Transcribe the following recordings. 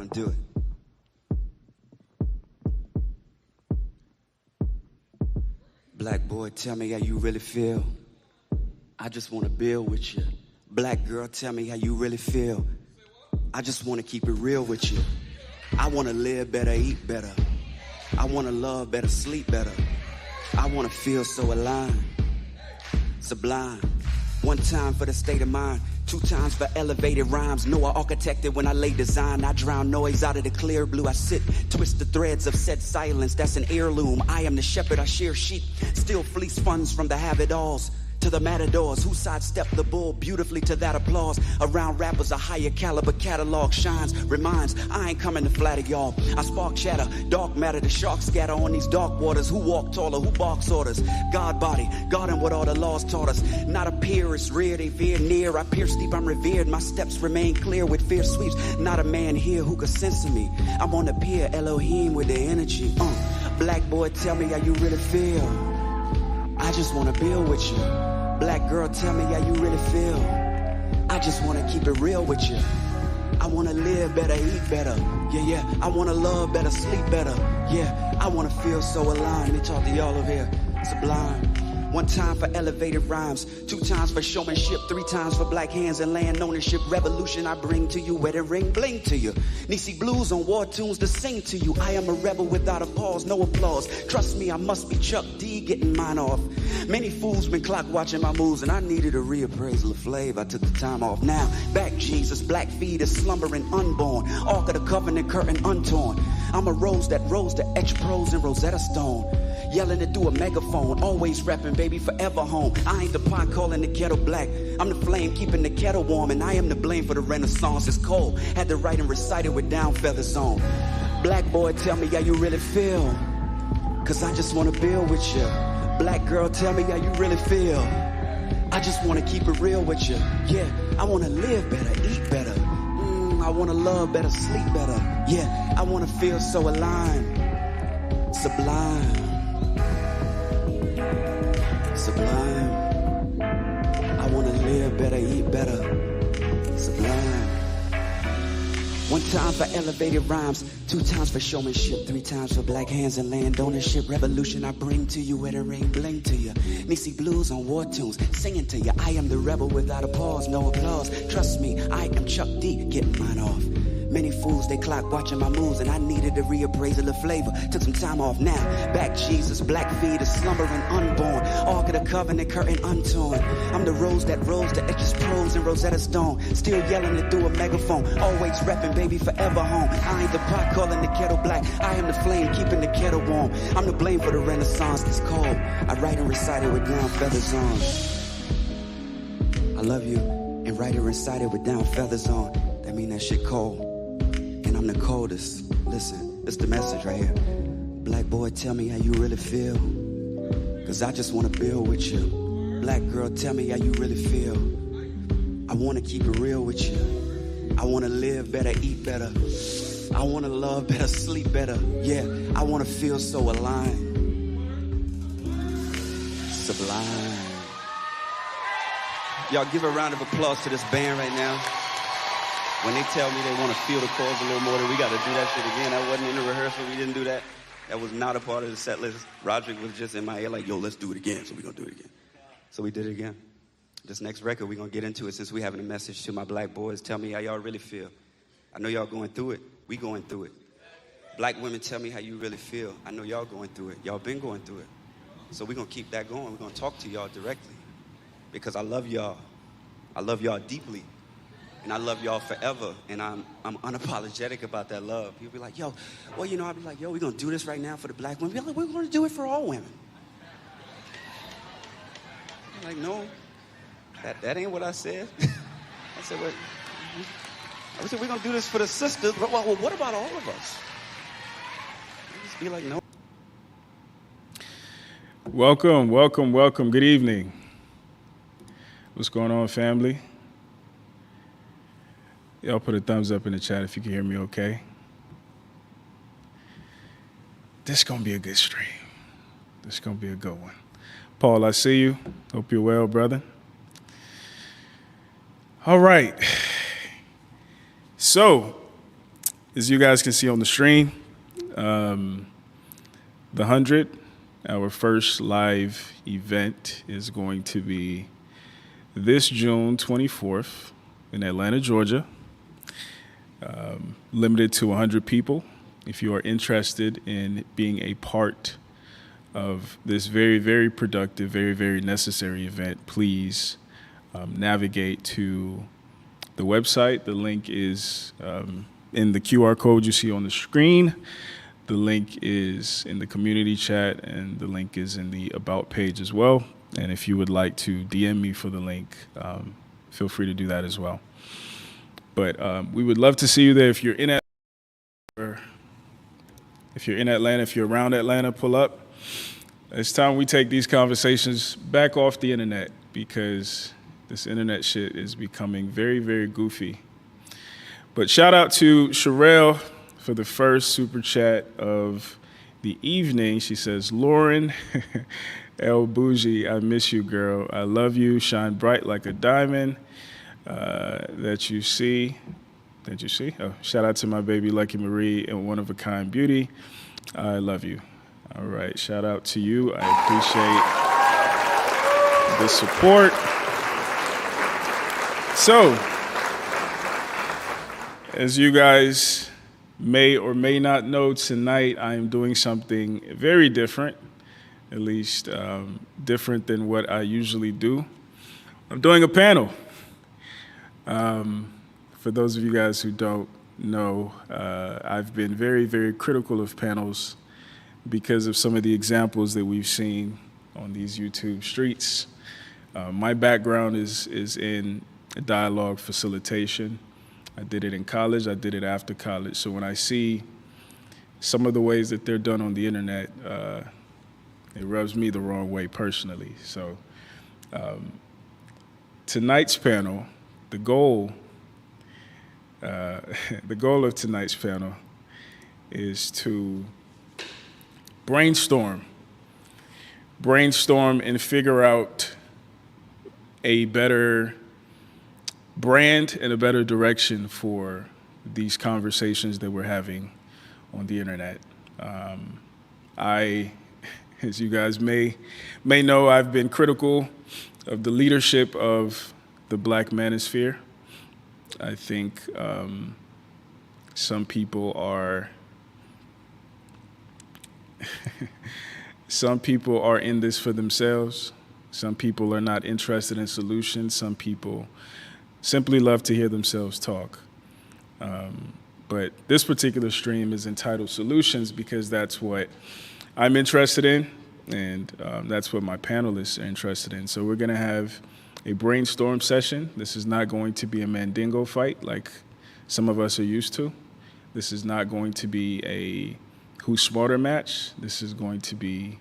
gonna do it. Black boy, tell me how you really feel. I just wanna build with you. Black girl, tell me how you really feel. I just wanna keep it real with you. I wanna live better, eat better. I wanna love better, sleep better. I wanna feel so aligned, sublime. One time for the state of mind, 2 times for elevated rhymes. Know I architected when I lay design. I drown noise out of the clear blue. I sit, twist the threads of said silence. That's an heirloom. I am the shepherd, I shear sheep. Still fleece funds from the have-it-alls to the matadors who sidestep the bull beautifully to that applause. Around rappers, a higher caliber catalog shines, reminds I ain't coming to flatter y'all. I spark chatter, dark matter, the sharks scatter on these dark waters. Who walk taller, who barks orders? God body, guarding what all the laws taught us. Not a peer, it's rear, they veer near. I pierce deep, I'm revered, my steps remain clear with fierce sweeps. Not a man here who could censor me. I'm on the pier, Elohim with the energy. Black boy, tell me how you really feel. I just wanna build with you. Black girl, tell me how you really feel. I just wanna keep it real with you. I wanna live better, eat better. Yeah. I wanna love better, sleep better. Yeah, I wanna feel so aligned. Let me talk to y'all over here. Sublime. 1 time for elevated rhymes, 2 times for showmanship, 3 times for black hands and land ownership. Revolution I bring to you, wedding ring bling to you. Nisi blues on war tunes to sing to you. I am a rebel without a pause, no applause. Trust me, I must be Chuck D getting mine off. Many fools been clock watching my moves, and I needed a reappraisal of flavor. I took the time off. Now, back Jesus, black feet is slumbering unborn. Ark of the covenant curtain untorn. I'm a rose that rose to etch prose in Rosetta Stone. Yelling it through a megaphone, always rapping, baby, forever home. I ain't the pot calling the kettle black. I'm the flame keeping the kettle warm, and I am to blame for the renaissance. It's cold, had to write and recite it with down feathers on. Black boy, tell me how you really feel, cause I just wanna build with you. Black girl, tell me how you really feel. I just wanna keep it real with you. Yeah, I wanna live better, eat better. I wanna love better, sleep better. Yeah, I wanna feel so aligned, sublime. Sublime. I wanna live better, eat better. Sublime. 1 time for elevated rhymes, 2 times for showmanship, 3 times for black hands and land ownership. Revolution I bring to you, where the ring bling to you. Nisi blues on war tunes, singing to you. I am the rebel without a pause, no applause. Trust me, I am Chuck D, getting mine off. Many fools, they clock watching my moves, and I needed a reappraisal of flavor. Took some time off now. Back Jesus, black feet is slumbering unborn. Ark of the covenant curtain untorn. I'm the rose that rose to etches prose in Rosetta Stone. Still yelling it through a megaphone. Always repping, baby, forever home. I ain't the pot calling the kettle black. I am the flame keeping the kettle warm. I'm to blame for the renaissance that's cold. I write and recite it with down feathers on. I love you and write and recite it with down feathers on. That mean that shit cold. And I'm the coldest. Listen, this the message right here. Black boy, tell me how you really feel, cause I just wanna build with you. Black girl, tell me how you really feel. I wanna keep it real with you. I wanna live better, eat better. I wanna love better, sleep better. Yeah, I wanna feel so aligned. Sublime. Y'all give a round of applause to this band right now. When they tell me they want to feel the chords a little more, then we got to do that shit again. That wasn't in the rehearsal. We didn't do that. That was not a part of the set list. Roderick was just in my ear like, yo, let's do it again. So we're going to do it again. So we did it again. This next record, we're going to get into it since we're having a message to my black boys. Tell me how y'all really feel. I know y'all going through it. We going through it. Black women, tell me how you really feel. I know y'all going through it. Y'all been going through it. So we're going to keep that going. We're going to talk to y'all directly because I love y'all. I love y'all deeply. And I love y'all forever, and I'm unapologetic about that love. People be like, yo, well, you know, I'll be like, yo, we're going to do this right now for the black women. Be like, we're going to do it for all women. I'm like, no, that ain't what I said. I said, we're going to do this for the sisters. Well, what about all of us? You just be like, no. Welcome. Good evening. What's going on, family? Y'all put a thumbs up in the chat if you can hear me okay. This is going to be a good stream. This is going to be a good one. Paul, I see you. Hope you're well, brother. All right. So, As you guys can see on the screen, the 100, our first live event, is going to be this June 24th in Atlanta, Georgia. Limited to 100 people. If you are interested in being a part of this very, very productive, very, very necessary event, please navigate to the website. The link is in the QR code you see on the screen. The link is in the community chat, and the link is in the About page as well. And if you would like to DM me for the link, feel free to do that as well. But we would love to see you there. If you're in Atlanta, if you're around Atlanta, pull up. It's time we take these conversations back off the internet, because this internet shit is becoming very, very goofy. But shout out to Sherelle for the first super chat of the evening. She says, Lauren El Bougie, I miss you, girl. I love you. Shine bright like a diamond. That you see. Oh, shout out to my baby Lucky Marie and One of a Kind Beauty. I love you. All right, shout out to you. I appreciate the support. So, as you guys may or may not know, tonight I am doing something very different, at least different than what I usually do. I'm doing a panel. For those of you guys who don't know, I've been very, very critical of panels because of some of the examples that we've seen on these YouTube streets. My background is in dialogue facilitation. I did it in college, I did it after college. So when I see some of the ways that they're done on the internet, it rubs me the wrong way personally. So tonight's panel, the goal of tonight's panel is to brainstorm and figure out a better brand and a better direction for these conversations that we're having on the internet. As you guys may know, I've been critical of the leadership of the Black Manosphere. I think some people are in this for themselves. Some people are not interested in solutions. Some people simply love to hear themselves talk. But this particular stream is entitled Solutions because that's what I'm interested in, and that's what my panelists are interested in. So we're going to have a brainstorm session. This is not going to be a Mandingo fight like some of us are used to. This is not going to be a who's smarter match. This is going to be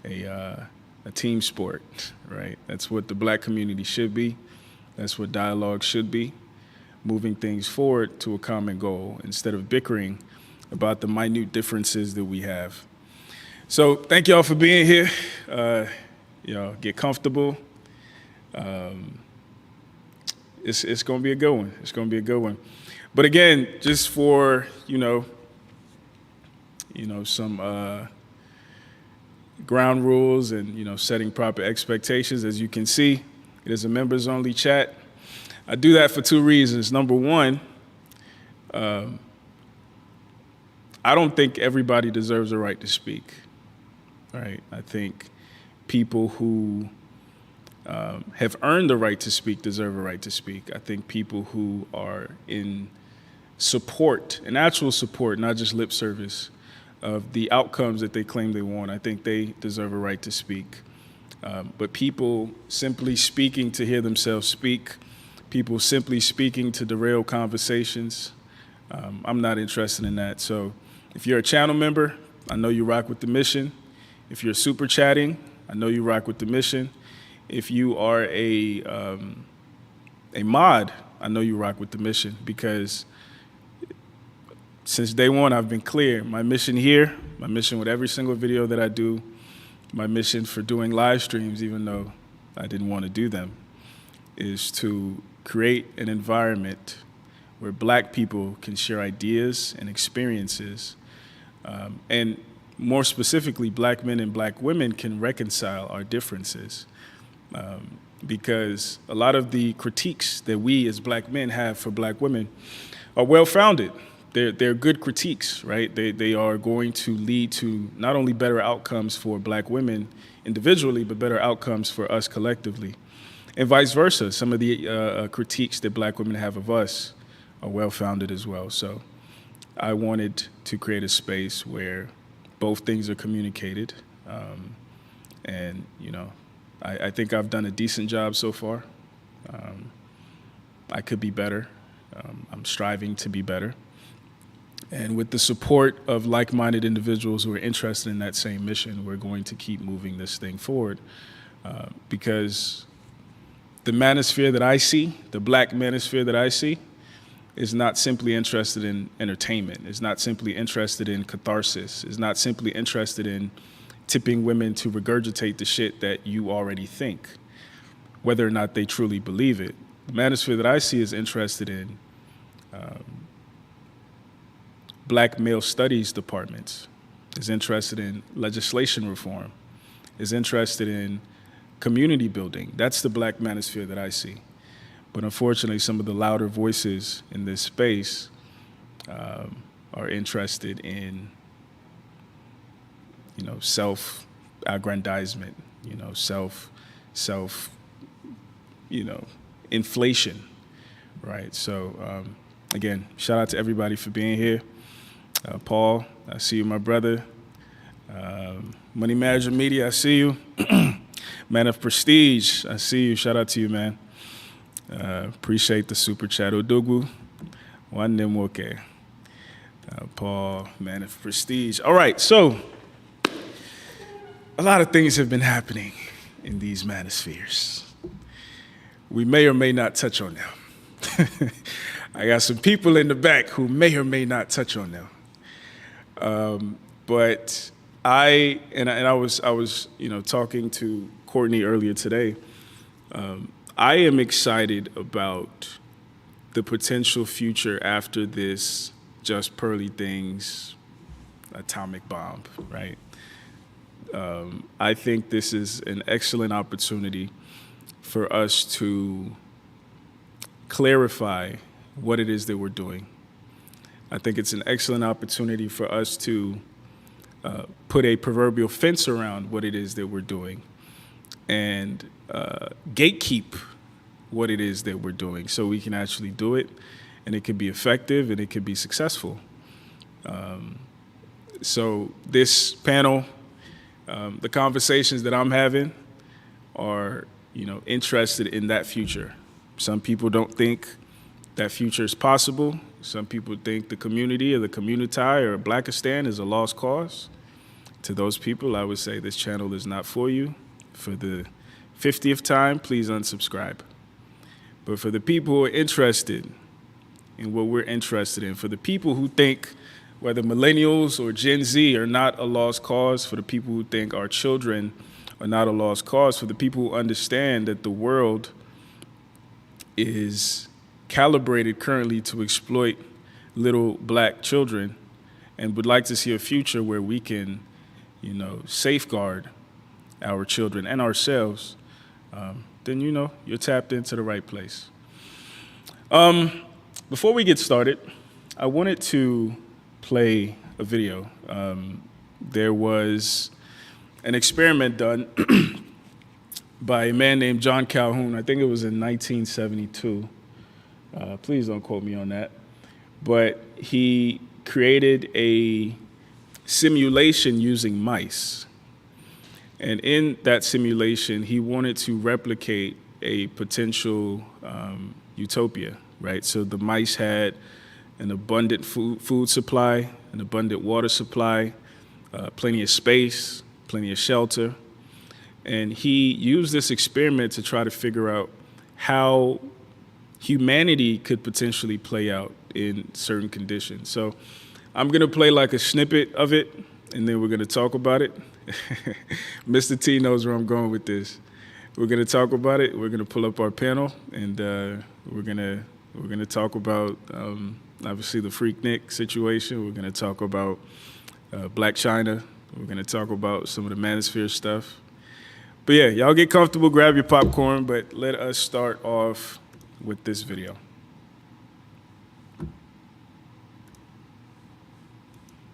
a team sport, right? That's what the Black community should be. That's what dialogue should be, moving things forward to a common goal instead of bickering about the minute differences that we have. So thank y'all for being here. Y'all get comfortable. It's going to be a good one. It's going to be a good one. But again, just for, some ground rules and, setting proper expectations, as you can see, it is a members-only chat. I do that for two reasons. Number one, I don't think everybody deserves a right to speak, right? I think people who have earned the right to speak deserve a right to speak. I think people who are in support, in actual support, not just lip service, of the outcomes that they claim they want, I think they deserve a right to speak. But people simply speaking to hear themselves speak, people simply speaking to derail conversations, I'm not interested in that. So if you're a channel member, I know you rock with the mission. If you're super chatting, I know you rock with the mission. If you are a mod, I know you rock with the mission, because since day one, I've been clear. My mission here, my mission with every single video that I do, my mission for doing live streams, even though I didn't want to do them, is to create an environment where black people can share ideas and experiences, and more specifically, black men and black women can reconcile our differences. Because a lot of the critiques that we as black men have for black women are well-founded. They're good critiques, right? They are going to lead to not only better outcomes for black women individually, but better outcomes for us collectively. And vice versa. Some of the critiques that black women have of us are well-founded as well. So I wanted to create a space where both things are communicated. And, you know, I think I've done a decent job so far. I could be better. I'm striving to be better. And with the support of like-minded individuals who are interested in that same mission, we're going to keep moving this thing forward. Because the manosphere that I see, the black manosphere that I see, is not simply interested in entertainment, is not simply interested in catharsis, is not simply interested in tipping women to regurgitate the shit that you already think, whether or not they truly believe it. The manosphere that I see is interested in black male studies departments, is interested in legislation reform, is interested in community building. That's the black manosphere that I see. But unfortunately, some of the louder voices in this space are interested in, you know, self-aggrandizement, you know, you know, inflation, right? So, again, shout out to everybody for being here. Paul, I see you, my brother. Money Manager Media, I see you. Man of Prestige, I see you. Shout out to you, man. Appreciate the super chat. Odogwu, Wandemoke. Paul, Man of Prestige. All right, so a lot of things have been happening in these manospheres. We may or may not touch on them. I got some people in the back who may or may not touch on them. But I was, you know, talking to Courtney earlier today. I am excited about the potential future after this Just Pearly Things atomic bomb, right? I think this is an excellent opportunity for us to clarify what it is that we're doing. I think it's an excellent opportunity for us to put a proverbial fence around what it is that we're doing and gatekeep what it is that we're doing so we can actually do it and it can be effective and it can be successful. So this panel, the conversations that I'm having are, you know, interested in that future. Some people don't think that future is possible. Some people think the community or the community or Blackistan is a lost cause. To those people, I would say this channel is not for you. For the 50th time, please unsubscribe. But for the people who are interested in what we're interested in, for the people who think whether millennials or Gen Z are not a lost cause, for the people who think our children are not a lost cause, for the people who understand that the world is calibrated currently to exploit little black children and would like to see a future where we can, you know, safeguard our children and ourselves, then, you know, you're tapped into the right place. Before we get started, I wanted to play a video. There was an experiment done by a man named John Calhoun. I think it was in 1972. Please don't quote me on that. But he created a simulation using mice. And in that simulation, he wanted to replicate a potential utopia, right? So the mice had an abundant food supply, an abundant water supply, plenty of space, plenty of shelter. And he used this experiment to try to figure out how humanity could potentially play out in certain conditions. So I'm going to play like a snippet of it, and then we're going to talk about it. Mr. T knows where I'm going with this. We're going to talk about it. We're going to pull up our panel, and we're going We're going to talk about, obviously, the Freaknik situation. We're going to talk about Black China. We're going to talk about some of the Manosphere stuff. But yeah, y'all get comfortable, grab your popcorn, but let us start off with this video.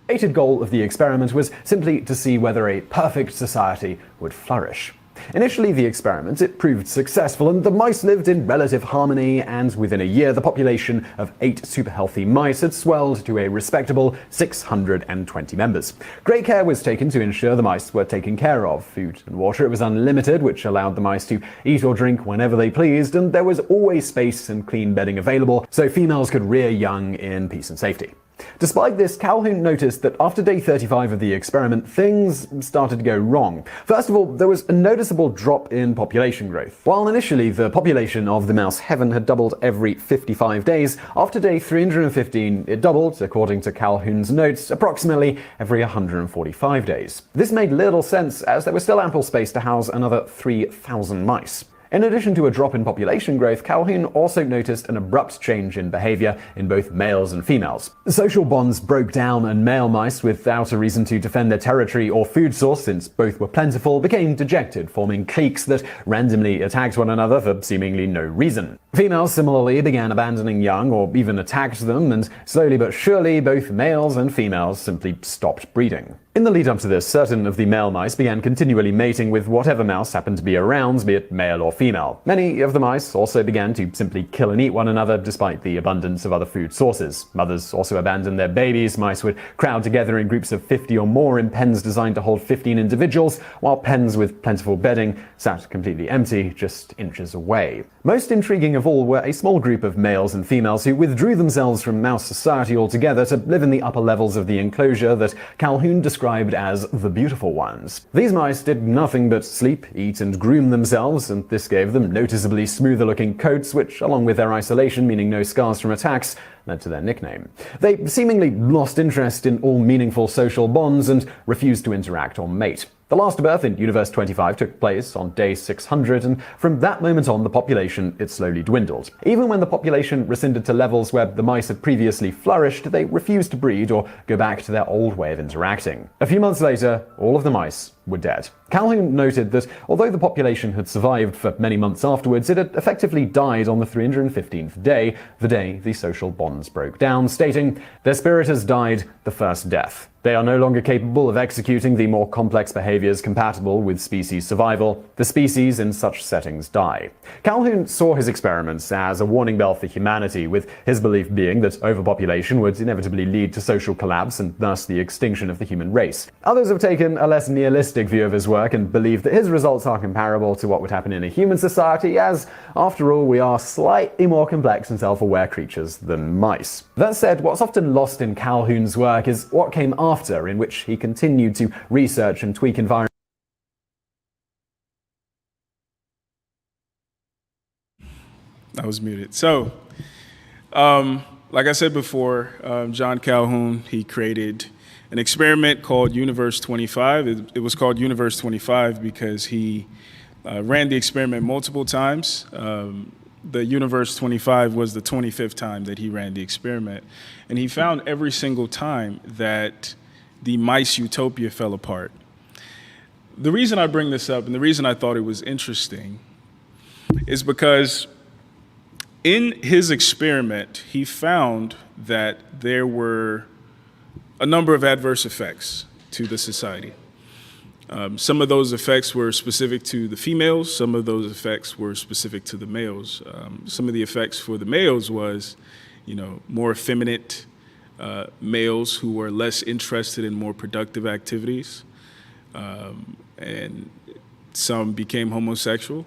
The stated goal of the experiment was simply to see whether a perfect society would flourish. Initially, the experiment proved successful, and the mice lived in relative harmony, and within a year the population of 8 super healthy mice had swelled to a respectable 620 members. Great care was taken to ensure the mice were taken care of. Food and water was unlimited, which allowed the mice to eat or drink whenever they pleased, and there was always space and clean bedding available, so females could rear young in peace and safety. Despite this, Calhoun noticed that after day 35 of the experiment, things started to go wrong. First of all, there was a noticeable drop in population growth. While initially the population of the mouse heaven had doubled every 55 days, after day 315 it doubled, according to Calhoun's notes, approximately every 145 days. This made little sense, as there was still ample space to house another 3,000 mice. In addition to a drop in population growth, Calhoun also noticed an abrupt change in behavior in both males and females. Social bonds broke down, and male mice, without a reason to defend their territory or food source, since both were plentiful, became dejected, forming cliques that randomly attacked one another for seemingly no reason. Females similarly began abandoning young or even attacked them, and slowly but surely both males and females simply stopped breeding. In the lead up to this, certain of the male mice began continually mating with whatever mouse happened to be around, be it male or female. Many of the mice also began to simply kill and eat one another despite the abundance of other food sources. Mothers also abandoned their babies. Mice would crowd together in groups of 50 or more in pens designed to hold 15 individuals, while pens with plentiful bedding sat completely empty just inches away. Most intriguing of all were a small group of males and females who withdrew themselves from mouse society altogether to live in the upper levels of the enclosure that Calhoun described as the beautiful ones. These mice did nothing but sleep, eat, and groom themselves, and this gave them noticeably smoother looking coats, which, along with their isolation, meaning no scars from attacks, led to their nickname. They seemingly lost interest in all meaningful social bonds and refused to interact or mate. The last birth in Universe 25 took place on day 600, and from that moment on, the population slowly dwindled. Even when the population rescinded to levels where the mice had previously flourished, they refused to breed or go back to their old way of interacting. A few months later, all of the mice were dead. Calhoun noted that although the population had survived for many months afterwards, it had effectively died on the 315th day, the day the social bonds broke down, stating, "Their spirit has died the first death. They are no longer capable of executing the more complex behaviors compatible with species survival. The species in such settings die." Calhoun saw his experiments as a warning bell for humanity, with his belief being that overpopulation would inevitably lead to social collapse and thus the extinction of the human race. Others have taken a less nihilistic view of his work and believe that his results are comparable to what would happen in a human society, as, after all, we are slightly more complex and self-aware creatures than mice. That said, what's often lost in Calhoun's work is what came after, in which he continued to research and tweak environments. I was muted. So, like I said before, John Calhoun, he created an experiment called Universe 25. It was called Universe 25 because he ran the experiment multiple times. The Universe 25 was the 25th time that he ran the experiment. And he found every single time that the mice utopia fell apart. The reason I bring this up and the reason I thought it was interesting is because in his experiment, he found that there were a number of adverse effects to the society. Some of those effects were specific to the females. Some of those effects were specific to the males. Some of the effects for the males was, more effeminate males who were less interested in more productive activities. And some became homosexual.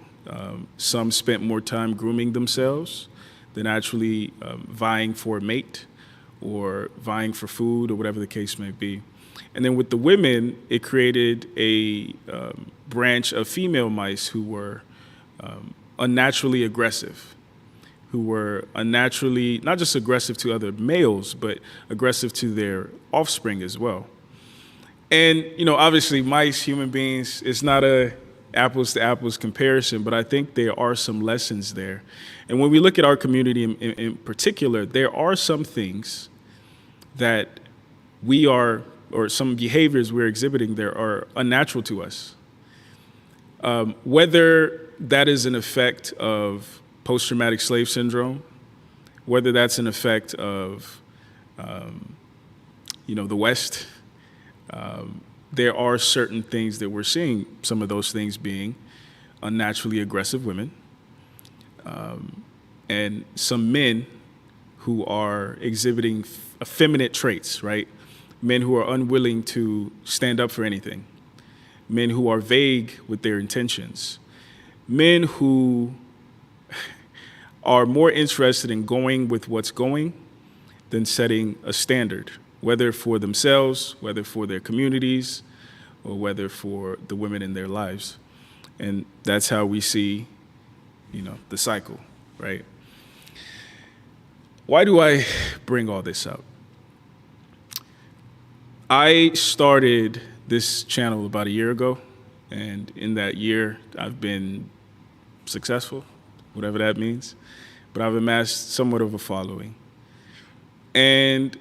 Some spent more time grooming themselves than actually vying for a mate or vying for food or whatever the case may be. And then with the women, it created a branch of female mice who were unnaturally aggressive, who were unnaturally, not just aggressive to other males, but aggressive to their offspring as well. And, obviously mice, human beings, it's not a apples to apples comparison, but I think there are some lessons there. And when we look at our community in particular, there are some things that we are, or some behaviors we're exhibiting there are unnatural to us. Whether that is an effect of post-traumatic slave syndrome, whether that's an effect of, the West, there are certain things that we're seeing, some of those things being unnaturally aggressive women, and some men who are exhibiting effeminate traits, right? Men who are unwilling to stand up for anything, men who are vague with their intentions, men who are more interested in going with what's going than setting a standard, whether for themselves, whether for their communities, or whether for the women in their lives. And that's how we see, the cycle, right? Why do I bring all this up? I started this channel about a year ago, and in that year, I've been successful, whatever that means, but I've amassed somewhat of a following. And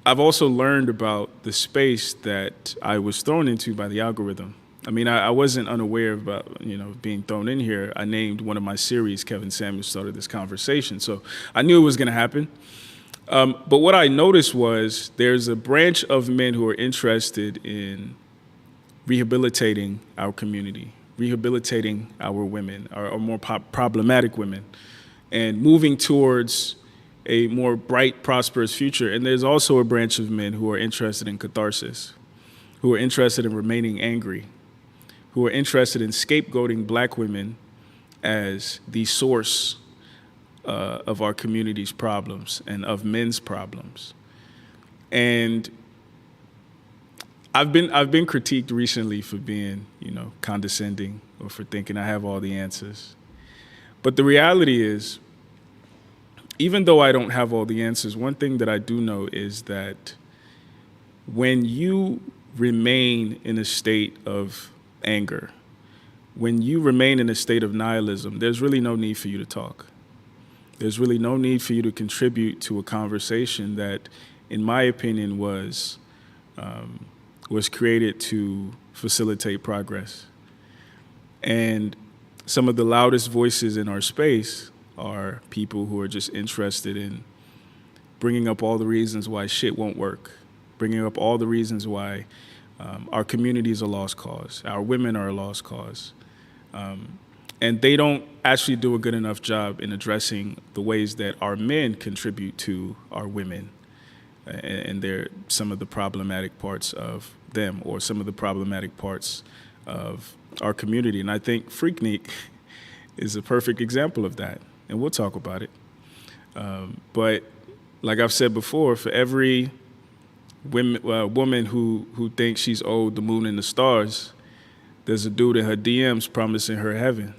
I've also learned about the space that I was thrown into by the algorithm. I mean, I wasn't unaware about, being thrown in here. I named one of my series, Kevin Samuels started this conversation. So I knew it was going to happen. But what I noticed was there's a branch of men who are interested in rehabilitating our community, rehabilitating our women, our more problematic women, and moving towards a more bright, prosperous future. And there's also a branch of men who are interested in catharsis, who are interested in remaining angry, who are interested in scapegoating black women as the source of our community's problems and of men's problems. And I've been critiqued recently for being, condescending or for thinking I have all the answers. But the reality is, even though I don't have all the answers, one thing that I do know is that when you remain in a state of anger, when you remain in a state of nihilism, there's really no need for you to talk. There's really no need for you to contribute to a conversation that, in my opinion, was created to facilitate progress. And some of the loudest voices in our space are people who are just interested in bringing up all the reasons why shit won't work, bringing up all the reasons why our community is a lost cause, our women are a lost cause. And they don't actually do a good enough job in addressing the ways that our men contribute to our women. And they're some of the problematic parts of them, or some of the problematic parts of our community. And I think Freaknik is a perfect example of that. And we'll talk about it. But like I've said before, for every woman who thinks she's owed the moon and the stars, there's a dude in her DMs promising her heaven.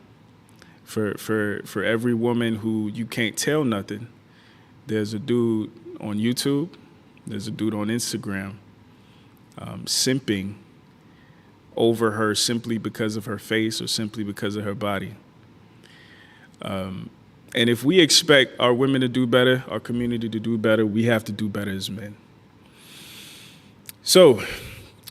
For every woman who you can't tell nothing, there's a dude on YouTube, there's a dude on Instagram, simping over her simply because of her face or simply because of her body. And if we expect our women to do better, our community to do better, we have to do better as men. So,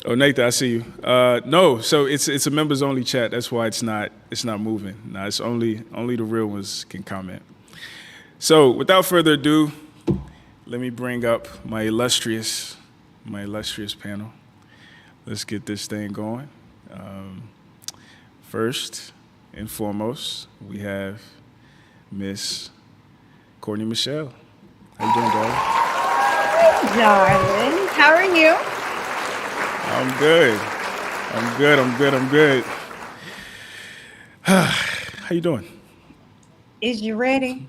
Nathan, I see you. No, so it's a members only chat. That's why it's not moving. No, it's only the real ones can comment. So, without further ado, let me bring up my illustrious panel. Let's get this thing going. First and foremost, we have Miss Courtney Michelle. How you doing, darling? Darling, how are you? I'm good. How you doing? Is you ready?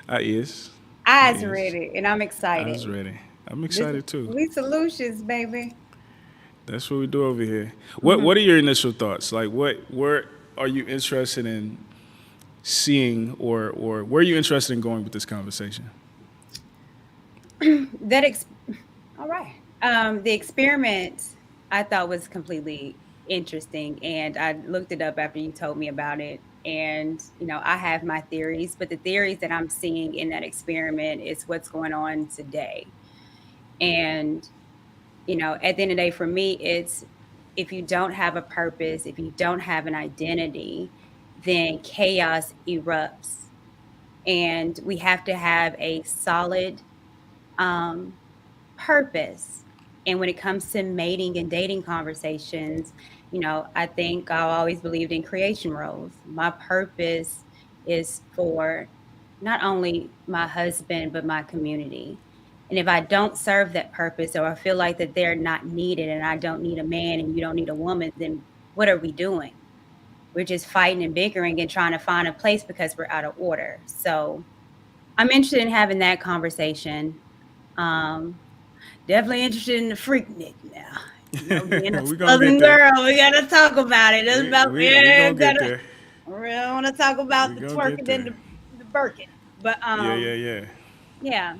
Is. I's ready, and I'm excited. I's ready. I'm excited too. We solutions, baby. That's what we do over here. What are your initial thoughts? Like, where are you interested in seeing, or where are you interested in going with this conversation? All right. The experiment I thought was completely interesting, and I looked it up after you told me about it. And I have my theories, but the theories that I'm seeing in that experiment is what's going on today. And at the end of the day, for me, it's if you don't have a purpose, if you don't have an identity, then chaos erupts. And we have to have a solid um, purpose. And when it comes to mating and dating conversations, I think I always believed in creation roles. My purpose is for not only my husband, but my community. And if I don't serve that purpose, or I feel like that they're not needed and I don't need a man and you don't need a woman, then what are we doing? We're just fighting and bickering and trying to find a place because we're out of order. So I'm interested in having that conversation. Um, Definitely interested in the Freaknik now. Being a We gonna Southern get there. girl, we gotta talk about it. It's about We gonna get gotta. there. We really want to talk about We the gonna get twerking and there. the Birkin. But Yeah. yeah,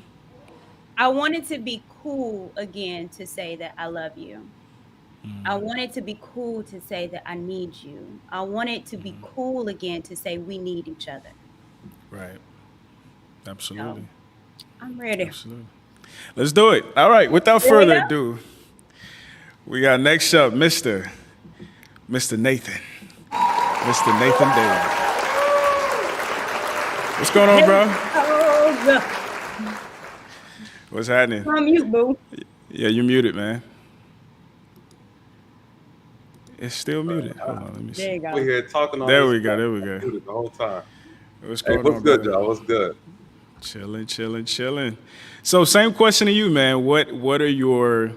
I wanted to be cool again to say that I love you. I want it to be cool to say that I need you. I want it to be cool again to say we need each other. Right. So Absolutely. I'm ready. Absolutely. Let's do it. All right. Without Here we further go. ado, we got next up Mr. Nathan. Mr. Nathan Daly. What's going on, bro? Oh, What's happening? from you, boo. Yeah, you're muted, man. It's still muted. Hold on, let me There see. you go. We're here talking all There this we go. stuff. There we go. Dude, the whole time. What's Hey, going what's on, good, brother? y'all? What's good? Chilling. So, same question to you, man. What are your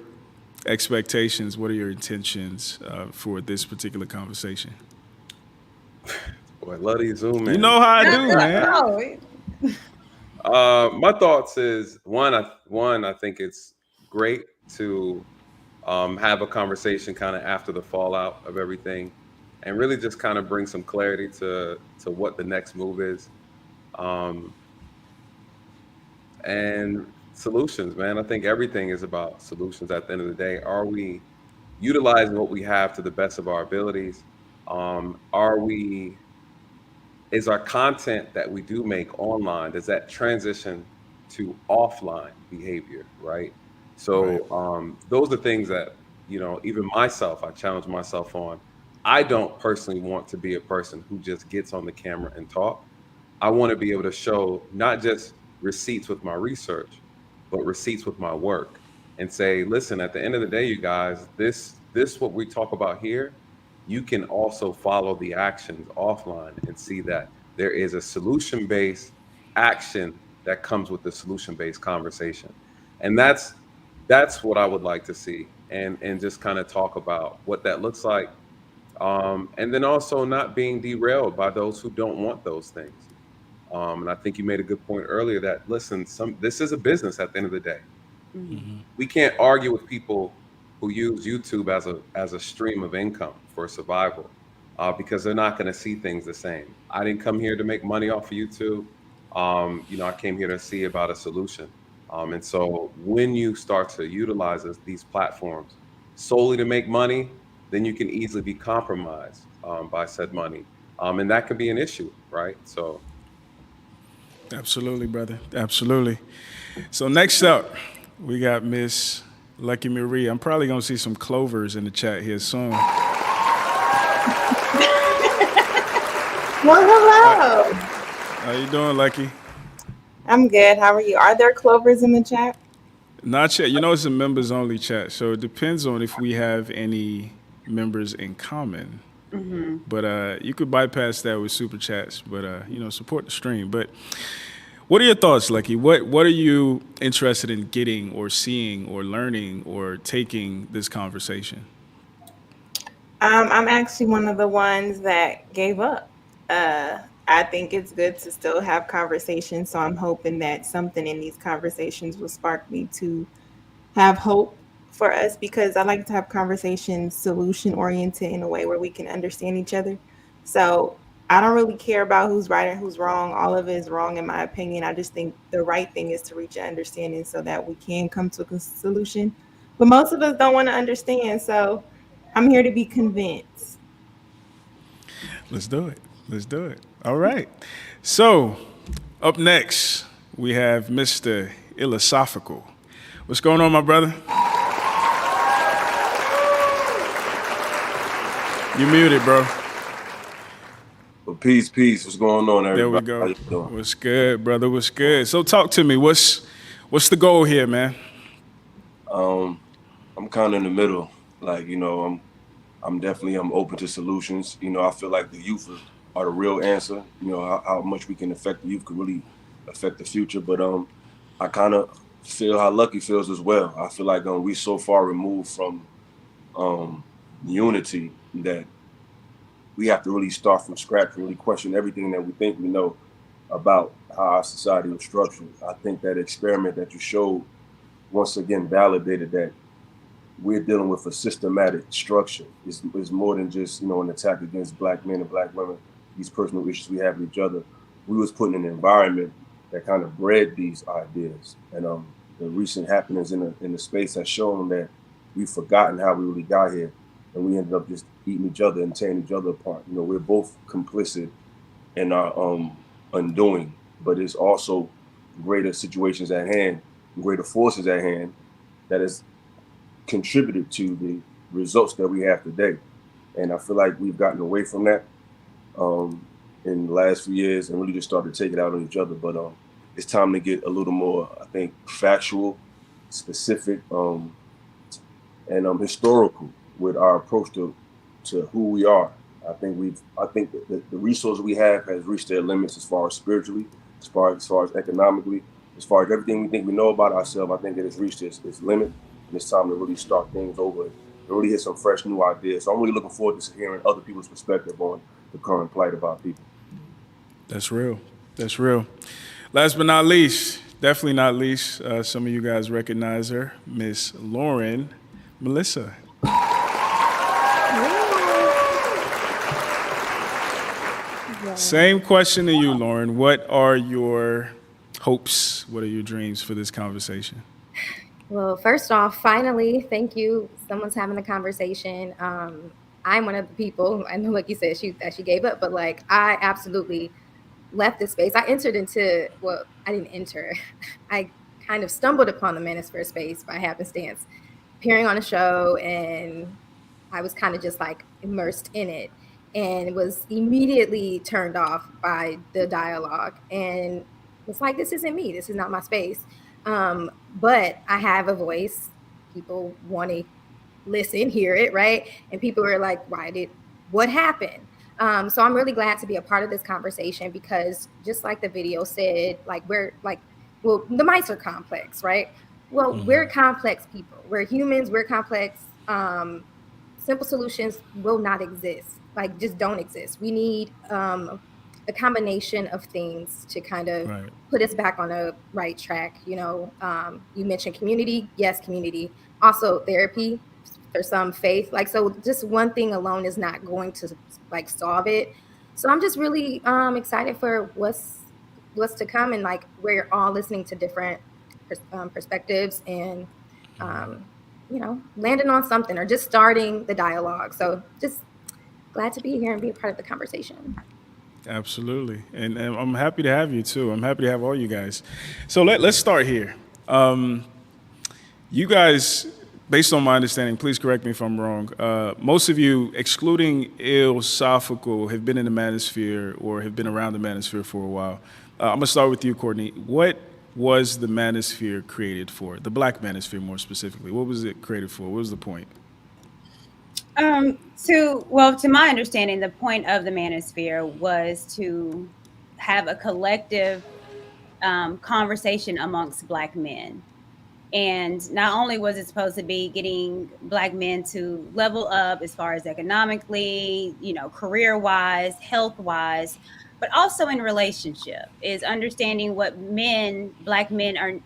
expectations? What are your intentions for this particular conversation? Boy, love these Zoom You in. know how I do, man. My thoughts is one. I think it's great to have a conversation kind of after the fallout of everything, and really just kind of bring some clarity to what the next move is, um, and solutions. Man, I think everything is about solutions. At the end of the day, are we utilizing what we have to the best of our abilities? Are we is our content that we do make online, does that transition to offline behavior, right? Right. So those are things that, even myself, I challenge myself on. I don't personally want to be a person who just gets on the camera and talk. I want to be able to show not just receipts with my research, but receipts with my work, and say, listen, at the end of the day, you guys, this what we talk about here, you can also follow the actions offline and see that there is a solution-based action that comes with the solution-based conversation. And that's what I would like to see, and just kind of talk about what that looks like, and then also not being derailed by those who don't want those things. And I think you made a good point earlier that, listen, this is a business at the end of the day. We can't argue with people who use YouTube as a stream of income for survival, because they're not going to see things the same. I didn't come here to make money off of YouTube. I came here to see about a solution. And so when you start to utilize these platforms solely to make money, then you can easily be compromised by said money. And that could be an issue, right? So Absolutely, brother. Absolutely. So next up, we got Miss Lucky Marie. I'm probably gonna see some clovers in the chat here soon. Well, hello. How you doing, Lucky? I'm good. How are you? Are there clovers in the chat? Not yet. You know, it's a members only chat, so it depends on if we have any members in common. But you could bypass that with super chats. But support the stream. But what are your thoughts, Lucky? What are you interested in getting or seeing or learning or taking this conversation? I'm actually one of the ones that gave up. I think it's good to still have conversations, so I'm hoping that something in these conversations will spark me to have hope for us, because I like to have conversations solution oriented in a way where we can understand each other. So I don't really care about who's right and who's wrong. All of it is wrong in my opinion. I just think the right thing is to reach an understanding so that we can come to a solution. But most of us don't want to understand. So I'm here to be convinced. Let's do it. Let's do it. All right. So, up next, we have Mr. Philosophical. What's going on, my brother? You muted, bro. Well, peace. What's going on, There we everybody? How go. you doing? What's good, brother? What's good? So, talk to me. What's the goal here, man? I'm kind of in the middle. Like, I'm definitely I'm open to solutions. I feel like the youth are the real answer. How much we can affect the youth could really affect the future. But I kind of feel how Lucky feels as well. I feel like we so far removed from unity that we have to really start from scratch and really question everything that we think we know about how our society was structured. I think that experiment that you showed once again validated that we're dealing with a systematic structure. It's more than just an attack against black men and black women, these personal issues we have with each other. We was put in an environment that kind of bred these ideas, and the recent happenings in the space has shown that we've forgotten how we really got here, and we ended up just eating each other and tearing each other apart. We're both complicit in our undoing, but it's also greater situations at hand, greater forces at hand that has contributed to the results that we have today. And I feel like we've gotten away from that in the last few years and really just started to take it out on each other. But it's time to get a little more, I think, factual, specific, and historical with our approach to who we are. I think that the resources we have has reached their limits as far as spiritually, as far as economically, as far as everything we think we know about ourselves. I think it has reached its limit, and it's time to really start things over and really hit some fresh new ideas. So I'm really looking forward to hearing other people's perspective on the current plight of our people. That's real. That's real. Last but not least, definitely not least, some of you guys recognize her, Miss Lauren Melissa. Same question to you, Lauren. What are your hopes? What are your dreams for this conversation? Well, first off, finally, thank you. Someone's having a conversation. I'm one of the people. I know, like you said, she gave up, but like I absolutely left this space. I entered into I didn't enter. I kind of stumbled upon the Manosphere space by happenstance, appearing on a show, and I was kind of just like immersed in it, and was immediately turned off by the dialogue, and was like, this isn't me. This is not my space. But I have a voice. People want to listen, hear it, right? And people are like, what happened? So I'm really glad to be a part of this conversation because just like the video said, like the mice are complex, right? Well, we're complex people. We're humans. We're complex. Simple solutions will not exist. Like just don't exist. We need a combination of things to kind of put us back on a right track. You mentioned community. Yes, community. Also therapy for some, faith. Like, so just one thing alone is not going to like solve it. So I'm just really excited for what's to come, and like we're all listening to different perspectives and landing on something or just starting the dialogue. So just glad to be here and be a part of the conversation. Absolutely. And I'm happy to have you too. I'm happy to have all you guys. So let's start here. You guys, based on my understanding, please correct me if I'm wrong, most of you, excluding Philosophical, have been in the Manosphere or have been around the Manosphere for a while. I'm going to start with you, Courtney. What was the Manosphere created for? The Black Manosphere, more specifically. What was it created for? What was the point? To my understanding, the point of the Manosphere was to have a collective conversation amongst Black men. And not only was it supposed to be getting Black men to level up as far as economically, career-wise, health-wise, but also in relationship, is understanding what Black men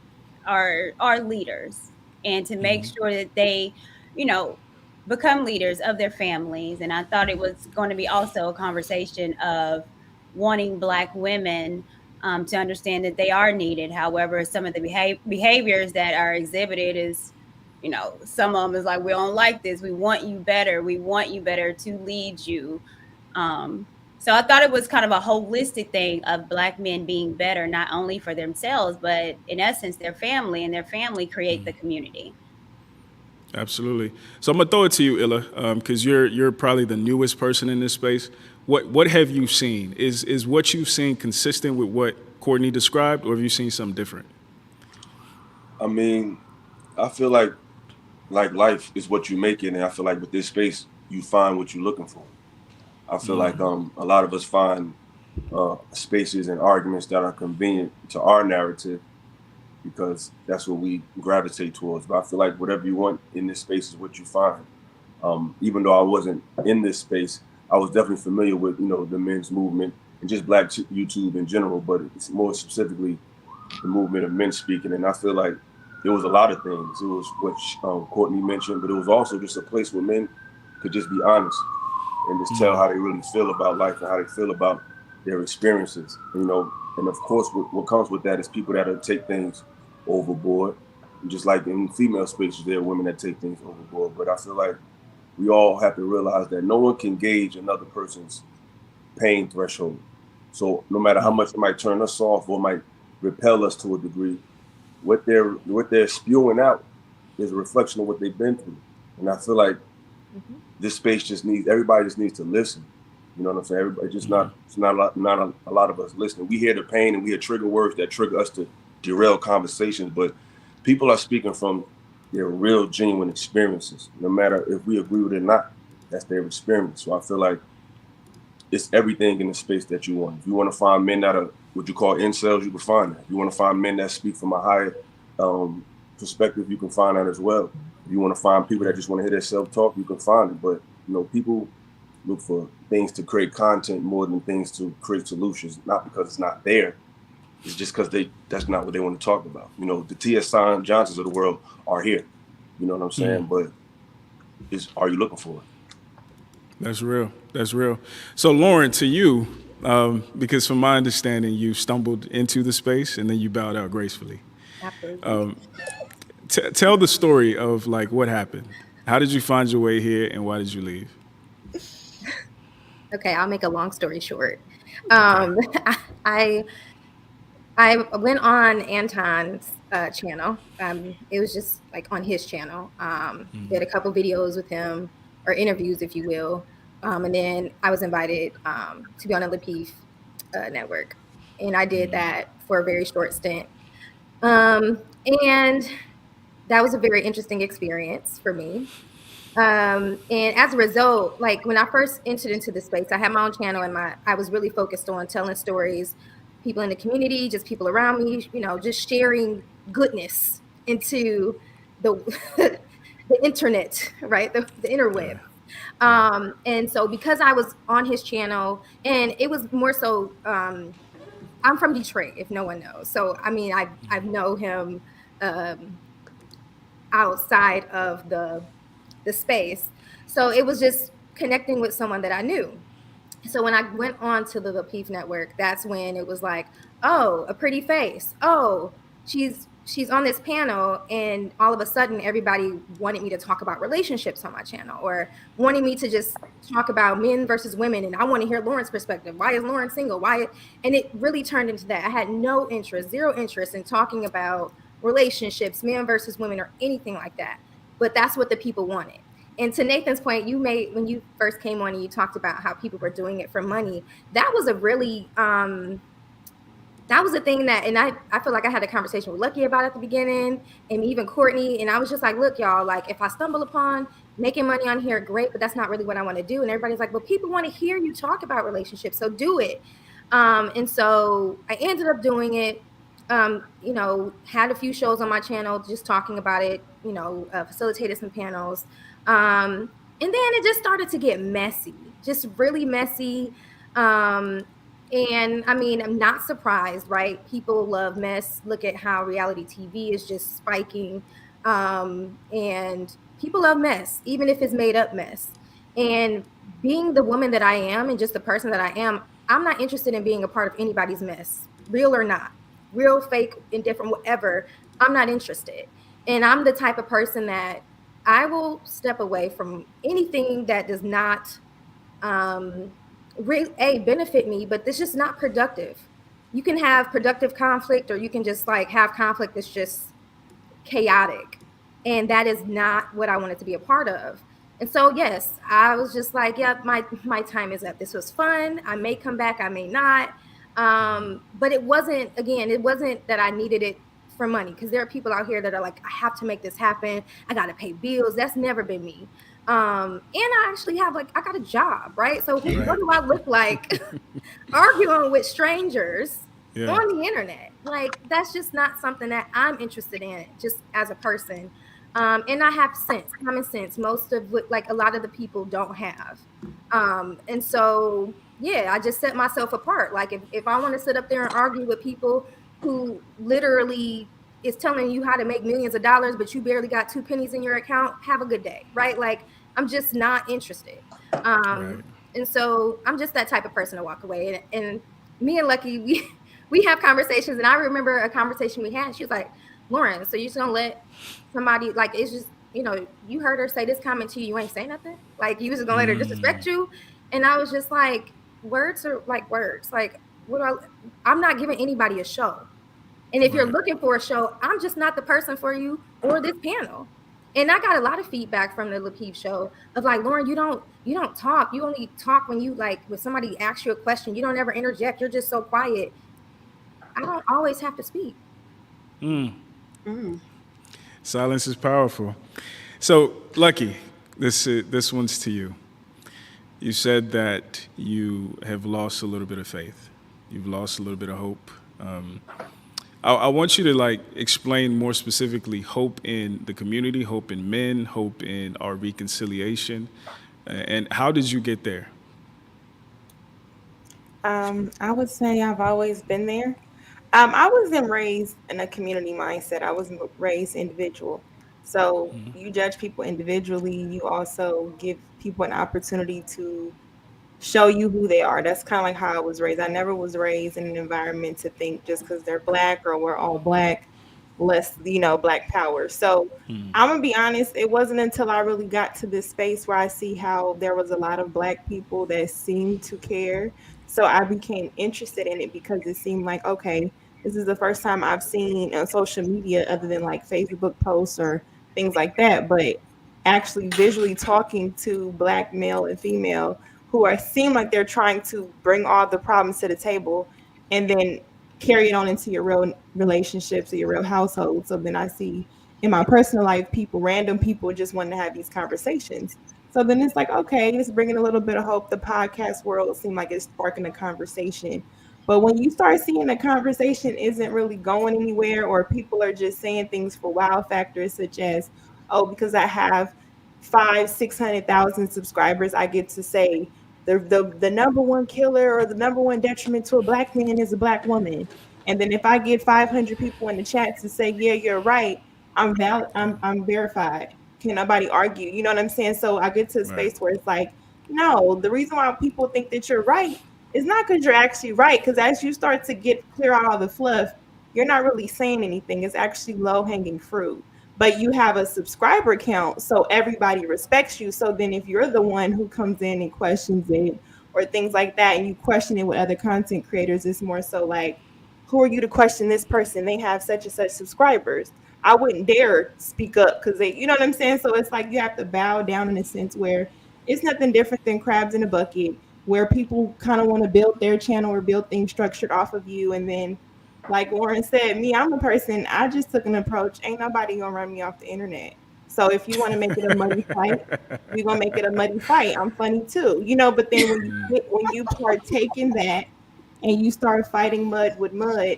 are leaders, and to make sure that they, become leaders of their families. And I thought it was going to be also a conversation of wanting Black women to understand that they are needed. However, some of the behaviors that are exhibited is You know, some of them is like, we don't like this. We want you better. We want you better to lead you. Um, so I thought it was kind of a holistic thing of Black men being better, not only for themselves, but in essence, their family, and their family create the community. Absolutely. So I'm gonna throw it to you, Illa, because you're probably the newest person in this space. What have you seen? Is what you've seen consistent with what Courtney described, or have you seen something different? I mean, I feel like life is what you make it, and I feel like with this space, you find what you're looking for. I feel like a lot of us find spaces and arguments that are convenient to our narrative because that's what we gravitate towards. But I feel like whatever you want in this space is what you find. Even though I wasn't in this space, I was definitely familiar with the men's movement and just Black YouTube in general, but it's more specifically the movement of men speaking. And I feel like it was a lot of things. It was what Courtney mentioned, but it was also just a place where men could just be honest and just tell how they really feel about life and how they feel about their experiences. And of course, what comes with that is people that'll take things overboard. And just like in female spaces, there are women that take things overboard. But I feel like we all have to realize that no one can gauge another person's pain threshold. So no matter how much it might turn us off or might repel us to a degree, what they're spewing out is a reflection of what they've been through. And I feel like this space everybody just needs to listen. You know what I'm saying? Everybody just it's not a lot of us listening. We hear the pain and we hear trigger words that trigger us to derail conversations, but people are speaking from their real, genuine experiences. No matter if we agree with it or not, that's their experience. So I feel like it's everything in the space that you want. If you want to find men that are what you call incels, you can find that. If you want to find men that speak from a higher perspective, you can find that as well. If you want to find people that just want to hear their self-talk, you can find it. But people look for things to create content more than things to create solutions, not because it's not there. It's just because that's not what they want to talk about. The T.S. Johnsons of the world are here. You know what I'm saying? But are you looking for it? That's real. That's real. So, Lauren, to you, because from my understanding, you stumbled into the space and then you bowed out gracefully. Absolutely. Tell the story of what happened. How did you find your way here, and why did you leave? Okay, I'll make a long story short. I went on Anton's channel. It was just on his channel. Did a couple videos with him, or interviews, if you will. And then I was invited to be on the Lapeef network. And I did that for a very short stint. And that was a very interesting experience for me. And as a result, when I first entered into this space, I had my own channel and I was really focused on telling stories, people in the community, just people around me, just sharing goodness into the the internet, right? The interweb. And so because I was on his channel, and it was more so, I'm from Detroit, if no one knows. So, I mean, I know him outside of the space. So it was just connecting with someone that I knew. So when I went on to the Lapeef network, that's when it was like, oh, a pretty face. Oh, she's on this panel, and all of a sudden everybody wanted me to talk about relationships on my channel, or wanting me to just talk about men versus women. And I want to hear Lauren's perspective. Why is Lauren single? And it really turned into that. I had no interest, zero interest in talking about relationships, men versus women, or anything like that. But that's what the people wanted. And to Nathan's point, when you first came on and you talked about how people were doing it for money, that was a really, that was a thing that, and I feel like I had a conversation with Lucky about at the beginning, and even Courtney, and I was just like, look, y'all, if I stumble upon making money on here, great, but that's not really what I want to do. And everybody's like, well, people want to hear you talk about relationships, so do it. And so I ended up doing it. Had a few shows on my channel just talking about it, facilitated some panels. And then it just started to get messy, just really messy. And I mean, I'm not surprised, right? People love mess. Look at how reality TV is just spiking. And people love mess, even if it's made up mess. And being the woman that I am and just the person that I am, I'm not interested in being a part of anybody's mess, real or not, real, fake, indifferent, whatever. I'm not interested. And I'm the type of person that I will step away from anything that does not benefit me, but this just not productive. You can have productive conflict, or you can just like have conflict that's just chaotic, and that is not what I wanted to be a part of. And so yes, I was just like, yep, my time is up. This was fun. I may come back, I may not. But it wasn't, again, it wasn't that I needed it for money, because there are people out here that are like, I have to make this happen, I got to pay bills. That's never been me. And I actually have, like, I got a job, right? So Right. what do I look like arguing with strangers Yeah. on the internet? Like, that's just not something that I'm interested in, just as a person. And I have sense, common sense. Most of what, like, a lot of the people don't have. And so, yeah, I just set myself apart. Like, if I want to sit up there and argue with people who literally is telling you how to make millions of dollars, but you barely got 2 pennies in your account, have a good day, right? Like, I'm just not interested. Right. And so I'm just that type of person to walk away. And me and Lucky, we have conversations. And I remember a conversation we had. She was like, Lauren, so you're just gonna let somebody, like, it's just, you heard her say this comment to you, you ain't say nothing? Like, you was just gonna let her disrespect you? And I was just like, words are like words. Like, I'm not giving anybody a show. And if you're Right. looking for a show, I'm just not the person for you or this panel. And I got a lot of feedback from the Lakeith show of like, Lauren, you don't talk. You only talk when you, like, when somebody asks you a question. You don't ever interject. You're just so quiet. I don't always have to speak. Silence is powerful. So, Lucky, this one's to you. You said that you have lost a little bit of faith. You've lost a little bit of hope. I want you to, like, explain more specifically hope in the community, hope in men, hope in our reconciliation, and how did you get there? I would say I've always been there. I wasn't raised in a community mindset. I was raised individual. So you judge people individually. You also give people an opportunity to show you who they are. That's kind of like how I was raised. I never was raised in an environment to think just because they're black or we're all black, less, black power. So I'm gonna be honest, it wasn't until I really got to this space where I see how there was a lot of black people that seemed to care. So I became interested in it because it seemed like, okay, this is the first time I've seen on social media, other than like Facebook posts or things like that, but actually visually talking to black male and female who are seem like they're trying to bring all the problems to the table and then carry it on into your real relationships or your real household. So then I see in my personal life, random people just wanting to have these conversations. So then it's like, okay, it's bringing a little bit of hope. The podcast world seemed like it's sparking a conversation. But when you start seeing the conversation isn't really going anywhere, or people are just saying things for wow factors, such as, oh, because I have 600,000 subscribers, I get to say the number one killer or the number one detriment to a black man is a black woman. And then if I get 500 people in the chat to say, yeah, you're right, I'm valid, I'm verified. Can nobody argue? You know what I'm saying? So I get to a space where it's like, no, the reason why people think that you're right is not because you're actually right. Because as you start to clear out all the fluff, you're not really saying anything. It's actually low hanging fruit. But you have a subscriber count, so everybody respects you. So then if you're the one who comes in and questions it or things like that, and you question it with other content creators, it's more so like, who are you to question this person? They have such and such subscribers. I wouldn't dare speak up because you know what I'm saying? So it's like you have to bow down in a sense where it's nothing different than crabs in a bucket, where people kind of want to build their channel or build things structured off of you. And then, like Lauren said, I'm a person, I just took an approach. Ain't nobody gonna run me off the internet. So if you want to make it a muddy fight, we're gonna make it a muddy fight. I'm funny too, but then when you partake in that and you start fighting mud with mud,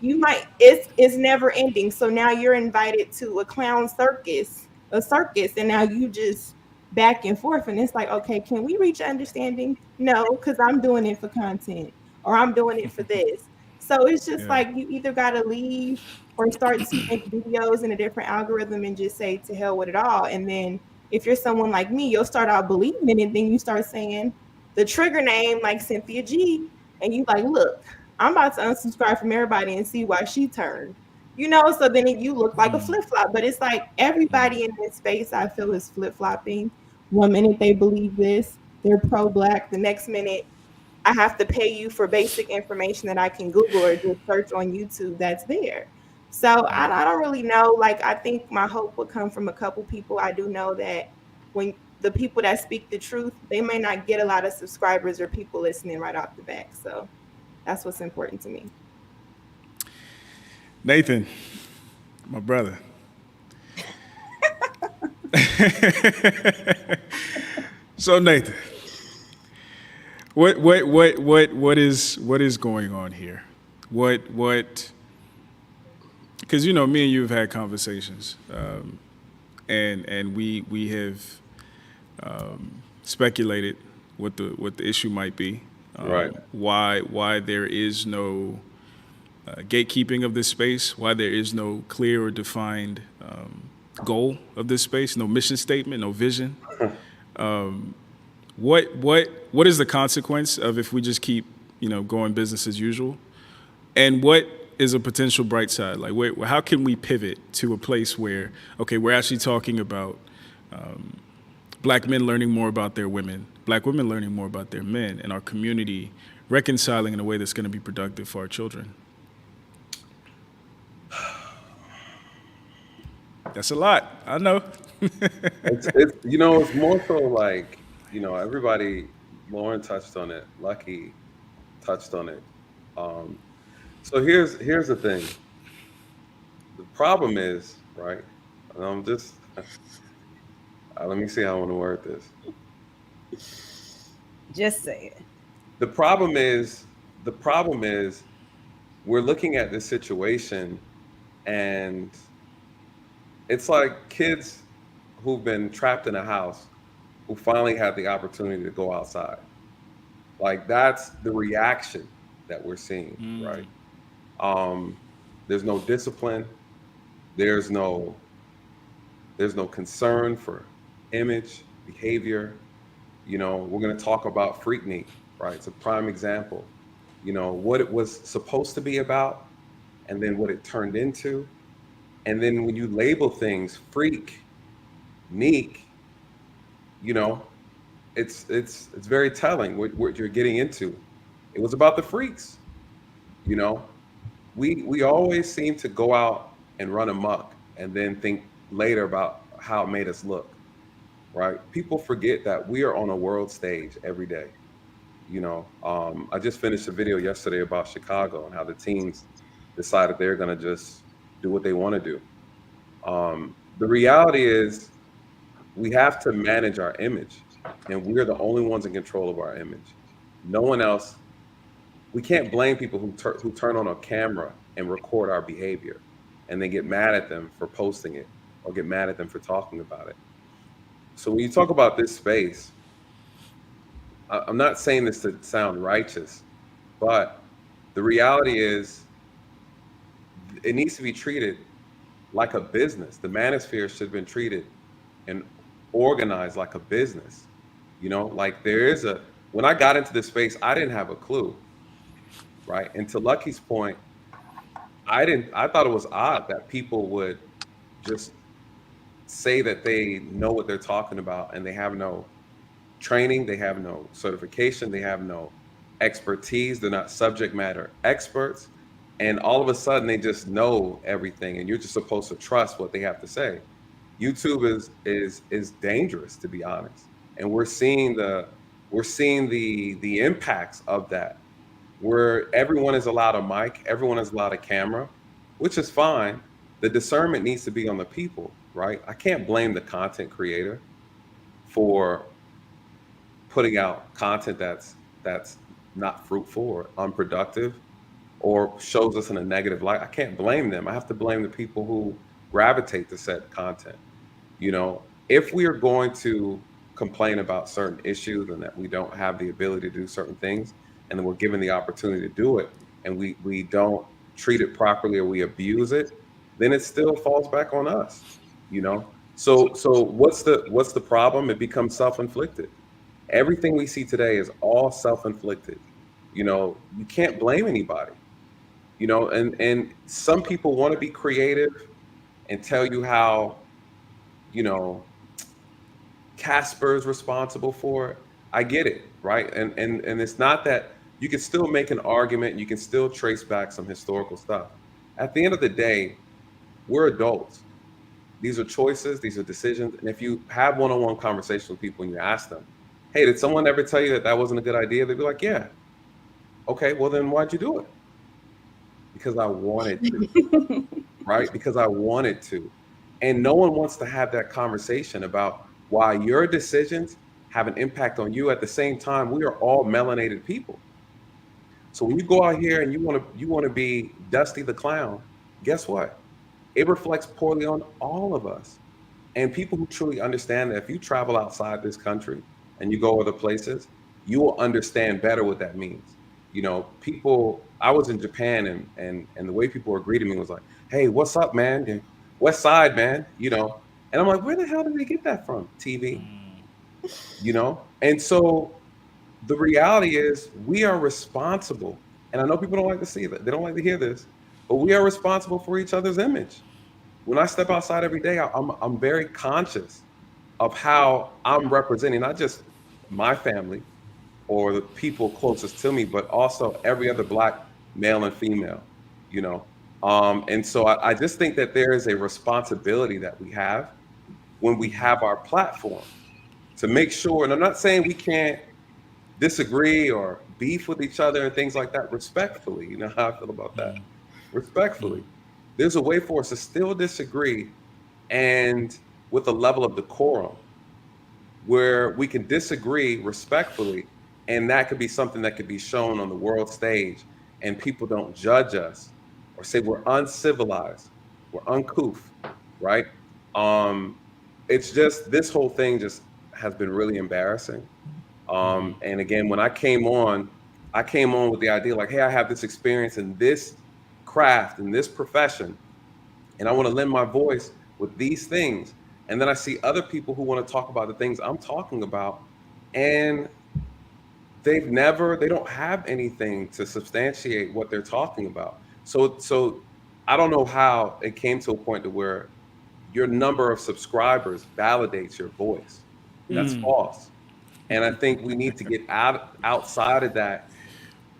it's never ending. So now you're invited to a circus, and now you just back and forth, and it's like, okay, can we reach understanding? No, because I'm doing it for content, or I'm doing it for this. So it's just like you either got to leave or start to make videos in a different algorithm and just say to hell with it all. And then if you're someone like me, you'll start out believing it, and then you start saying the trigger name like Cynthia G, and you like, look, I'm about to unsubscribe from everybody and see why she turned. you know, so then you look like a flip-flop. But it's like everybody in this space, I feel, is flip-flopping. One minute they believe this, they're pro-black. The next minute, I have to pay you for basic information that I can Google or just search on YouTube that's there. So I don't really know. Like, I think my hope would come from a couple people. I do know that when the people that speak the truth, they may not get a lot of subscribers or people listening right off the bat. So that's what's important to me. Nathan, my brother. So Nathan, what is going on here? What? Because me and you have had conversations, and we have speculated what the issue might be. Right. Why there is no gatekeeping of this space? Why there is no clear or defined goal of this space? No mission statement, no vision. What is the consequence of if we just keep going business as usual? And what is a potential bright side? Like, how can we pivot to a place where, okay, we're actually talking about black men learning more about their women, black women learning more about their men, and our community reconciling in a way that's going to be productive for our children? That's a lot. I know. It's more so like, everybody, Lauren touched on it, Lucky touched on it. So here's the thing. The problem is, right, and I'm just, let me see how I want to word this. Just say it. The problem is we're looking at this situation and it's like kids who've been trapped in a house who finally have the opportunity to go outside. Like, that's the reaction that we're seeing, right? There's no discipline. There's no concern for image, behavior. We're going to talk about Freaknik, right? It's a prime example. What it was supposed to be about, and then what it turned into. And then when you label things freak, neek, it's very telling what you're getting into. It was about the freaks. We always seem to go out and run amok and then think later about how it made us look, right? People forget that we are on a world stage every day. I just finished a video yesterday about Chicago and how the teams decided they're going to just do what they want to do. The reality is we have to manage our image, and we're the only ones in control of our image. No one else. We can't blame people who turn on a camera and record our behavior and then get mad at them for posting it or get mad at them for talking about it. So when you talk about this space, I'm not saying this to sound righteous, but the reality is it needs to be treated like a business. The Manosphere should have been treated and organized like a business. Like when I got into this space, I didn't have a clue. Right. And to Lucky's point, I thought it was odd that people would just say that they know what they're talking about and they have no training, they have no certification, they have no expertise, they're not subject matter experts. And all of a sudden they just know everything and you're just supposed to trust what they have to say. YouTube is dangerous, to be honest. And we're seeing the impacts of that, where everyone is allowed a mic, everyone is allowed a camera, which is fine. The discernment needs to be on the people, right? I can't blame the content creator for putting out content that's not fruitful or unproductive or shows us in a negative light. I can't blame them. I have to blame the people who gravitate to said content. If we are going to complain about certain issues and that we don't have the ability to do certain things, and then we're given the opportunity to do it, and we don't treat it properly or we abuse it, then it still falls back on us. So what's the problem? It becomes self-inflicted. Everything we see today is all self-inflicted. You can't blame anybody. you know, and some people want to be creative and tell you how, you know, Casper's responsible for it. I get it, right? And it's not that you can still make an argument, you can still trace back some historical stuff. At the end of the day, we're adults. These are choices, these are decisions. And if you have one-on-one conversations with people and you ask them, hey, did someone ever tell you that that wasn't a good idea? They'd be like, yeah. Okay, well then why'd you do it? Because I wanted to, right? Because I wanted to. And no one wants to have that conversation about why your decisions have an impact on you. At the same time, we are all melanated people. So when you go out here and you want to be Dusty the Clown, guess what? It reflects poorly on all of us. And people who truly understand that if you travel outside this country and you go other places, you will understand better what that means. You know, people, I was in Japan and the way people were greeting me was like, hey, what's up, man? And West Side, man, you know. And I'm like, where the hell did they get that from? TV, you know? And so the reality is we are responsible. And I know people don't like to see that. They don't like to hear this, but we are responsible for each other's image. When I step outside every day, I'm very conscious of how I'm representing not just my family or the people closest to me, but also every other Black male and female, you know. And so I just think that there is a responsibility that we have when we have our platform to make sure, and I'm not saying we can't disagree or beef with each other and things like that respectfully. You know how I feel about that. Respectfully. There's a way for us to still disagree and with a level of decorum where we can disagree respectfully, and that could be something that could be shown on the world stage, and people don't judge us or say we're uncivilized, we're uncouth, right? Um, it's just this whole thing just has been really embarrassing. And again, when I came on with the idea like, hey, I have this experience in this craft, in this profession, and I want to lend my voice with these things. And then I see other people who want to talk about the things I'm talking about, and they don't have anything to substantiate what they're talking about. So I don't know how it came to a point to where your number of subscribers validates your voice. That's false. And I think we need to get outside of that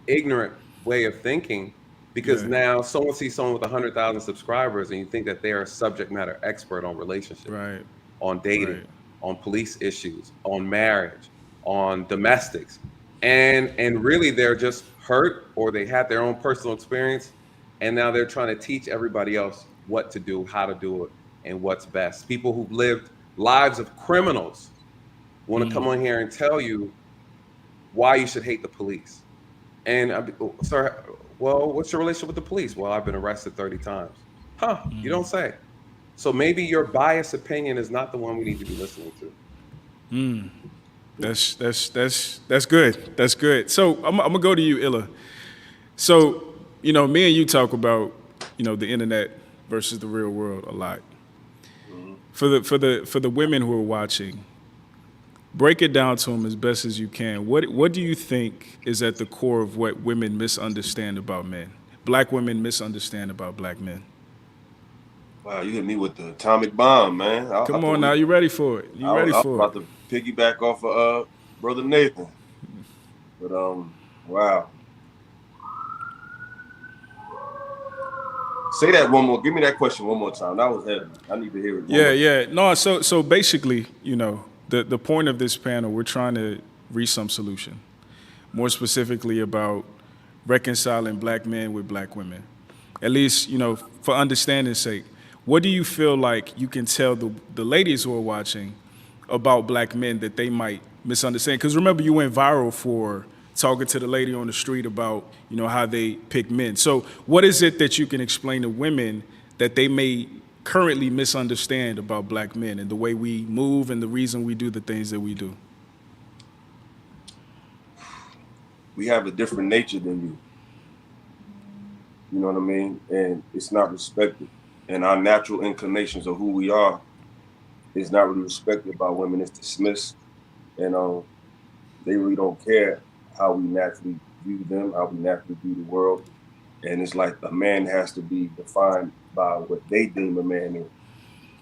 ignorant way of thinking, because now someone sees someone with 100,000 subscribers and you think that they are a subject matter expert on relationships, Right. on dating, Right. on police issues, on marriage, on domestics. And really they're just hurt, or they had their own personal experience, and now they're trying to teach everybody else what to do, how to do it, and what's best. People who've lived lives of criminals want to come on here and tell you why you should hate the police. And sir, well, what's your relationship with the police? Well, I've been arrested 30 times. Huh, you don't say. So maybe your biased opinion is not the one we need to be listening to. That's good. That's good. So I'm gonna go to you, Illa. So, me and you talk about, the internet versus the real world a lot. For the women who are watching, break it down to them as best as you can. What do you think is at the core of what women misunderstand about men? Black women misunderstand about Black men. Wow, you hit me with the atomic bomb, man. Come on now, you ready for it? I was about to piggyback off of Brother Nathan. But wow. Say that one more. Give me that question one more time. That was heavy. I need to hear it. Yeah. No, so basically, the point of this panel, we're trying to reach some solution. More specifically about reconciling Black men with Black women. At least, for understanding's sake. What do you feel like you can tell the ladies who are watching about Black men that they might misunderstand? Because remember, you went viral for talking to the lady on the street about, how they pick men. So what is it that you can explain to women that they may currently misunderstand about Black men and the way we move and the reason we do the things that we do? We have a different nature than you. You know what I mean? And it's not respected. And our natural inclinations of who we are is not really respected by women. It's dismissed. And they really don't care how we naturally view them, how we naturally view the world. And it's like a man has to be defined by what they deem a man is.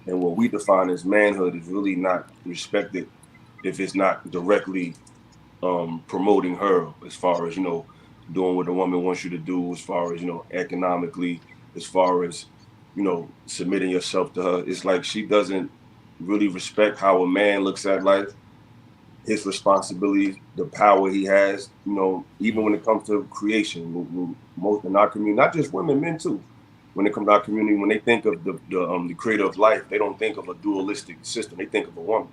And what we define as manhood is really not respected if it's not directly promoting her as far as, doing what a woman wants you to do, as far as, economically, as far as, submitting yourself to her. It's like she doesn't really respect how a man looks at life, his responsibilities, the power he has, even when it comes to creation. Most in our community, not just women, men too. When it comes to our community, when they think of the creator of life, they don't think of a dualistic system. They think of a woman.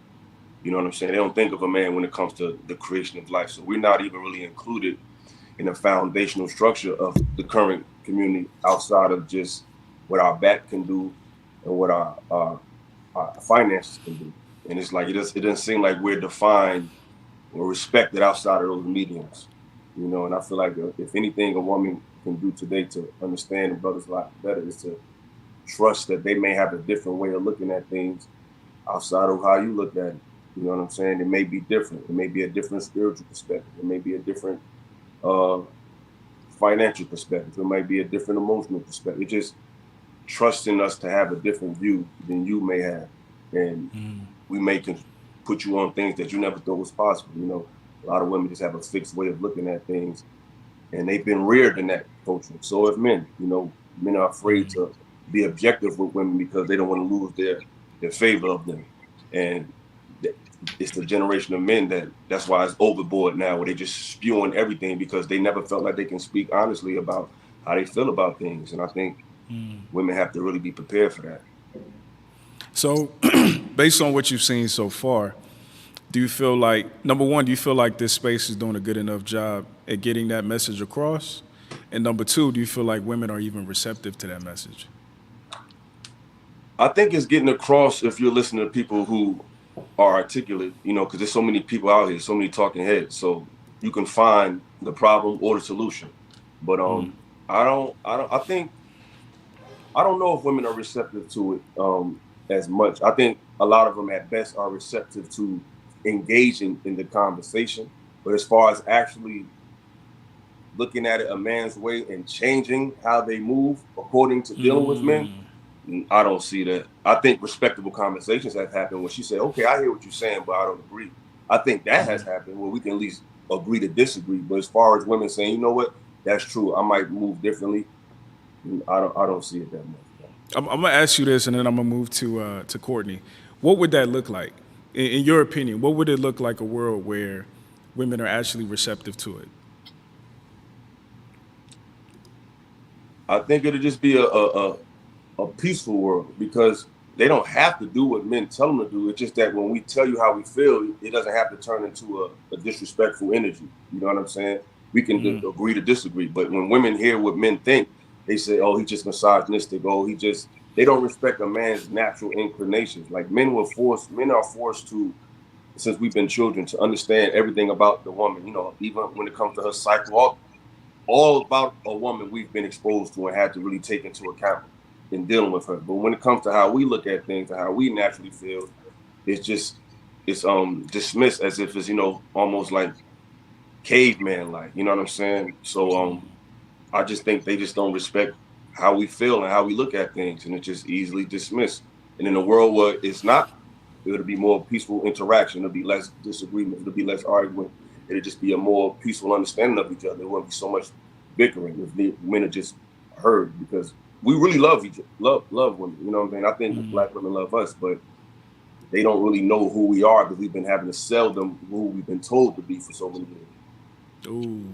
You know what I'm saying? They don't think of a man when it comes to the creation of life. So we're not even really included in the foundational structure of the current community outside of just what our back can do and what our finances can do. And it's like it doesn't seem like we're defined or respected outside of those mediums. And I feel like if anything a woman can do today to understand the brothers a lot better is to trust that they may have a different way of looking at things outside of how you look at it. You know what I'm saying? It may be different. It may be a different spiritual perspective. It may be a different financial perspective. It might be a different emotional perspective. It's just trusting us to have a different view than you may have. And we may can put you on things that you never thought was possible. A lot of women just have a fixed way of looking at things, and they've been reared in that culture. So if men, men are afraid to be objective with women because they don't want to lose their favor of them. And it's the generation of men that's why it's overboard now, where they just spewing everything because they never felt like they can speak honestly about how they feel about things. And I think women have to really be prepared for that. So, based on what you've seen so far, do you feel like, number one, do you feel like this space is doing a good enough job at getting that message across? And number two, do you feel like women are even receptive to that message? I think it's getting across if you're listening to people who are articulate, because there's so many people out here, so many talking heads. So you can find the problem or the solution. But I don't know if women are receptive to it as much. I think a lot of them at best are receptive to engaging in the conversation. But as far as actually looking at it a man's way and changing how they move according to dealing with men, I don't see that. I think respectable conversations have happened when she said, okay, I hear what you're saying, but I don't agree. I think that has happened where we can at least agree to disagree. But as far as women saying, you know what, that's true, I might move differently, I don't see it that much. I'm gonna ask you this, and then I'm gonna move to Courtney. What would that look like, in your opinion? What would it look like a world where women are actually receptive to it? I think it'll just be a peaceful world, because they don't have to do what men tell them to do. It's just that when we tell you how we feel, it doesn't have to turn into a disrespectful energy. You know what I'm saying? We can agree to disagree. But when women hear what men think, they say, oh, he's just misogynistic. Oh, they don't respect a man's natural inclinations. Like men are forced to, since we've been children, to understand everything about the woman, even when it comes to her cycle, all about a woman we've been exposed to and had to really take into account in dealing with her. But when it comes to how we look at things and how we naturally feel, it's dismissed as if it's, almost like caveman like, you know what I'm saying? So I just think they just don't respect how we feel and how we look at things, and it's just easily dismissed. And in a world where it's not, it'll be more peaceful interaction, it'll be less disagreement, it'll be less argument, it'll just be a more peaceful understanding of each other. There won't be so much bickering if the men are just heard, because we really love women. You know what I mean? I think Black women love us, but they don't really know who we are because we've been having to sell them who we've been told to be for so many years. Ooh,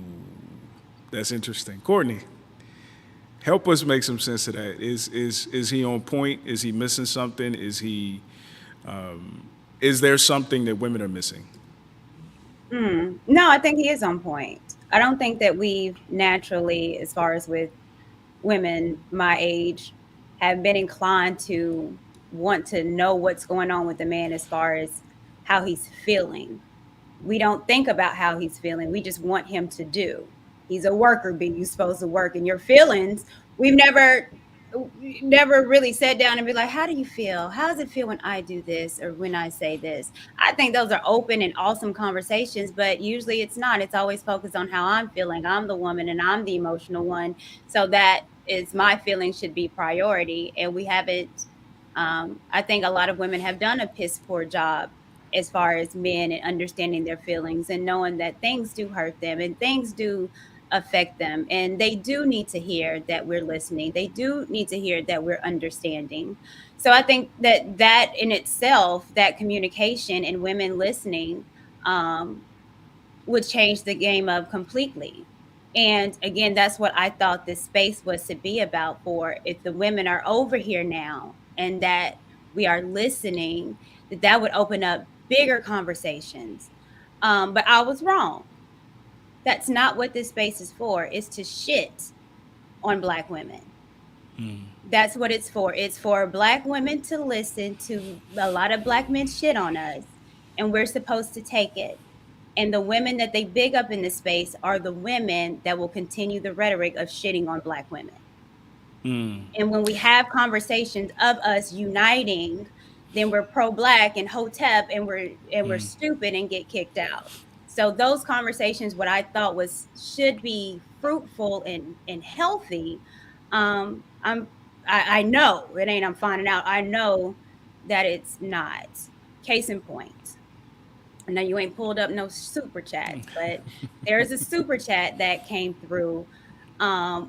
that's interesting. Courtney, help us make some sense of that. Is he on point? Is he missing something? Is there something that women are missing? No, I think he is on point. I don't think that we've naturally, as far as with women my age, have been inclined to want to know what's going on with the man as far as how he's feeling. We don't think about how he's feeling. We just want him to do. He's a worker bee. You're supposed to work, and your feelings, we've never never really sat down and be like, how do you feel? How does it feel when I do this or when I say this? I think those are open and awesome conversations, but usually it's not. It's always focused on how I'm feeling. I'm the woman and I'm the emotional one. So that is my feelings should be priority. And we haven't, I think a lot of women have done a piss poor job as far as men and understanding their feelings and knowing that things do hurt them and things do affect them, and they do need to hear that we're listening. They do need to hear that we're understanding. So I think that that in itself, that communication and women listening, um, would change the game up completely. And again, that's what I thought this space was to be about. For if the women are over here now and that we are listening, that would open up bigger conversations. But I was wrong. That's not what this space is for. It's to shit on Black women. That's what it's for. It's for Black women to listen to a lot of Black men shit on us, and we're supposed to take it. And the women that they big up in this space are the women that will continue the rhetoric of shitting on Black women. And when we have conversations of us uniting, then we're pro-Black and hotep, and we're stupid and get kicked out. So those conversations, what I thought was should be fruitful and healthy, I know it ain't. I'm finding out. I know that it's not. Case in point. I know you ain't pulled up no super chats, but there's a super chat that came through,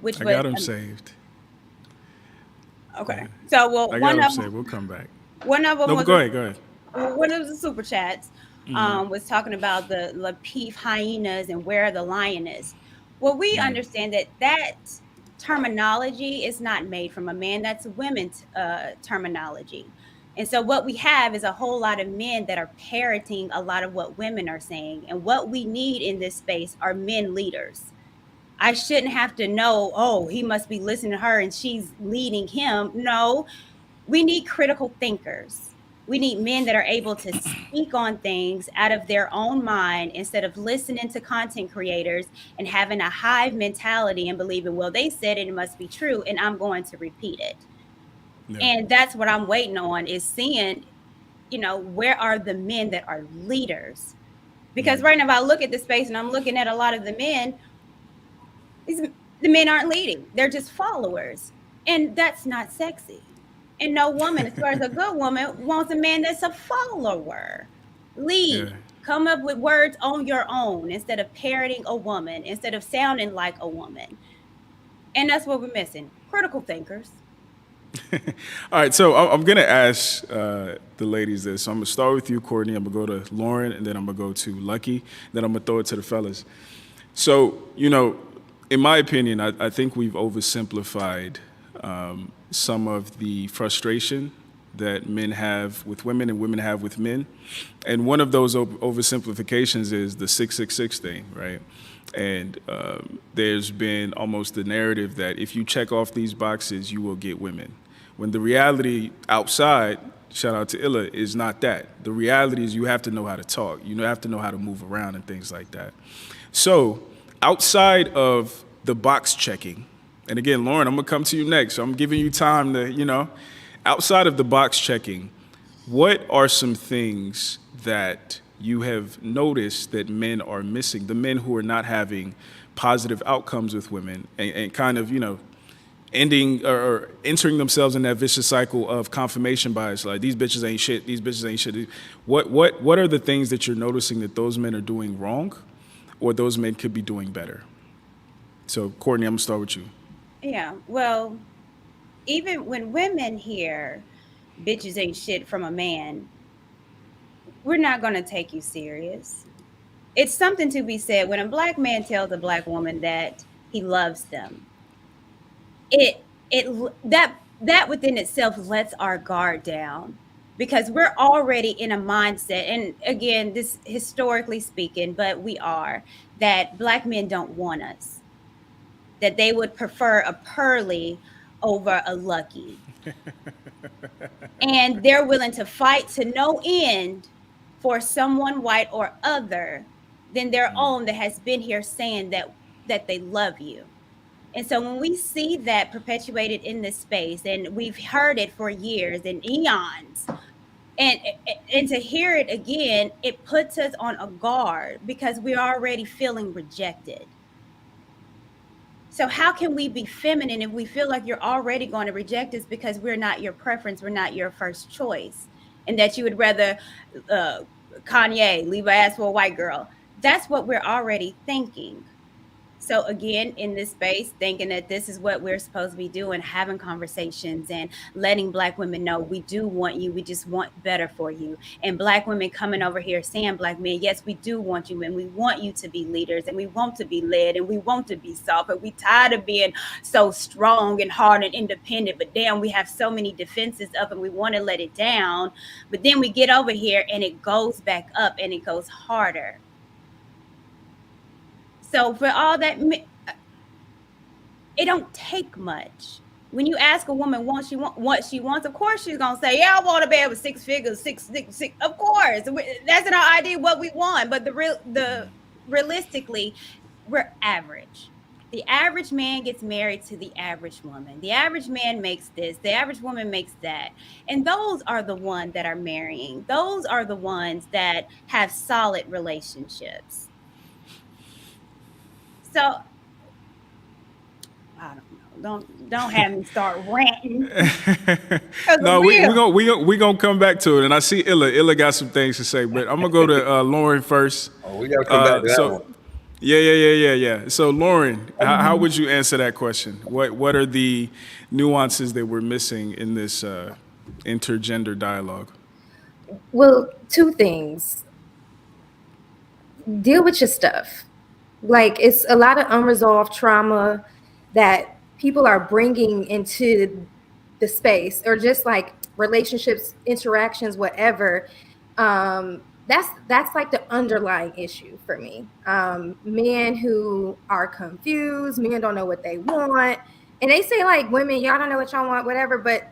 which I was got them saved. okay. So well, I got one them of saved. We'll come back. one of them No, was but go ahead. Go ahead. one of the super chats was talking about the Lapeef hyenas and where the lion is. Well, we understand that that terminology is not made from a man. That's women's terminology. And so what we have is a whole lot of men that are parroting a lot of what women are saying. And what we need in this space are men leaders. I shouldn't have to know, oh, he must be listening to her and she's leading him. No, we need critical thinkers. We need men that are able to speak on things out of their own mind instead of listening to content creators and having a hive mentality and believing, well, they said it, it must be true, and I'm going to repeat it. Yeah. And that's what I'm waiting on, is seeing, where are the men that are leaders? Because right now, if I look at the space and I'm looking at a lot of the men, the men aren't leading. They're just followers. And that's not sexy. And no woman, as far as a good woman, wants a man that's a follower. Lead. Yeah. Come up with words on your own instead of parroting a woman, instead of sounding like a woman. And that's what we're missing. Critical thinkers. All right, so I'm going to ask the ladies this. So I'm going to start with you, Courtney. I'm going to go to Lauren, and then I'm going to go to Lucky. Then I'm going to throw it to the fellas. So, in my opinion, I think we've oversimplified some of the frustration that men have with women and women have with men. And one of those oversimplifications is the 666 thing, right? And there's been almost the narrative that if you check off these boxes, you will get women. When the reality outside, shout out to Illa, is not that. The reality is you have to know how to talk. You have to know how to move around and things like that. So outside of the box checking, and again, Lauren, I'm going to come to you next. So I'm giving you time to, outside of the box checking, what are some things that you have noticed that men are missing, the men who are not having positive outcomes with women and kind of, ending or entering themselves in that vicious cycle of confirmation bias, like these bitches ain't shit, these bitches ain't shit. What are the things that you're noticing that those men are doing wrong or those men could be doing better? So, Courtney, I'm going to start with you. Yeah, well, even when women hear bitches ain't shit from a man, we're not going to take you serious. It's something to be said when a Black man tells a Black woman that he loves them. That within itself lets our guard down, because we're already in a mindset, and again, this historically speaking, but we are, that Black men don't want us, that they would prefer a Pearly over a Lucky. And they're willing to fight to no end for someone white or other than their own that has been here saying that they love you. And so when we see that perpetuated in this space, and we've heard it for years and eons, and to hear it again, it puts us on a guard because we're already feeling rejected. So how can we be feminine if we feel like you're already going to reject us because we're not your preference, we're not your first choice, and that you would rather Kanye leave her ass for a white girl? That's what we're already thinking. So again, in this space, thinking that this is what we're supposed to be doing, having conversations and letting Black women know we do want you, we just want better for you. And Black women coming over here saying, Black men, yes, we do want you, and we want you to be leaders, and we want to be led, and we want to be soft, and we tired of being so strong and hard and independent, but damn, we have so many defenses up and we want to let it down. But then we get over here and it goes back up and it goes harder. So for all that, it don't take much. When you ask a woman what she wants, of course she's gonna say, "Yeah, I want to be able 6 figures, six." Of course, that's an idea what we want. But realistically, we're average. The average man gets married to the average woman. The average man makes this. The average woman makes that. And those are the ones that are marrying. Those are the ones that have solid relationships. So I don't know. Don't have me start ranting. No, we gonna come back to it. And I see Illa got some things to say, but I'm gonna go to Lauren first. Oh, we gotta come back to that one. Yeah. So Lauren, how would you answer that question? What are the nuances that we're missing in this intergender dialogue? Well, two things. Deal with your stuff. Like, it's a lot of unresolved trauma that people are bringing into the space, or just like relationships, interactions, whatever. That's like the underlying issue for me. Men who are confused, men don't know what they want, and they say like, women, y'all don't know what y'all want, whatever. But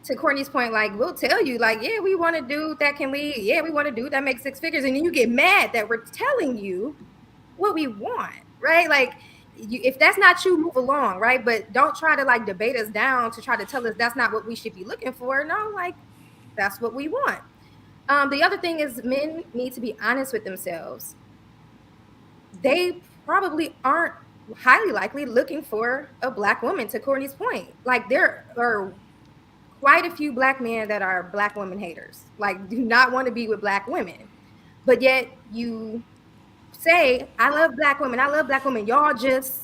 to Courtney's point, like, we'll tell you, like, yeah, we want a dude that can lead. Yeah, we want a dude that makes 6 figures, and then you get mad that we're telling you what we want, right? Like, if that's not you, move along, right? But don't try to like debate us down to try to tell us that's not what we should be looking for. No, like, that's what we want. The other thing is, men need to be honest with themselves. They probably aren't highly likely looking for a Black woman, to Courtney's point. Like, there are quite a few Black men that are Black women haters, like, do not want to be with Black women. But yet you say, I love Black women. Y'all just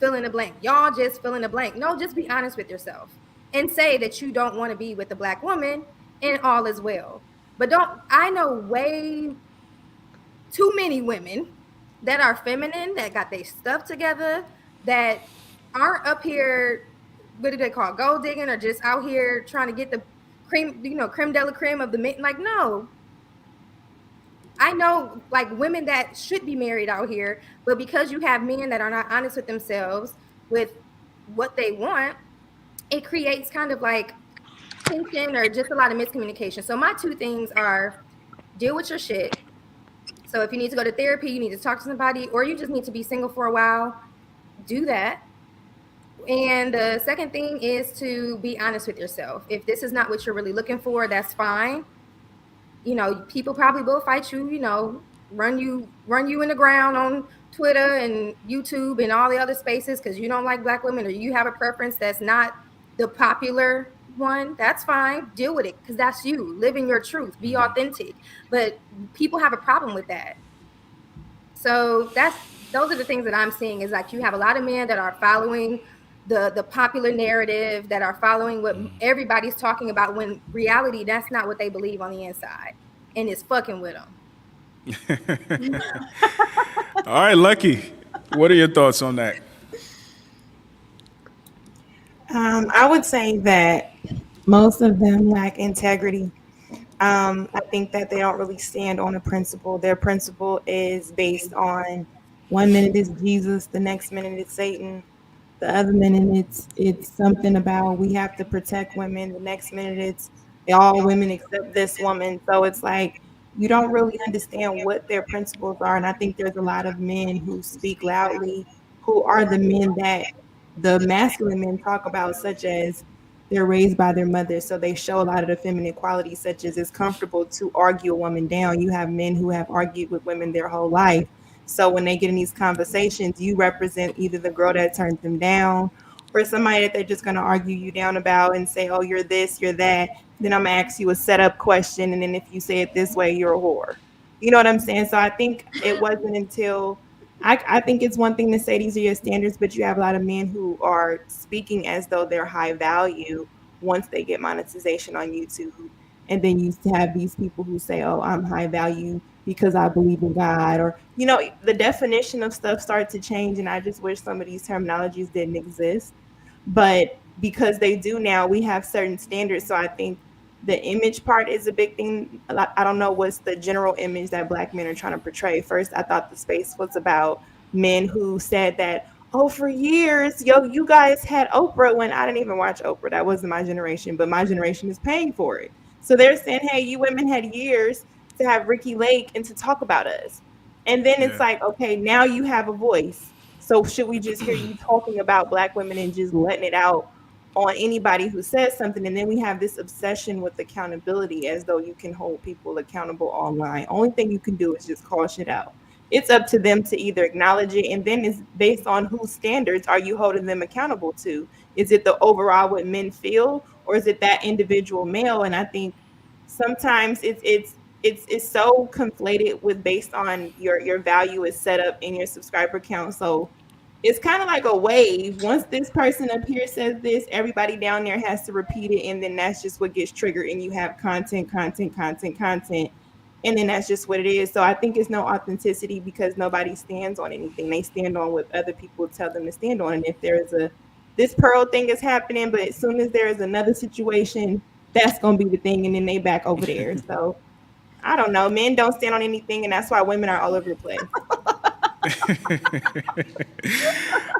fill in the blank. No, just be honest with yourself and say that you don't want to be with a Black woman, and all is well. But I know way too many women that are feminine, that got their stuff together, that aren't up here, what do they call, gold digging, or just out here trying to get the creme de la creme of the men. Like, no. I know like women that should be married out here, but because you have men that are not honest with themselves with what they want, it creates kind of like tension or just a lot of miscommunication. So my two things are, deal with your shit. So if you need to go to therapy, you need to talk to somebody, or you just need to be single for a while, do that. And the second thing is to be honest with yourself. If this is not what you're really looking for, that's fine. People probably will fight you, run you in the ground on Twitter and YouTube and all the other spaces because you don't like Black women, or you have a preference that's not the popular one. That's fine. Deal with it, because that's you. Live in your truth. Be authentic. But people have a problem with that. So those are the things that I'm seeing, is like you have a lot of men that are following the popular narrative, that are following what everybody's talking about, when reality, that's not what they believe on the inside, and it's fucking with them. All right, Lucky, what are your thoughts on that? I would say that most of them lack integrity. I think that they don't really stand on a principle. Their principle is based on, one minute is Jesus, the next minute it's Satan, the other minute it's something about we have to protect women, the next minute it's all women except this woman. So it's like you don't really understand what their principles are. And I think there's a lot of men who speak loudly, who are the men that the masculine men talk about, such as they're raised by their mothers, so they show a lot of the feminine qualities, such as it's comfortable to argue a woman down. You have men who have argued with women their whole life, so when they get in these conversations, you represent either the girl that turned them down or somebody that they're just going to argue you down about and say, oh, you're this, you're that. Then I'm going to ask you a setup question, and then if you say it this way, you're a whore. You know what I'm saying? So I think it wasn't until I think it's one thing to say these are your standards, but you have a lot of men who are speaking as though they're high value once they get monetization on YouTube. And then you have these people who say, oh, I'm high value because I believe in God. Or, you know, the definition of stuff starts to change. And I just wish some of these terminologies didn't exist. But because they do now, we have certain standards. So I think the image part is a big thing. I don't know what's the general image that Black men are trying to portray. First, I thought the space was about men who said that, oh, for years, you guys had Oprah, when I didn't even watch Oprah. That wasn't my generation, but my generation is paying for it. So they're saying, hey, you women had years to have Ricky Lake and to talk about us. And then it's like, okay, now you have a voice. So should we just hear you talking about Black women and just letting it out on anybody who says something? And then we have this obsession with accountability, as though you can hold people accountable online. Only thing you can do is just call shit out. It's up to them to either acknowledge it, and then it's based on whose standards are you holding them accountable to. Is it the overall what men feel, or is it that individual male? And I think sometimes it's so conflated with based on your value is set up in your subscriber count. So it's kind of like a wave. Once this person up here says this, everybody down there has to repeat it, and then that's just what gets triggered, and you have content, and then that's just what it is. So I think it's no authenticity because nobody stands on anything. They stand on what other people tell them to stand on. And if there's this Pearl thing is happening, but as soon as there is another situation, that's going to be the thing, and then they back over there. So I don't know. Men don't stand on anything, and that's why women are all over the place.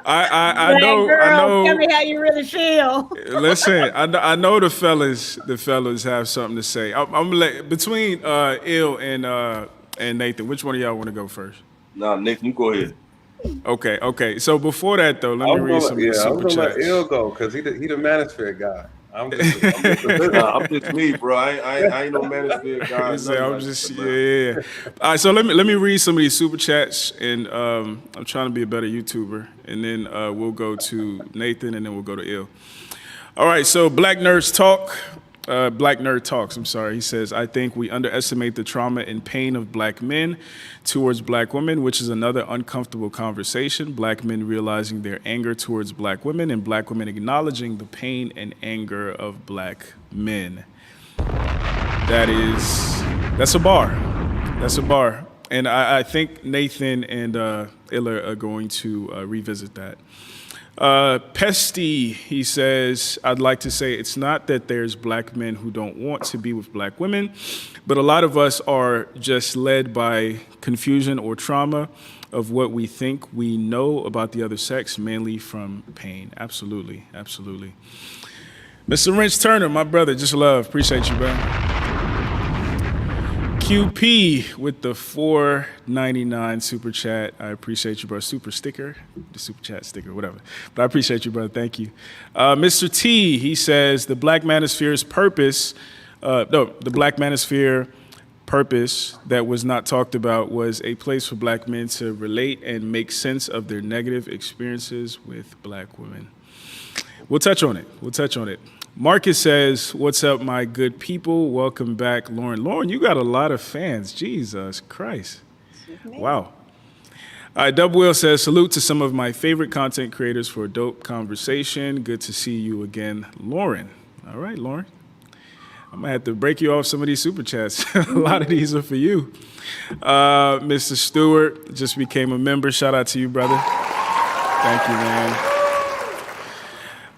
I know. Tell me how you really feel. Listen, I know the fellas have something to say. I'm gonna let between Ill and Nathan. Which one of y'all want to go first? Nah, Nathan, you go ahead. Okay. So before that though, let me read some of the super chats. I'm gonna let Ill go because he the Manosphere guy. I'm just me, bro. I ain't no Manosphere guy. I'm just yeah. All right, so let me read some of these super chats, and I'm trying to be a better YouTuber, and then we'll go to Nathan, and then we'll go to Ill. All right, so Black Nerd Talks. I'm sorry. He says, I think we underestimate the trauma and pain of Black men towards Black women, which is another uncomfortable conversation. Black men realizing their anger towards Black women, and Black women acknowledging the pain and anger of Black men. That's a bar. And I think Nathan and Illa are going to revisit that. Pesty, he says, I'd like to say it's not that there's Black men who don't want to be with Black women, but a lot of us are just led by confusion or trauma of what we think we know about the other sex, mainly from pain. Absolutely. Mr. Wrench Turner, my brother, just love. Appreciate you, bro. QP with the $4.99 super chat. I appreciate you, bro. Super sticker, the super chat sticker, whatever. But I appreciate you, brother. Thank you. Mr. T, he says the Black Manosphere's purpose, the Black Manosphere purpose that was not talked about was a place for Black men to relate and make sense of their negative experiences with Black women. We'll touch on it. Marcus says, what's up, my good people? Welcome back, Lauren. Lauren, you got a lot of fans. Jesus Christ. Wow. All right, Dub Will says, salute to some of my favorite content creators for a dope conversation. Good to see you again, Lauren. All right, Lauren. I'm going to have to break you off some of these super chats. A lot of these are for you. Mr. Stewart just became a member. Shout out to you, brother. Thank you, man.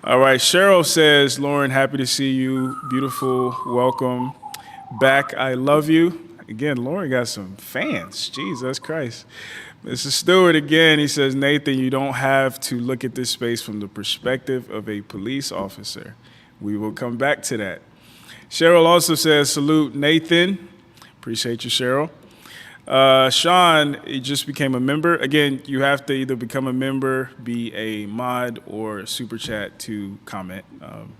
All right, Cheryl says, Lauren, happy to see you. Beautiful, welcome back. I love you. Again, Lauren got some fans. Jesus Christ. Mr. Stewart, again, he says, Nathan, you don't have to look at this space from the perspective of a police officer. We will come back to that. Cheryl also says, salute, Nathan. Appreciate you, Cheryl. Sean, he just became a member. Again, you have to either become a member, be a mod, or super chat to comment.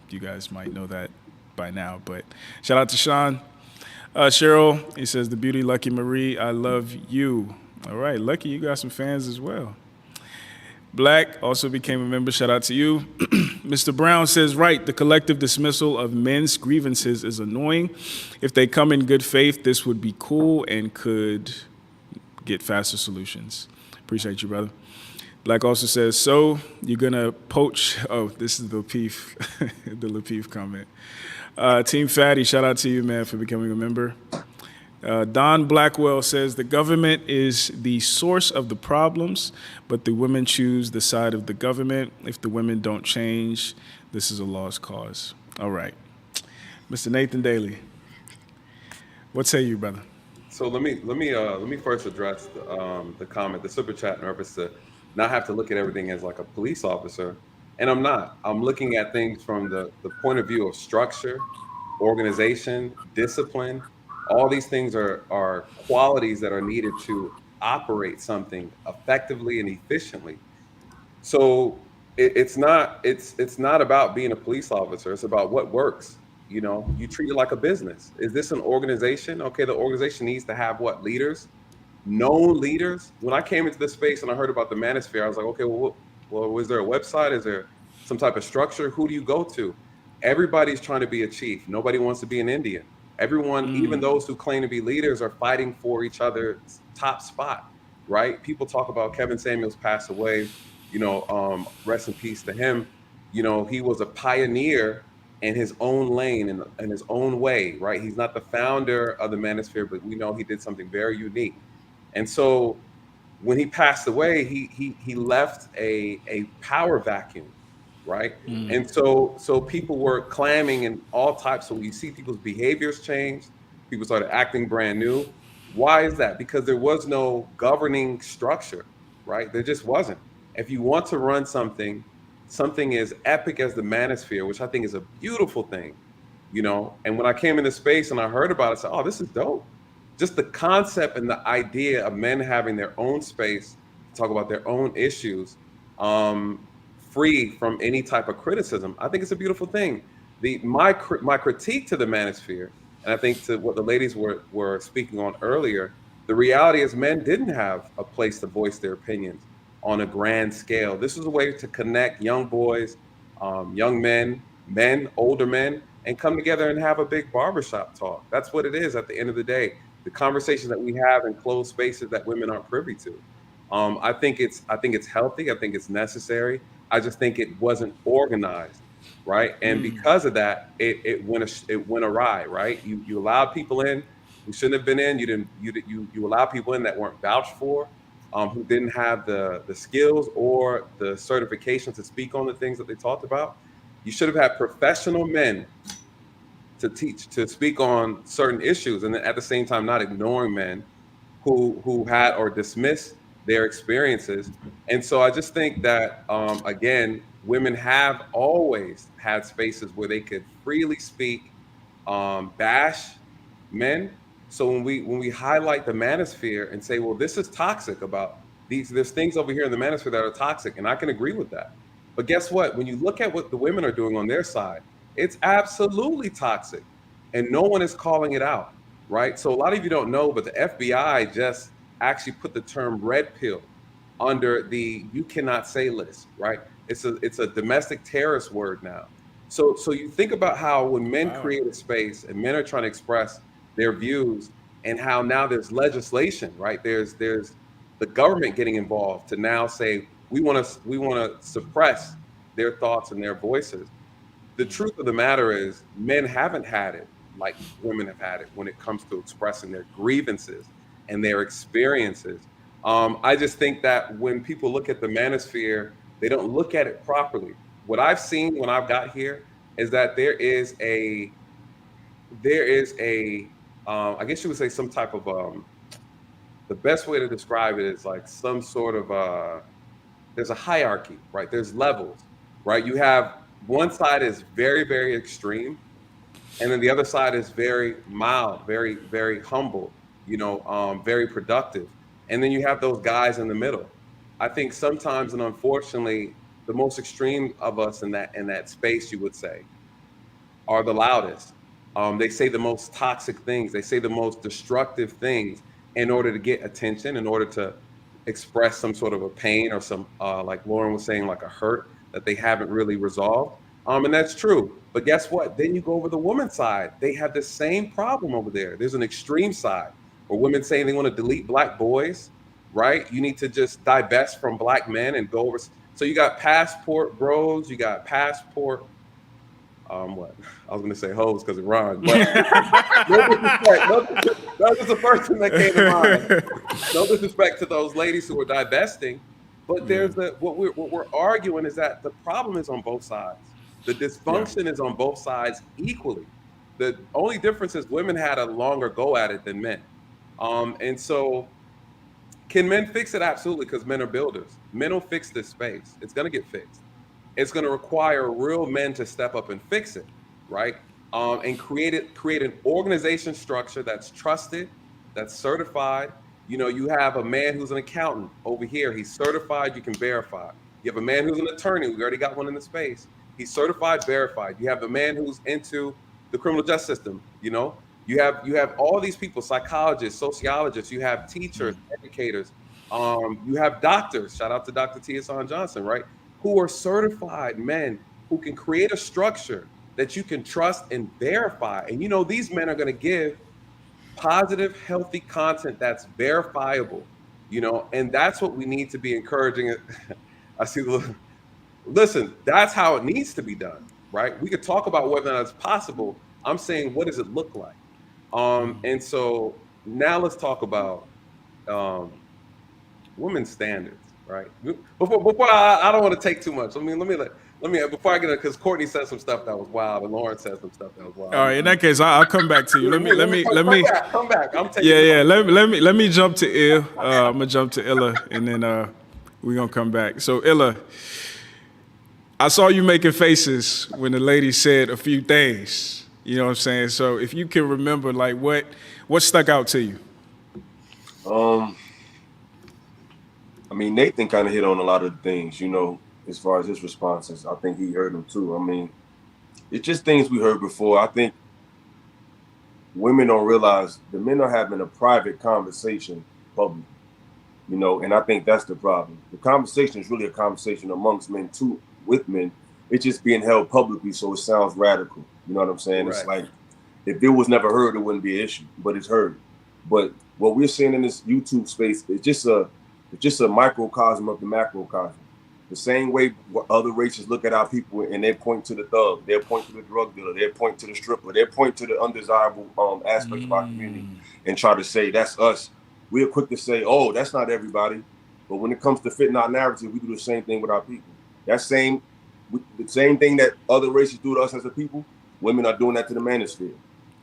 You guys might know that by now, but shout out to Sean. Cheryl, he says, the beauty, Lucky Marie, I love you. All right, Lucky, you got some fans as well. Black also became a member. Shout out to you. Mr. Brown says, right, the collective dismissal of men's grievances is annoying. If they come in good faith, this would be cool and could get faster solutions. Appreciate you, brother. Black also says, so you're going to poach. Oh, this is the Lapeef, the Lapeef comment. Team Fatty, shout out to you, man, for becoming a member. Don Blackwell says the government is the source of the problems, but the women choose the side of the government. If the women don't change, this is a lost cause. All right. Mr. Nathan Daly, what say you, brother? So let me first address the comment, the super chat in reference to not have to look at everything as like a police officer. And I'm not. I'm looking at things from the point of view of structure, organization, discipline. All these things are qualities that are needed to operate something effectively and efficiently. So it's not about being a police officer. It's about what works. You know, you treat it like a business. Is this an organization? Okay, the organization needs to have what? Leaders, known leaders. When I came into this space and I heard about the Manosphere, I was like, okay, well, was there a website? Is there some type of structure? Who do you go to? Everybody's trying to be a chief. Nobody wants to be an Indian. Everyone, even those who claim to be leaders, are fighting for each other's top spot, right? People talk about Kevin Samuels passed away, rest in peace to him. He was a pioneer in his own lane and in his own way, right? He's not the founder of the Manosphere, but we know he did something very unique. And so when he passed away, he left a power vacuum, right? And so people were clamming in all types. So you see people's behaviors change. People started acting brand new. Why is that? Because there was no governing structure, right? There just wasn't. If you want to run something as epic as the Manosphere, which I think is a beautiful thing, and when I came into space and I heard about it, I said, oh, this is dope. Just the concept and the idea of men having their own space to talk about their own issues, free from any type of criticism. I think it's a beautiful thing. My critique to the Manosphere, and I think to what the ladies were speaking on earlier, the reality is men didn't have a place to voice their opinions on a grand scale. This was a way to connect young boys, young men, older men, and come together and have a big barbershop talk. That's what it is at the end of the day. The conversations that we have in closed spaces that women aren't privy to. I think it's healthy. I think it's necessary. I just think it wasn't organized, right? And because of that, it went awry, right? You allowed people in who shouldn't have been in. You allowed people in that weren't vouched for, who didn't have the skills or the certifications to speak on the things that they talked about. You should have had professional men to speak on certain issues, and then at the same time not ignoring men who had or dismissed their experiences. And so I just think that again, women have always had spaces where they could freely speak, bash men. So when we highlight the Manosphere and say, well, this is toxic about there's things over here in the Manosphere that are toxic, and I can agree with that. But guess what? When you look at what the women are doing on their side, it's absolutely toxic, and no one is calling it out, right? So a lot of you don't know, but the FBI just actually put the term red pill under the you cannot say list, right? It's a domestic terrorist word now. So you think about how when men create a space and men are trying to express their views, and how now there's legislation, right? There's the government getting involved to now say we want to suppress their thoughts and their voices. The truth of the matter is men haven't had it like women have had it when it comes to expressing their grievances and their experiences. I just think that when people look at the Manosphere, they don't look at it properly. What I've seen when I've got here is that there is a I guess you would say some type of the best way to describe it is like some sort of there's a hierarchy, right? There's levels, right? You have one side is very, very extreme, and then the other side is very mild, very, very humble. very productive. And then you have those guys in the middle. I think sometimes, and unfortunately, the most extreme of us in that space, you would say, are the loudest. They say the most toxic things. They say the most destructive things in order to get attention, in order to express some sort of a pain or some, like Lauren was saying, like a hurt that they haven't really resolved. And that's true. But guess what? Then you go over the woman's side. They have the same problem over there. There's an extreme side where women say they want to delete black boys, right? You need to just divest from black men and go over. So you got passport bros, you got passport what I was gonna say hoes because it rhymes, but no disrespect. That was the first thing that came to mind. No disrespect to those ladies who are divesting, but there's what we're arguing is that the problem is on both sides. The dysfunction is on both sides equally. The only difference is women had a longer go at it than men. And so can men fix it? Absolutely, because men are builders. Men will fix this space. It's gonna get fixed. It's going to require real men to step up and fix it, right? And create an organization structure that's trusted, that's certified. You have a man who's an accountant over here. He's certified. You can verify. You have a man who's an attorney. We already got one in the space. He's certified, verified. You have a man who's into the criminal justice system. You have all these people, psychologists, sociologists. You have teachers, educators. You have doctors. Shout out to Dr. T.S. Johnson, right? Who are certified men who can create a structure that you can trust and verify. And these men are going to give positive, healthy content that's verifiable, and that's what we need to be encouraging. Listen, that's how it needs to be done, right? We could talk about whether or not it's possible. I'm saying, what does it look like? And so now let's talk about women's standards. Right. Before I don't want to take too much. Let me before I get it, because Courtney said some stuff that was wild and Lauren said some stuff that was wild. All right, in that case, I'll come back to you. Let me come back. I'm taking let me jump to Il. I'm gonna jump to Illa, and then we're gonna come back. So Illa, I saw you making faces when the lady said a few things. You know what I'm saying? So if you can remember, like what stuck out to you? I mean, Nathan kind of hit on a lot of the things, as far as his responses. I think he heard them too. I mean, it's just things we heard before. I think women don't realize the men are having a private conversation publicly, and I think that's the problem. The conversation is really a conversation amongst men too, with men. It's just being held publicly, so it sounds radical. You know what I'm saying? Right. It's like, if it was never heard, it wouldn't be an issue, but it's heard. But what we're seeing in this YouTube space, it's just a microcosm of the macrocosm. The same way other races look at our people and they point to the thug, they'll point to the drug dealer, they'll point to the stripper, they'll point to the undesirable aspect of our community and try to say that's us. We're quick to say, oh, that's not everybody. But when it comes to fitting our narrative, we do the same thing with our people. The same thing that other races do to us as a people, women are doing that to the manosphere.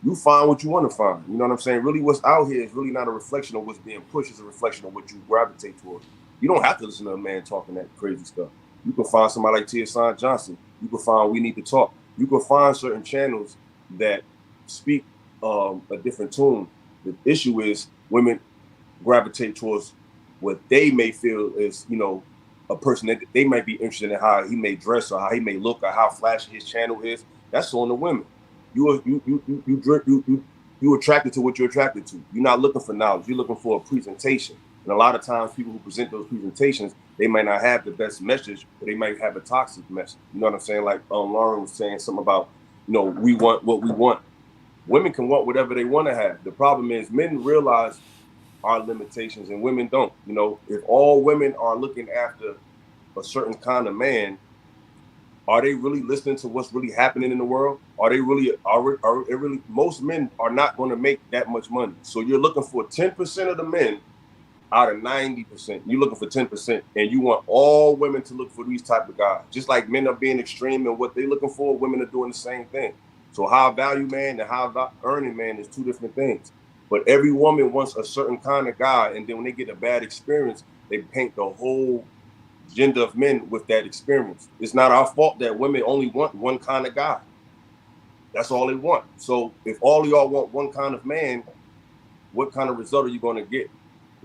You find what you want to find. You know what I'm saying? Really, what's out here is really not a reflection of what's being pushed. It's a reflection of what you gravitate towards. You don't have to listen to a man talking that crazy stuff. You can find somebody like T.S. Johnson. You can find We Need to Talk. You can find certain channels that speak a different tune. The issue is women gravitate towards what they may feel is, a person that they might be interested in, how he may dress or how he may look or how flashy his channel is. That's on the women. You attracted to what you're attracted to. You're not looking for knowledge. You're looking for a presentation. And a lot of times people who present those presentations, they might not have the best message, or they might have a toxic message. You know what I'm saying? Like Lauren was saying something about, we want what we want. Women can want whatever they want to have. The problem is men realize our limitations and women don't. If all women are looking after a certain kind of man, are they really listening to what's really happening in the world? Are most men are not going to make that much money. So you're looking for 10% of the men out of 90%. You're looking for 10%, and you want all women to look for these type of guys. Just like men are being extreme in what they're looking for, women are doing the same thing. So high value man and high earning man is two different things. But every woman wants a certain kind of guy, and then when they get a bad experience, they paint the whole gender of men with that experience. It's not our fault that women only want one kind of guy. That's all they want. So if all of y'all want one kind of man, what kind of result are you going to get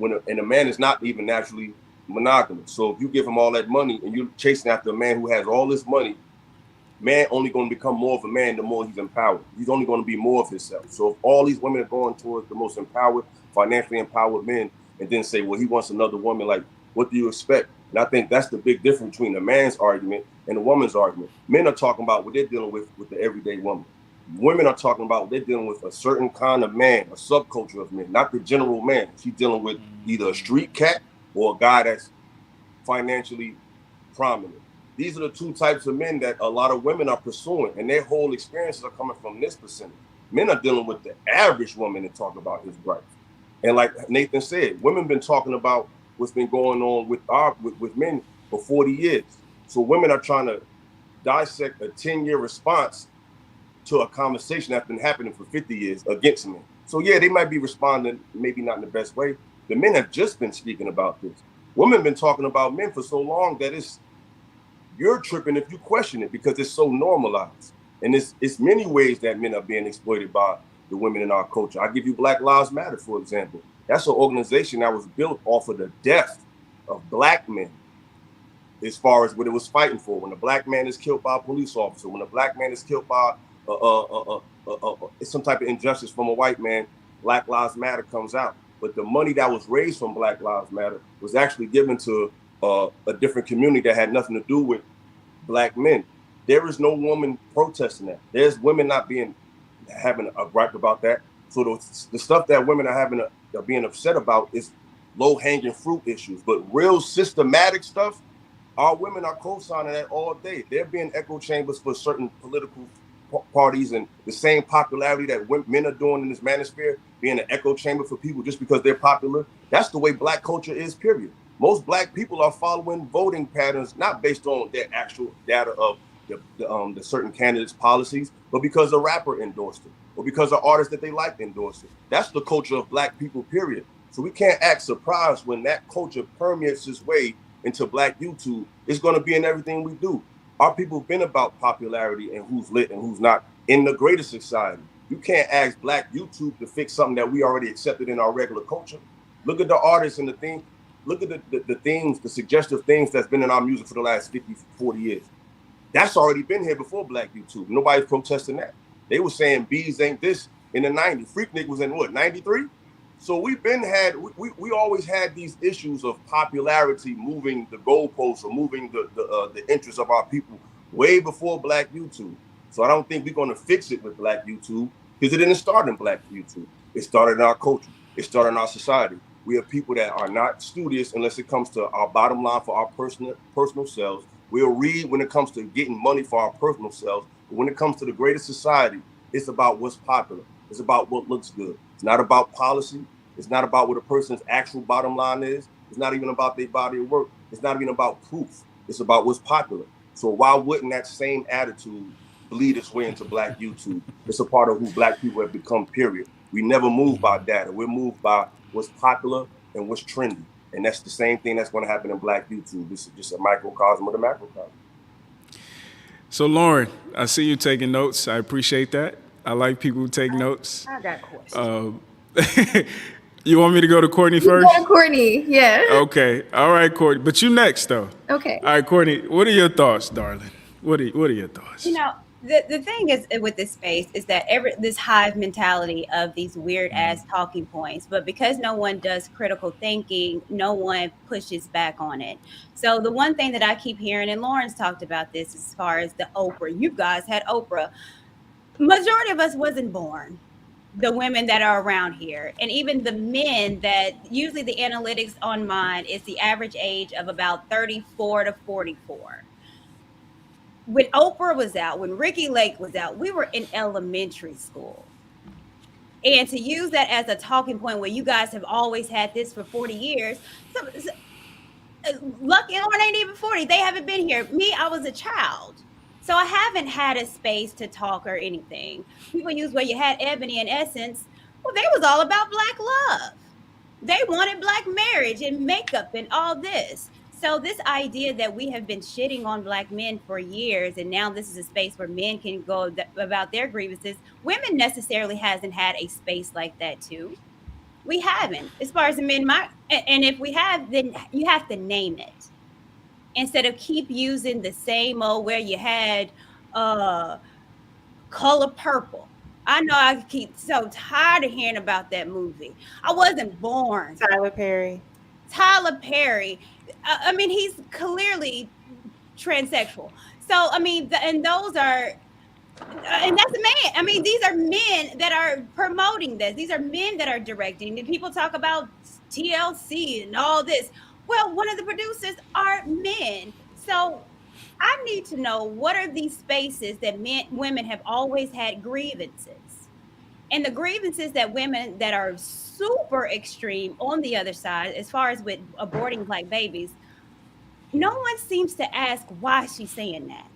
and a man is not even naturally monogamous? So if you give him all that money and you're chasing after a man who has all this money, man only going to become more of a man the more he's empowered. He's only going to be more of himself. So if all these women are going towards the most empowered, financially empowered men, and then say, well, he wants another woman, like, what do you expect? And I think that's the big difference between the man's argument and the woman's argument. Men are talking about what they're dealing with the everyday woman. Women are talking about what they're dealing with a certain kind of man, a subculture of men, not the general man. She's dealing with either a street cat or a guy that's financially prominent. These are the two types of men that a lot of women are pursuing, and their whole experiences are coming from this percentage. Men are dealing with the average woman and talk about his gripes. And like Nathan said, women been talking about what's been going on with men for 40 years. So women are trying to dissect a 10-year response to a conversation that's been happening for 50 years against men. So yeah, they might be responding, maybe not in the best way. The men have just been speaking about this. Women have been talking about men for so long that you're tripping if you question it because it's so normalized. And it's many ways that men are being exploited by the women in our culture. I'll give you Black Lives Matter, for example. That's an organization that was built off of the death of Black men as far as what it was fighting for. When a Black man is killed by a police officer, when a Black man is killed by some type of injustice from a white man, Black Lives Matter comes out. But the money that was raised from Black Lives Matter was actually given to a different community that had nothing to do with Black men. There is no woman protesting that. There's women not having a gripe about that. So the stuff that women are being upset about is low-hanging fruit issues. But real systematic stuff, our women are co-signing that all day. They're being echo chambers for certain political parties and the same popularity that men are doing in this manosphere, being an echo chamber for people just because they're popular. That's the way Black culture is, period. Most Black people are following voting patterns, not based on their actual data of the certain candidates' policies, but because a rapper endorsed it, or because an artist that they like endorsed it. That's the culture of Black people, period. So we can't act surprised when that culture permeates its way into Black YouTube. It's going to be in everything we do. Our people have been about popularity and who's lit and who's not in the greater society. You can't ask Black YouTube to fix something that we already accepted in our regular culture. Look at the artists and the thing. Look at the things, the suggestive things that's been in our music for the last 50, 40 years. That's already been here before Black YouTube. Nobody's protesting that. They were saying bees ain't this in the 90s. Freaknik was in what, 93? So we always had these issues of popularity moving the goalposts or moving the interests of our people way before Black YouTube. So I don't think we're going to fix it with Black YouTube because it didn't start in Black YouTube. It started in our culture. It started in our society. We have people that are not studious unless it comes to our bottom line for our personal selves. We'll read when it comes to getting money for our personal selves. But when it comes to the greater society, it's about what's popular. It's about what looks good. It's not about policy. It's not about what a person's actual bottom line is. It's not even about their body of work. It's not even about proof. It's about what's popular. So why wouldn't that same attitude bleed its way into Black YouTube? It's a part of who Black people have become, period. We never move by data. We're moved by what's popular and what's trendy. And that's the same thing that's going to happen in Black YouTube. This is just a microcosm of the macrocosm. So, Lauren, I see you taking notes. I appreciate that. I like people who take notes. I got questions. You want me to go to Courtney first? Go to Courtney, yeah. Okay. All right, Courtney. But you next, though. Okay. All right, Courtney, what are your thoughts, darling? What are your thoughts? You know, the thing is with this space is that this hive mentality of these weird ass talking points, but because no one does critical thinking, no one pushes back on it. So the one thing that I keep hearing, and Lauren's talked about this as far as the Oprah, you guys had Oprah. Majority of us wasn't born, the women that are around here, and even the men that usually the analytics on mine is the average age of about 34 to 44. When Oprah was out, when Ricky Lake was out, we were in elementary school. And to use that as a talking point where you guys have always had this for 40 years, lucky Lauren ain't even 40. They haven't been here. Me, I was a child. So I haven't had a space to talk or anything. People use where you had Ebony and Essence. Well, they was all about Black love. They wanted Black marriage and makeup and all this. So this idea that we have been shitting on Black men for years, and now this is a space where men can go about their grievances, women necessarily hasn't had a space like that too. We haven't, as far as the men. And if we have, then you have to name it instead of keep using the same old where you had Color Purple. I know I keep so tired of hearing about that movie. I wasn't born. Tyler Perry. Tyler Perry. I mean, he's clearly transsexual. So I mean, and those are and that's a man. I mean, these are men that are promoting this. These are men that are directing. And people talk about TLC and all this. Well, one of the producers are men. So I need to know, what are these spaces that women have always had grievances? And the grievances that women that are super extreme on the other side, as far as with aborting black babies, no one seems to ask why she's saying that.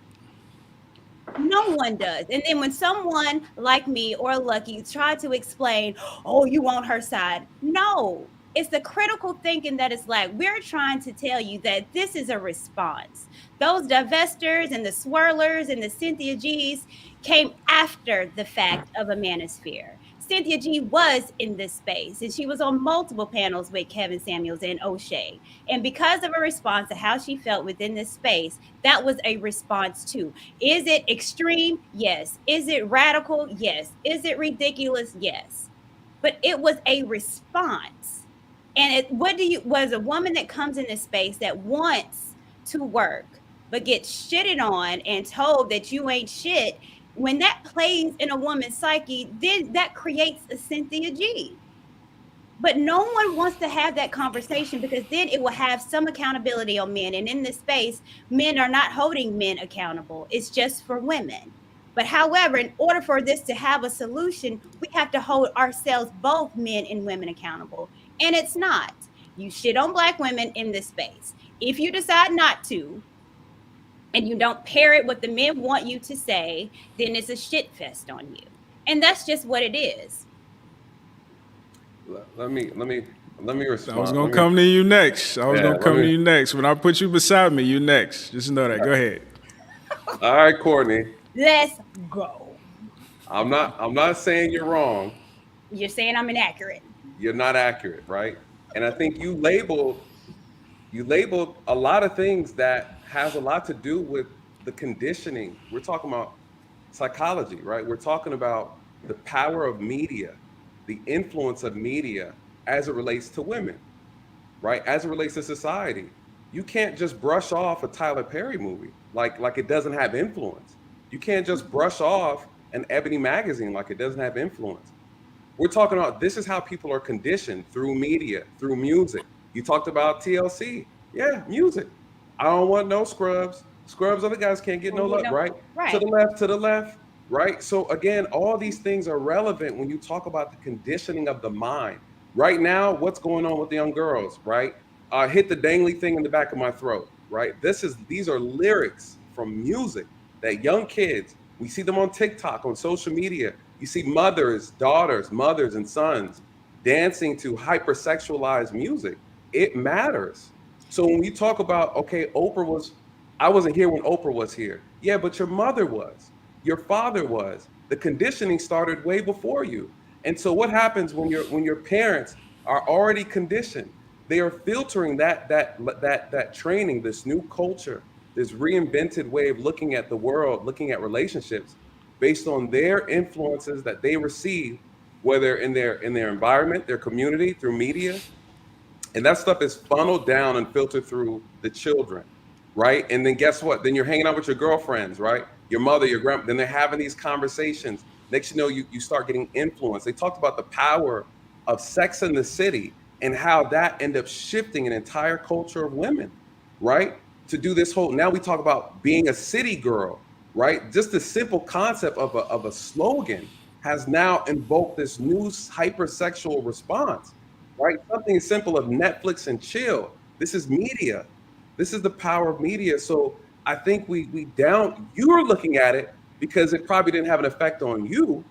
No one does. And then when someone like me or Lucky try to explain, oh, you want her side. No, it's the critical thinking that is like, we're trying to tell you that this is a response. Those divestors and the swirlers and the Cynthia G's came after the fact of a Manosphere. Cynthia G was in this space, and she was on multiple panels with Kevin Samuels and O'Shea. And because of a response to how she felt within this space, that was a response too. Is it extreme? Yes. Is it radical? Yes. Is it ridiculous? Yes. But it was a response. And was a woman that comes in this space that wants to work, but gets shitted on and told that you ain't shit, when that plays in a woman's psyche, then that creates a Cynthia G. But no one wants to have that conversation, because then it will have some accountability on men. And in this space, men are not holding men accountable. It's just for women. But however, in order for this to have a solution, we have to hold ourselves, both men and women, accountable. And it's not. You shit on black women in this space. If you decide not to, and you don't parrot what the men want you to say, then it's a shit fest on you. And that's just what it is. Let me respond. I was gonna come to you next. When I put you beside me, you next. Just know that. Go ahead. All right, Courtney. Let's go. I'm not saying you're wrong. You're saying I'm inaccurate. You're not accurate, right? And I think you labeled a lot of things that has a lot to do with the conditioning. We're talking about psychology, right? We're talking about the power of media, the influence of media as it relates to women, right? As it relates to society. You can't just brush off a Tyler Perry movie like it doesn't have influence. You can't just brush off an Ebony magazine like it doesn't have influence. We're talking about, this is how people are conditioned through media, through music. You talked about TLC. Yeah, music. I don't want no scrubs. Scrubs, other guys can't get no love, right? To the left, right? So again, all these things are relevant when you talk about the conditioning of the mind. Right now, what's going on with the young girls, right? Hit the dangly thing in the back of my throat, right? These are lyrics from music that young kids, we see them on TikTok, on social media. You see mothers, daughters, mothers and sons dancing to hypersexualized music. It matters. So when we talk about, okay, I wasn't here when Oprah was here. Yeah, but your mother was, your father was. The conditioning started way before you. And so what happens when your parents are already conditioned? They are filtering that training, this new culture, this reinvented way of looking at the world, looking at relationships, based on their influences that they receive, whether in their environment, their community, through media. And that stuff is funneled down and filtered through the children, right? And then guess what? Then you're hanging out with your girlfriends, right? Your mother, your grandma, then they're having these conversations. Next you know, you start getting influenced. They talked about the power of Sex in the City and how that ended up shifting an entire culture of women, right? To do this whole, now we talk about being a city girl, right? Just the simple concept of a slogan has now invoked this new hypersexual response, right? Something as simple of Netflix and chill. This is media. This is the power of media. So I think you're looking at it because it probably didn't have an effect on you.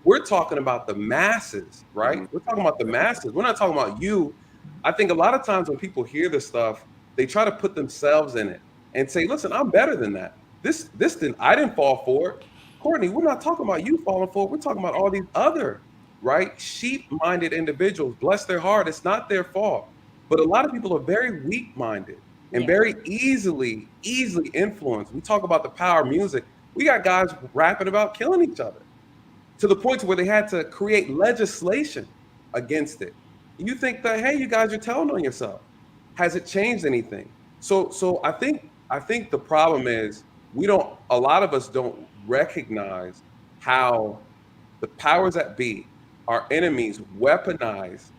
We're talking about the masses, right? We're talking about the masses. We're not talking about you. I think a lot of times when people hear this stuff, they try to put themselves in it and say, listen, I'm better than that. I didn't fall for it. Courtney, we're not talking about you falling for it. We're talking about all these other right? Sheep-minded individuals, bless their heart, it's not their fault. But a lot of people are very weak-minded and Yeah. very easily influenced. We talk about the power of music. We got guys rapping about killing each other to the point where they had to create legislation against it. You think that, hey, you guys are telling on yourself. Has it changed anything? So I think the problem is a lot of us don't recognize how the powers that be, our enemies, weaponize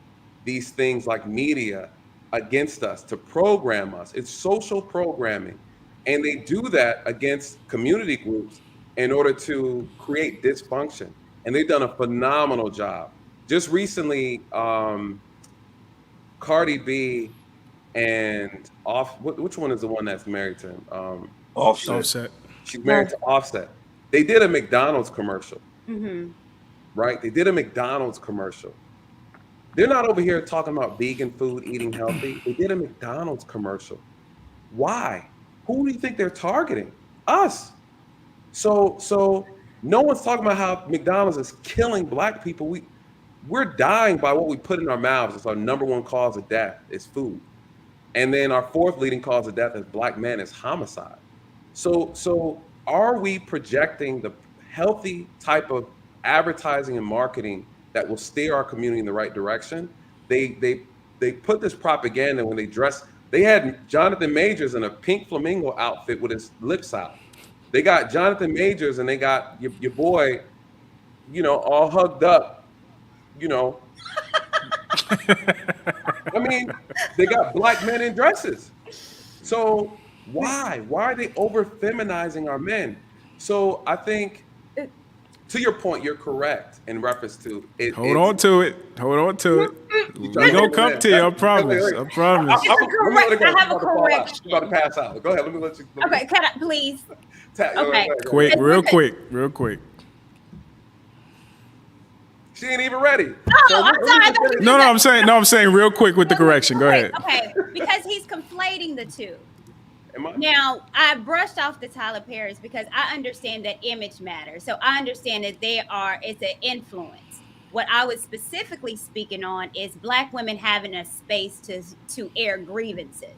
these things like media against us to program us. It's social programming. And they do that against community groups in order to create dysfunction. And they've done a phenomenal job. Just recently, Cardi B and which one is the one that's married to him? Offset. She's married to Offset. They did a McDonald's commercial, Mm-hmm. right? They did a McDonald's commercial. They're not over here talking about vegan food, eating healthy. They did a McDonald's commercial. Why? Who do you think they're targeting? Us. So no one's talking about how McDonald's is killing Black people. We're dying by what we put in our mouths. It's our number one cause of death is food. And then our fourth leading cause of death as Black men is homicide. So are we projecting the healthy type of advertising and marketing that will steer our community in the right direction? They put this propaganda when they had Jonathan Majors in a pink flamingo outfit with his lips out. They got Jonathan Majors and they got your boy, all hugged up, I mean, they got Black men in dresses. So why are they over feminizing our men? So I think, to your point, you're correct in reference to it. Hold on to it. We gonna come to you. I promise. I have a correction. You're about to pass out. Go ahead. Let me let you. Okay, can I please? Okay. Real quick. She ain't even ready. Oh, I'm sorry. No, I'm saying real quick with the correction. Go ahead. Okay, because he's conflating the two. Am I? Now, I brushed off the Tyler Perry's because I understand that image matters. So I understand that it's an influence. What I was specifically speaking on is Black women having a space to air grievances.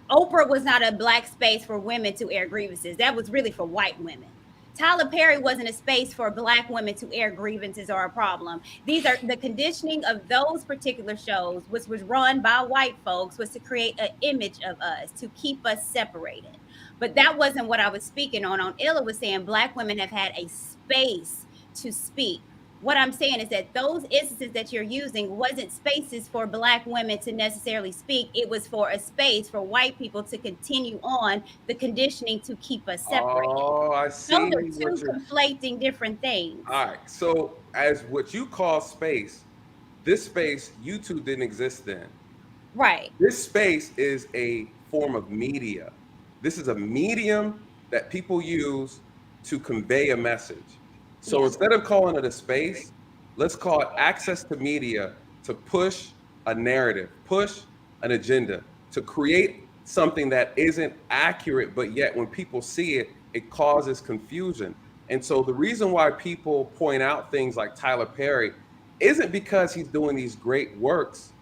Oprah was not a Black space for women to air grievances. That was really for white women. Tyler Perry wasn't a space for Black women to air grievances or a problem. These are the conditioning of those particular shows, which was run by white folks, was to create an image of us, to keep us separated. But that wasn't what I was speaking on. On Illa was saying Black women have had a space to speak. What I'm saying is that those instances that you're using wasn't spaces for Black women to necessarily speak. It was for a space for white people to continue on the conditioning to keep us separated. Oh, I see. Those are two conflating different things. All right. So as what you call space, this space YouTube didn't exist then. Right. This space is a form of media. This is a medium that people use to convey a message. So instead of calling it a space, let's call it access to media to push a narrative, push an agenda, to create something that isn't accurate, but yet when people see it, it causes confusion. And so the reason why people point out things like Tyler Perry isn't because he's doing these great works.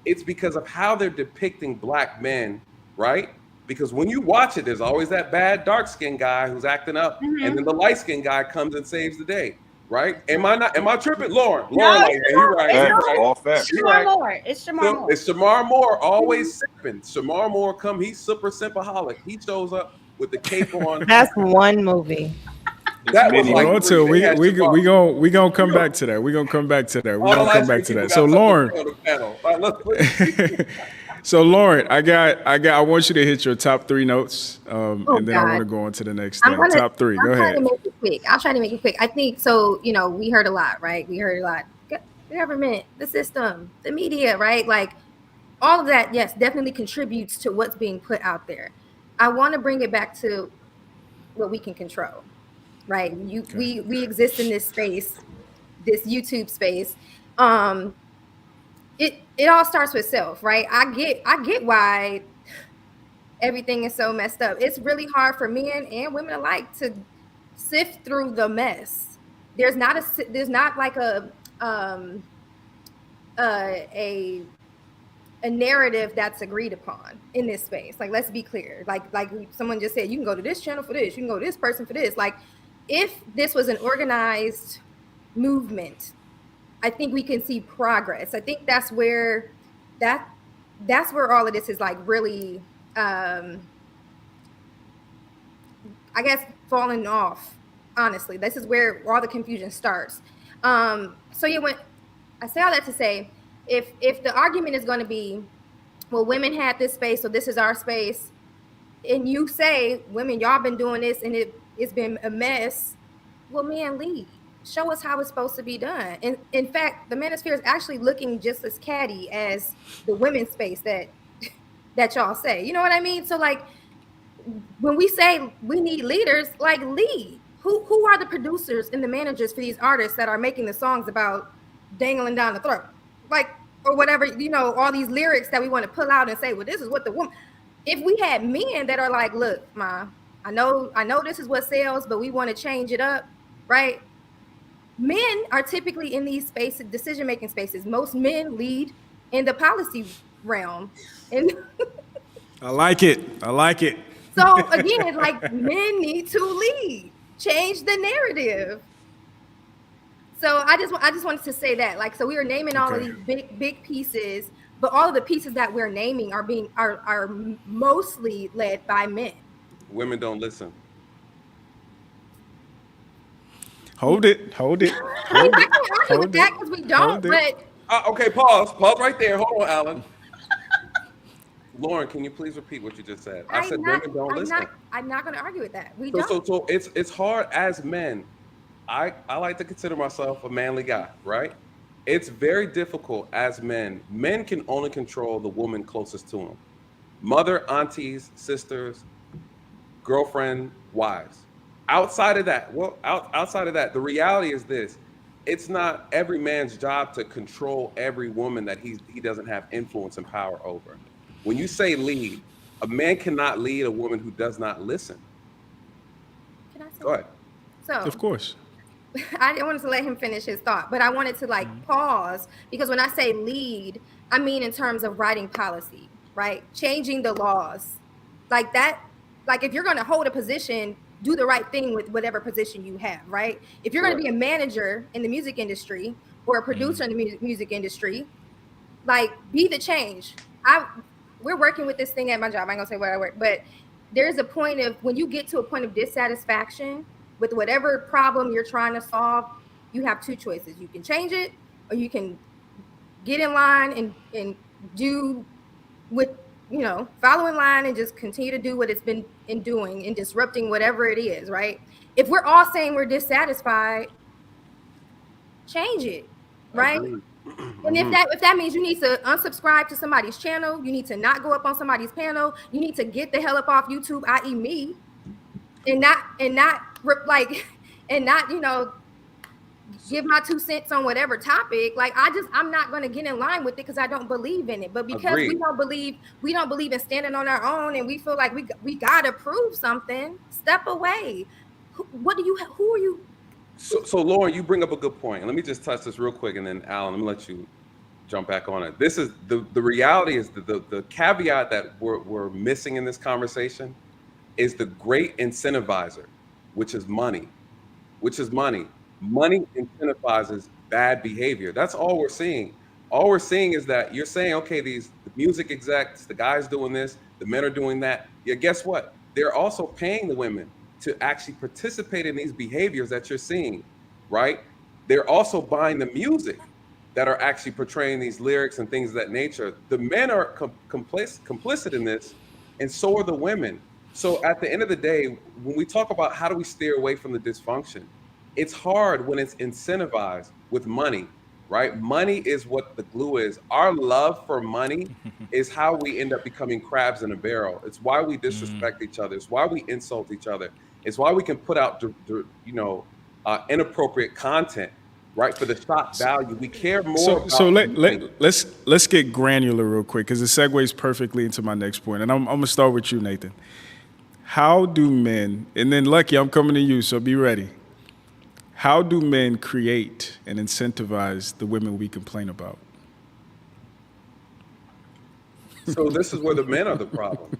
It's because of how they're depicting Black men, right? Because when you watch it, there's always that bad dark-skinned guy who's acting up, and then the light-skinned guy comes and saves the day, right? Am I tripping? Lauren, you're right. Facts, all facts. Shamar Moore. It's Shamar Moore. It's Shamar Moore, always sipping. Shamar Moore he's super simpaholic. He shows up with the cape on. That's one movie. That was like we gonna come back to that. We're gonna come back to that. So Lauren. So Lauren, I want you to hit your top 3 notes, and then I want to go on to the next thing. Top 3, go ahead. I'll try to make it quick. I think so. We heard a lot, right? We heard a lot. The government, the system, the media, right? Like all of that, yes, definitely contributes to what's being put out there. I want to bring it back to what we can control, right? We exist in this space, this YouTube space. It all starts with self, right? I get why everything is so messed up. It's really hard for men and women alike to sift through the mess. There's not like a a narrative that's agreed upon in this space. Like, let's be clear. Like someone just said, you can go to this channel for this, you can go to this person for this. Like, if this was an organized movement, I think we can see progress. I think that's where that's where all of this is like really I guess falling off. Honestly, this is where all the confusion starts. So yeah, when I say all that to say, if the argument is going to be, well, women had this space, so this is our space, and you say, women, y'all been doing this and it's been a mess, well, man, lead. Show us how it's supposed to be done. And in fact, the Manosphere is actually looking just as catty as the women's space that y'all say. You know what I mean? So like, when we say we need leaders, like, lead. Who are the producers and the managers for these artists that are making the songs about dangling down the throat, like, or whatever, you know, all these lyrics that we want to pull out and say, well, this is what the woman. If we had men that are like, look, ma, I know this is what sells, but we want to change it up, right? Men are typically in these spaces, decision-making spaces. Most men lead in the policy realm, and I like it. so again, like, men need to lead, change the narrative. So I just wanted to say that, like, so we are naming all of these big pieces, but all of the pieces that we're naming are mostly led by men. Women don't listen. Hold it. I mean, I can argue with that because we don't, but Okay, pause right there. Hold on, Alan. Lauren, can you please repeat what you just said? I said women don't listen. I'm not going to argue with that. We don't. So it's hard as men. I like to consider myself a manly guy, right? It's very difficult as men. Men can only control the woman closest to them. Mother, aunties, sisters, girlfriend, wives. Outside of that, the reality is this. It's not every man's job to control every woman that he doesn't have influence and power over. When you say lead, a man cannot lead a woman who does not listen. Can I say Go ahead. So, Of course. I wanted to let him finish his thought, but I wanted to like pause, because when I say lead, I mean in terms of writing policy, right? Changing the laws, like that. Like, if you're going to hold a position, do the right thing with whatever position you have, right? If you're going to be a manager in the music industry or a producer in the music industry, like, be the change. We're working with this thing at my job. I ain't gonna say where I work, but there's a point of, when you get to a point of dissatisfaction with whatever problem you're trying to solve, you have two choices. You can change it, or you can get in line and do what, you know, follow in line and just continue to do what it's been doing and disrupting whatever it is, right? If we're all saying we're dissatisfied, change it, right? And if that means you need to unsubscribe to somebody's channel, you need to not go up on somebody's panel, you need to get the hell up off YouTube, i.e. me, and not you know, give my 2 cents on whatever topic. Like, I'm not going to get in line with it because I don't believe in it. But because we don't believe in standing on our own, and we feel like we got to prove something, step away. Who are you? So Lauren, you bring up a good point. And let me just touch this real quick, and then Alan, let me let you jump back on it. This is the reality is the caveat that we're missing in this conversation is the great incentivizer, which is money. Money incentivizes bad behavior. That's all we're seeing. All we're seeing is that you're saying, okay, the music execs, the guys doing this, the men are doing that. Yeah, guess what? They're also paying the women to actually participate in these behaviors that you're seeing, right? They're also buying the music that are actually portraying these lyrics and things of that nature. The men are complicit in this, and so are the women. So at the end of the day, when we talk about how do we steer away from the dysfunction, it's hard when it's incentivized with money, right? Money is what the glue is. Our love for money is how we end up becoming crabs in a barrel. It's why we disrespect each other. It's why we insult each other. It's why we can put out, inappropriate content, right? For the shock value, we care more. Let's get granular real quick, because it segues perfectly into my next point, and I'm gonna start with you, Nathan. How do men, and then Lucky, I'm coming to you, so be ready. How do men create and incentivize the women we complain about? So this is where the men are the problem.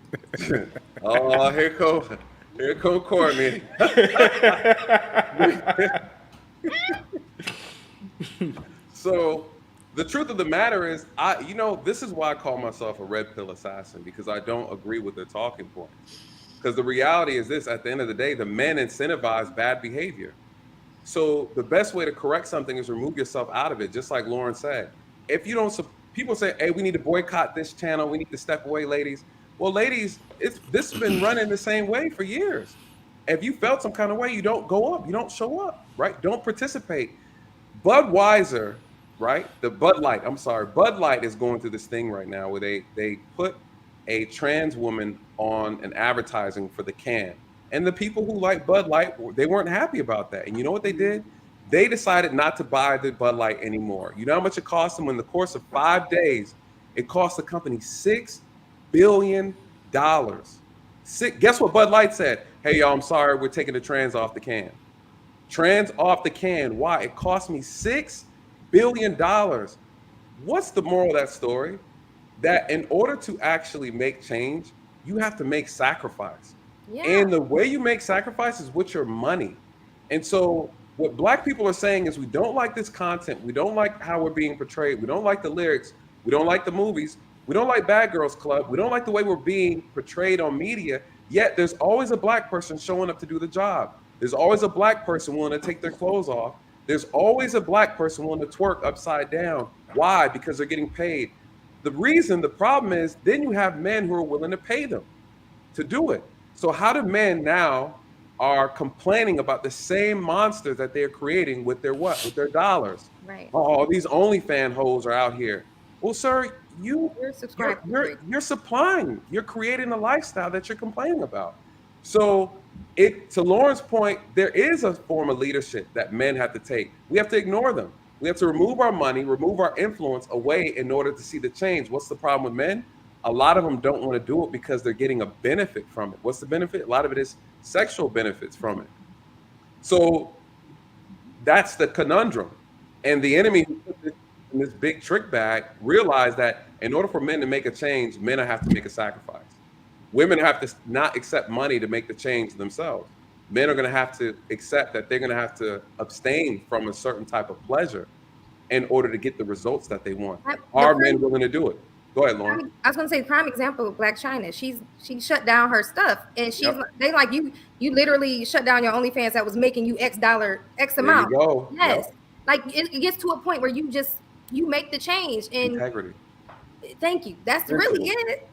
Oh, here come Courtney. So the truth of the matter is, this is why I call myself a red pill assassin, because I don't agree with their talking points. Because the reality is this: at the end of the day, the men incentivize bad behavior. So the best way to correct something is remove yourself out of it. Just like Lauren said, if you don't, people say, "Hey, we need to boycott this channel. We need to step away, ladies." Well, ladies, this has been running the same way for years. If you felt some kind of way, you don't go up. You don't show up, right? Don't participate. Budweiser, right? Bud Light is going through this thing right now where they put a trans woman on an advertising for the can. And the people who like Bud Light, they weren't happy about that. And you know what they did? They decided not to buy the Bud Light anymore. You know how much it cost them? In the course of 5 days, it cost the company $6 billion. Guess what Bud Light said? Hey, y'all, I'm sorry, we're taking the trans off the can. Trans off the can. Why? It cost me $6 billion. What's the moral of that story? That in order to actually make change, you have to make sacrifice. Yeah. And the way you make sacrifice is with your money. And so what Black people are saying is, we don't like this content. We don't like how we're being portrayed. We don't like the lyrics. We don't like the movies. We don't like Bad Girls Club. We don't like the way we're being portrayed on media. Yet there's always a Black person showing up to do the job. There's always a Black person willing to take their clothes off. There's always a Black person willing to twerk upside down. Why? Because they're getting paid. The problem is, then you have men who are willing to pay them to do it. So how do men now are complaining about the same monsters that they're creating with their what? With their dollars. Right. Oh, these OnlyFans hoes are out here. Well, sir, you're supplying, you're creating a lifestyle that you're complaining about. So to Lauren's point, there is a form of leadership that men have to take. We have to ignore them. We have to remove our money, remove our influence away in order to see the change. What's the problem with men? A lot of them don't want to do it because they're getting a benefit from it. What's the benefit? A lot of it is sexual benefits from it. So that's the conundrum. And the enemy who put this in this big trick bag realized that in order for men to make a change, men have to make a sacrifice. Women have to not accept money to make the change themselves. Men are going to have to accept that they're going to have to abstain from a certain type of pleasure in order to get the results that they want. Are men willing to do it? Go ahead, Lauren. I was going to say, prime example of Blac Chyna. She shut down her stuff, and they like, you literally shut down your OnlyFans that was making you X amount. There you go. Yes. Yep. Like it gets to a point where you make the change. And integrity. Thank you. That's really it.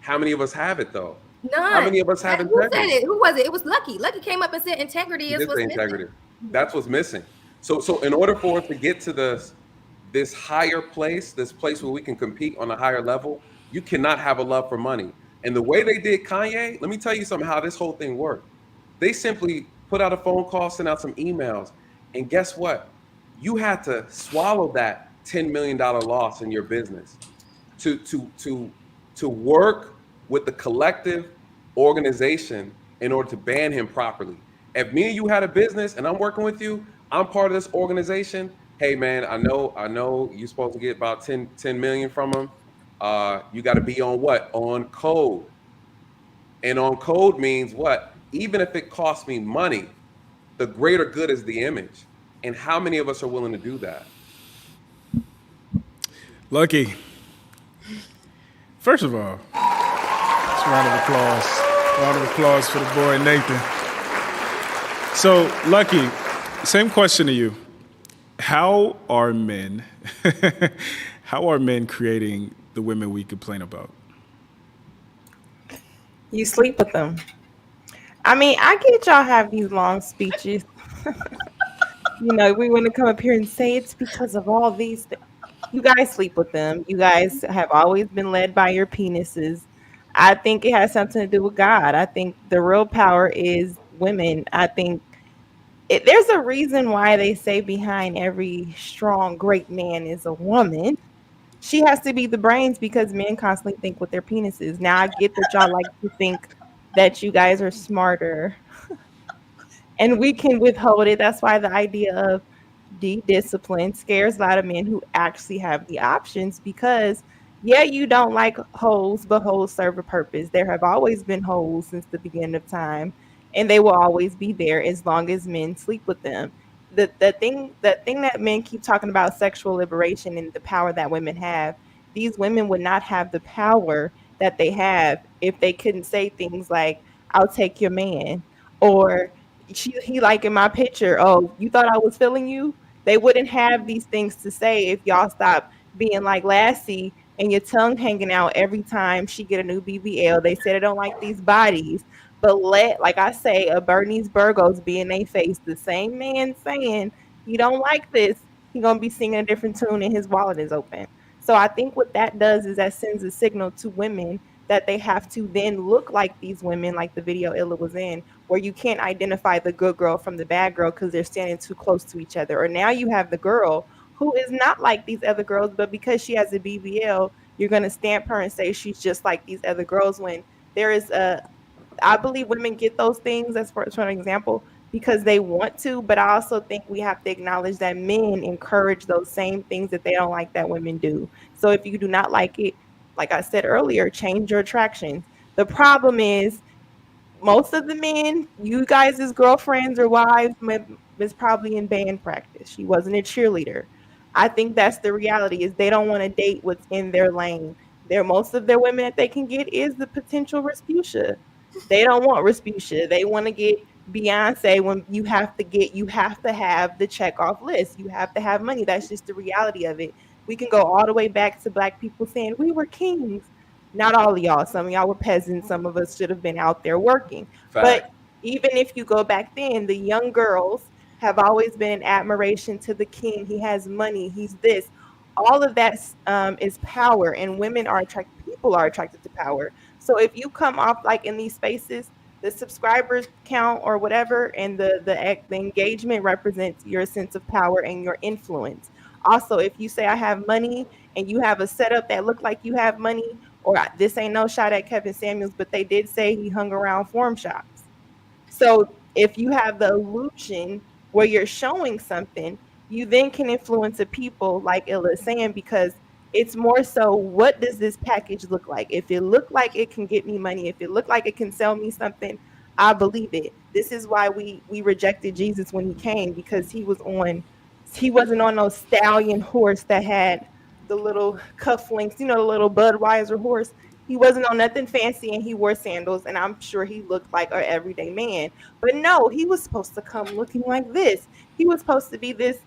How many of us have it though? None. How many of us have integrity? Who said it? Who was it? It was Lucky. Lucky came up and said integrity is what's missing. That's what's missing. So in order for us to get to this higher place, this place where we can compete on a higher level, you cannot have a love for money. And the way they did Kanye, let me tell you something, how this whole thing worked. They simply put out a phone call, sent out some emails, and guess what? You had to swallow that $10 million loss in your business to work with the collective organization in order to ban him properly. If me and you had a business and I'm working with you, I'm part of this organization. Hey man, I know you're supposed to get about 10 million from them. You got to be on what? On code. And on code means what? Even if it costs me money, the greater good is the image. And how many of us are willing to do that? Lucky. First of all, it's a round of applause. Round of applause for the boy Nathan. So, Lucky, same question to you. How are men creating the women we complain about? You sleep with them. I mean, I get y'all have these long speeches. We want to come up here and say it's because of all these things. You guys sleep with them. You guys have always been led by your penises. I think it has something to do with God. I think the real power is women. I think there's a reason why they say behind every strong, great man is a woman. She has to be the brains because men constantly think with their penises. Now, I get that y'all like to think that you guys are smarter and we can withhold it. That's why the idea of de-discipline scares a lot of men who actually have the options, because yeah, you don't like hoes, but hoes serve a purpose. There have always been hoes since the beginning of time, and they will always be there as long as men sleep with them. The thing that men keep talking about, sexual liberation and the power that women have, these women would not have the power that they have if they couldn't say things like, "I'll take your man," or he liking my picture. Oh, you thought I was feeling you? They wouldn't have these things to say if y'all stop being like Lassie and your tongue hanging out every time she get a new BBL. They said they don't like these bodies, but let, like I say, a Bernice Burgos be in their face. The same man saying he don't like this, he gonna be singing a different tune and his wallet is open. So I think what that does is that sends a signal to women that they have to then look like these women, like the video Illa was in, where you can't identify the good girl from the bad girl because they're standing too close to each other. Or now you have the girl who is not like these other girls, but because she has a BBL, you're going to stamp her and say she's just like these other girls, when there is a, I believe women get those things, as for an example, because they want to, but I also think we have to acknowledge that men encourage those same things that they don't like that women do. So if you do not like it, like I said earlier, change your attractions. The problem is most of the men, you guys as girlfriends or wives, is probably in band practice. She wasn't a cheerleader. I think that's the reality, is they don't want to date what's in their lane. Most of their women that they can get is the potential Rasputia. They don't want Rasputia. They want to get Beyonce. When you have to have the check off list. You have to have money. That's just the reality of it. We can go all the way back to Black people saying we were kings. Not all of y'all. Some of y'all were peasants. Some of us should have been out there working. But even if you go back then, the young girls have always been an admiration to the king. He has money. He's this. All of that is power, and women are attracted. People are attracted to power. So if you come off like in these spaces, the subscribers count or whatever, and the engagement represents your sense of power and your influence. Also, if you say I have money and you have a setup that look like you have money, or this ain't no shot at Kevin Samuels, but they did say he hung around forum shops. So if you have the illusion where you're showing something, you then can influence the people, like Illa is saying, because it's more so, what does this package look like? If it look like it can get me money, if it look like it can sell me something, I believe it. This is why we rejected Jesus when he came, because he wasn't on no stallion horse that had the little cufflinks, the little Budweiser horse. He wasn't on nothing fancy, and he wore sandals, and I'm sure he looked like an everyday man. But no, he was supposed to come looking like this. He was supposed to be this,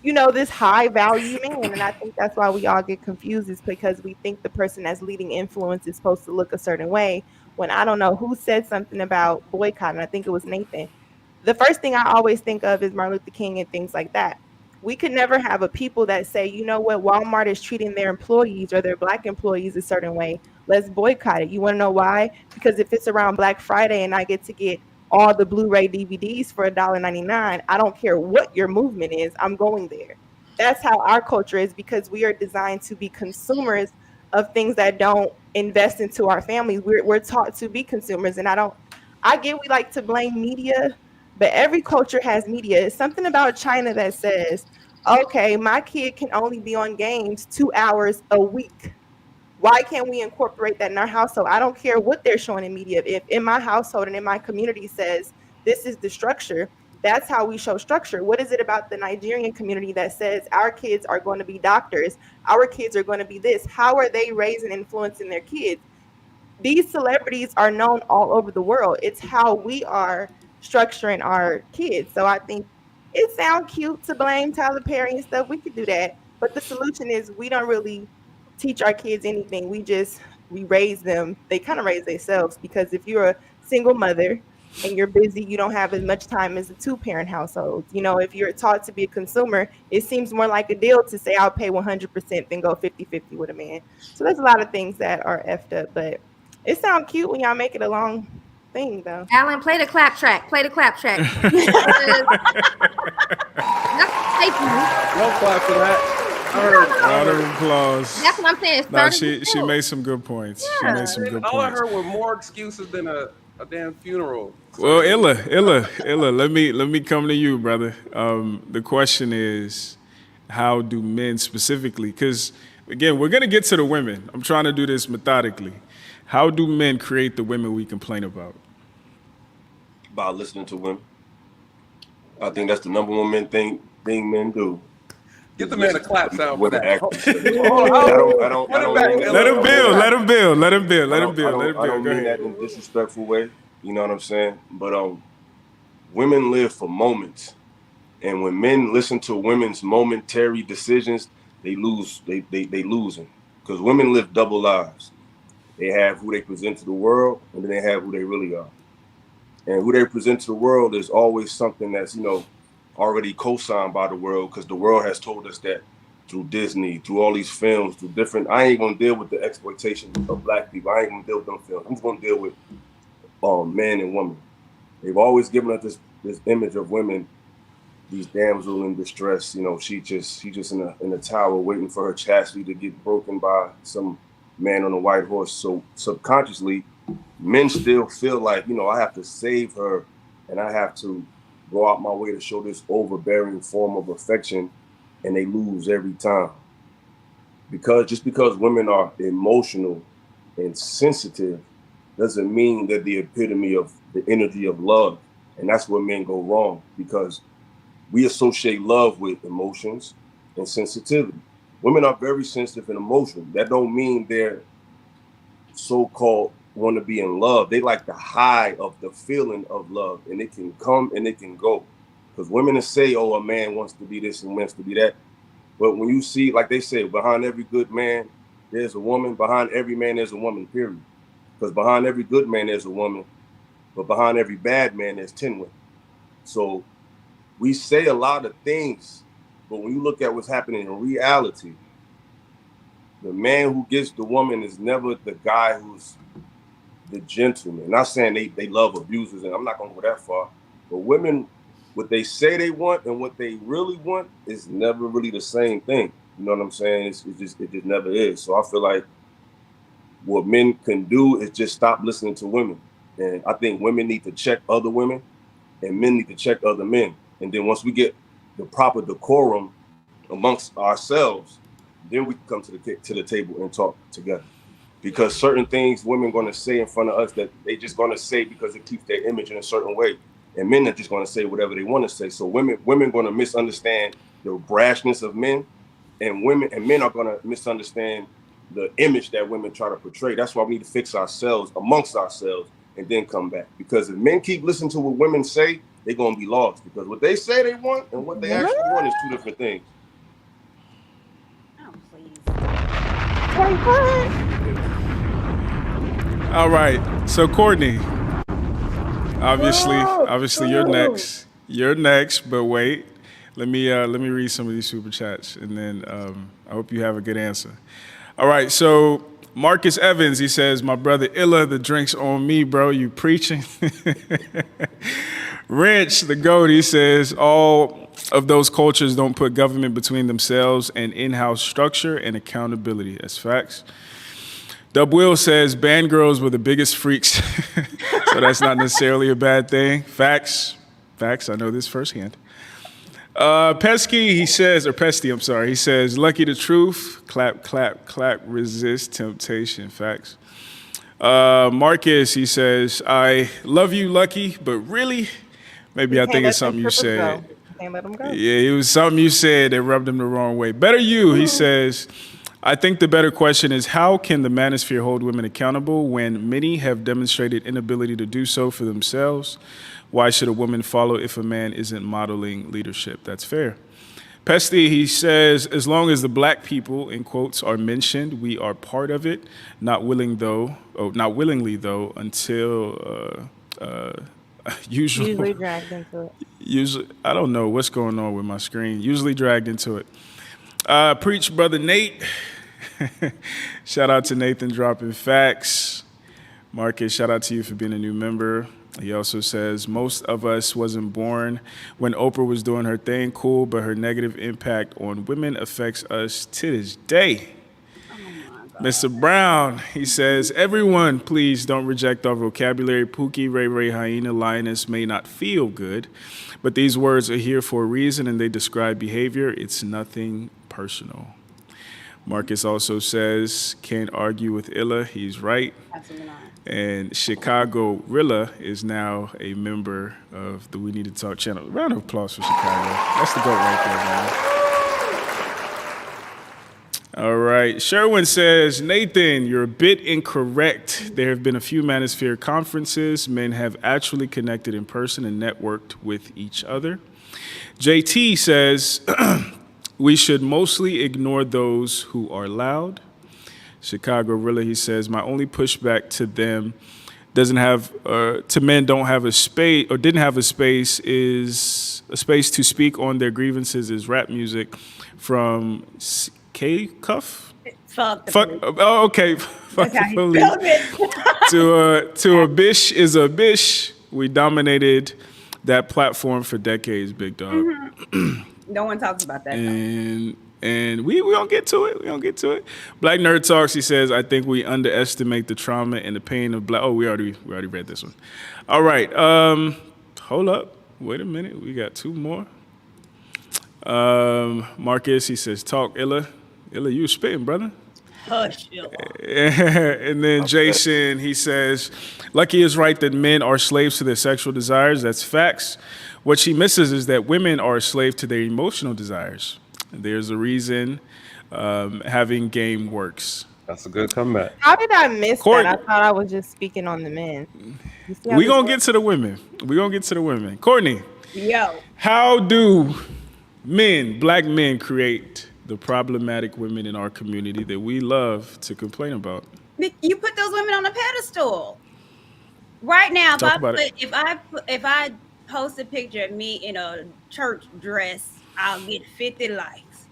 this high value man. And I think that's why we all get confused, is because we think the person that's leading influence is supposed to look a certain way, when I don't know who said something about boycotting. I think it was Nathan. The first thing I always think of is Martin Luther King and things like that. We could never have a people that say, you know what, Walmart is treating their employees or their Black employees a certain way. Let's boycott it. You want to know why? Because if it's around Black Friday and I get to get all the Blu-ray DVDs for $1.99, I don't care what your movement is, I'm going there. That's how our culture is, because we are designed to be consumers of things that don't invest into our families. We're taught to be consumers, and I get we like to blame media, but every culture has media. It's something about China that says, okay, my kid can only be on games 2 hours a week. Why can't we incorporate that in our household? I don't care what they're showing in media. If in my household and in my community says this is the structure, that's how we show structure. What is it about the Nigerian community that says our kids are going to be doctors, our kids are going to be this? How are they raising and influencing their kids? These celebrities are known all over the world. It's how we are structuring our kids. So I think it sounds cute to blame Tyler Perry and stuff. We could do that. But the solution is, we don't really teach our kids anything. We raise them. They kind of raise themselves, because if you're a single mother and you're busy, you don't have as much time as a 2-parent household. If you're taught to be a consumer, it seems more like a deal to say I'll pay 100% than go 50-50 with a man. So there's a lot of things that are effed up, but it sounds cute when y'all make it a long thing, though. Alan, play the clap track. Play the clap track. That's Don't clap for that. I heard round of applause. That's what I'm saying. No, she made some good points. Yeah. She made some good all I points. heard were more excuses than a a damn funeral. Well, Illa. Let me come to you, brother. The question is, how do men specifically? Because again, we're gonna get to the women. I'm trying to do this methodically. How do men create the women we complain about? By listening to women. I think that's the number one thing men do. Get the man a clap sound for Women that. actually say. I don't Let him build. Let him build. Let him build. Let him build. Let him I build. don't Go mean ahead. that in a disrespectful way. You know what I'm saying? But women live for moments, and when men listen to women's momentary decisions, they lose. They losing because women live double lives. They have who they present to the world, and then they have who they really are. And who they present to the world is always something that's already co-signed by the world, because the world has told us that through Disney, through all these films, through different. I ain't gonna deal with the exploitation of black people. I ain't gonna deal with them films. I'm just gonna deal with man and woman. They've always given us this image of women, these damsel in distress. She just in a tower waiting for her chastity to get broken by some man on a white horse. So subconsciously, men still feel like, I have to save her, and I have to go out my way to show this overbearing form of affection, and they lose every time. Just because women are emotional and sensitive doesn't mean they're the epitome of the energy of love. And that's where men go wrong, because we associate love with emotions and sensitivity. Women are very sensitive and emotional. That don't mean they're so-called want to be in love. They like the high of the feeling of love, and it can come and it can go. Because women will say, oh, a man wants to be this and wants to be that. But when you see, like they say, behind every good man, there's a woman. Behind every man, there's a woman, period. Because behind every good man, there's a woman. But behind every bad man, there's 10 women. So we say a lot of things, but when you look at what's happening in reality, the man who gets the woman is never the guy who's the gentleman. Not saying they love abusers, and I'm not gonna go that far, but women, what they say they want and what they really want is never really the same thing. You know what I'm saying? It just never is. So I feel like what men can do is just stop listening to women. And I think women need to check other women, and men need to check other men. And then once we get the proper decorum amongst ourselves, then we can come to the table and talk together. Because certain things women are going to say in front of us that they just going to say because it keeps their image in a certain way, and men are just going to say whatever they want to say. So women going to misunderstand the brashness of men, and men are going to misunderstand the image that women try to portray. That's why we need to fix ourselves amongst ourselves and then come back. Because if men keep listening to what women say, they're going to be lost, because what they say they want and what they actually want is two different things. Oh, please. All right. So Courtney, obviously you're next. You're next, but wait. Let me read some of these super chats, and then I hope you have a good answer. All right. So Marcus Evans, he says, "My brother Illa, the drink's on me, bro. You preaching?" Wrench, the GOAT, he says, "All of those cultures don't put government between themselves and in-house structure and accountability." That's facts. Dub Will says, "Band girls were the biggest freaks." So that's not necessarily a bad thing. Facts. I know this firsthand. Pesky, he says, or Pesty, I'm sorry, he says, "Lucky the truth, clap, clap, clap, resist temptation." Facts. Marcus, he says, "I love you, Lucky, but really," maybe I think it's something you said. Can't let them go. Yeah, it was something you said that rubbed him the wrong way. Better you, he says, "I think the better question is, how can the Manosphere hold women accountable when many have demonstrated inability to do so for themselves? Why should a woman follow if a man isn't modeling leadership?" That's fair. Pesty, he says, "As long as the black people, in quotes, are mentioned, we are part of it, not willingly though, until Usually dragged into it. Usually, I don't know what's going on with my screen. Usually dragged into it." Preach, brother Nate. Shout out to Nathan dropping facts. Marcus, shout out to you for being a new member. He also says, "Most of us wasn't born when Oprah was doing her thing, but her negative impact on women affects us to this day." Mr. Brown, he says, everyone, please don't reject our vocabulary. Pookie, Ray Ray, Hyena, Lioness may not feel good, but these words are here for a reason and they describe behavior. It's nothing personal. Marcus also says, can't argue with Illa. He's right. Absolutely not. And Chicago Rilla is now a member of the We Need to Talk channel. Round of applause for Chicago. That's the GOAT right there, man. All right. Sherwin says, Nathan, you're a bit incorrect. There have been a few Manosphere conferences. Men have actually connected in person and networked with each other. JT says, we should mostly ignore those who are loud. Chicago Rilla, he says, my only pushback to them to men don't have a space or didn't have a space is a space to speak on their grievances is rap music from K-Cuff? Fuck. Oh, okay. Fuck the police. To a bish is a bish. We dominated that platform for decades, big dog. Mm-hmm. No one talks about that. And we don't get to it. We don't get to it. Black Nerd Talks, he says, I think we underestimate the trauma and the pain of black. Oh, we already read this one. All right. Hold up. Wait a minute. We got two more. Marcus, he says, talk, Illa. Illa, you spitting, brother. Hush, Illa. And then Jason, he says, Lucky is right that men are slaves to their sexual desires. That's facts. What she misses is that women are a slave to their emotional desires. There's a reason having game works. That's a good comeback. How did I miss that? I thought I was just speaking on the men. We're going to get to the women. We're going to get to the women. Courtney. Yo. How do black men, create the problematic women in our community that we love to complain about? You put those women on a pedestal. Right now, if I post a picture of me in a church dress, I'll get 50 likes.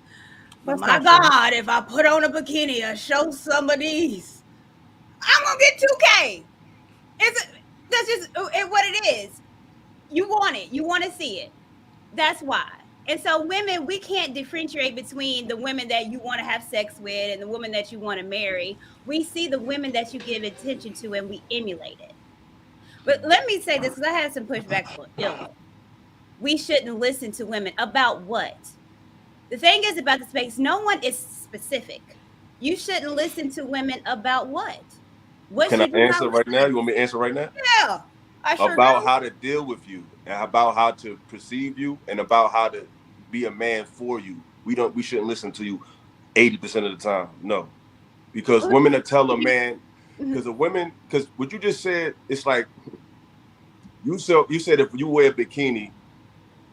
But my God, if I put on a bikini or show some of these, I'm gonna get 2K. That's just what it is. You want it. You want to see it. That's why. And so women, we can't differentiate between the women that you want to have sex with and the women that you want to marry. We see the women that you give attention to and we emulate it. But let me say this, because I had some pushback for Illa. We shouldn't listen to women about what? The thing is about the space, no one is specific. You shouldn't listen to women about what? Can I answer right now? You want me to answer right now? Yeah. About how to deal with you and about how to perceive you and about how to be a man for you. We shouldn't listen to you 80% of the time. No. Because women that tell a man, because what you just said, it's like you said if you wear a bikini,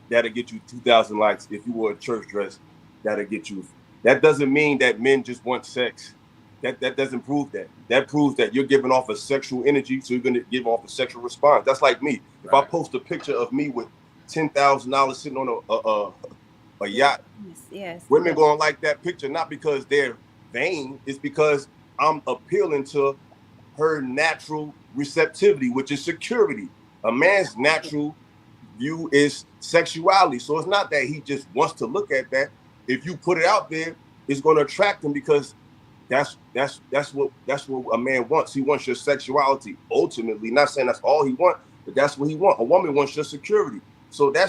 that'll get you 2,000 likes. If you wore a church dress, that'll get you. That doesn't mean that men just want sex. That doesn't prove that. That proves that you're giving off a sexual energy, so you're going to give off a sexual response. That's like me. If I post a picture of me with $10,000 sitting on a yacht, women going to like that picture, not because they're vain. It's because I'm appealing to her natural receptivity, which is security. A man's natural view is sexuality. So it's not that he just wants to look at that. If you put it out there, it's going to attract him because that's what a man wants. He wants your sexuality. Ultimately, not saying that's all he wants, but that's what he wants. A woman wants your security. So you're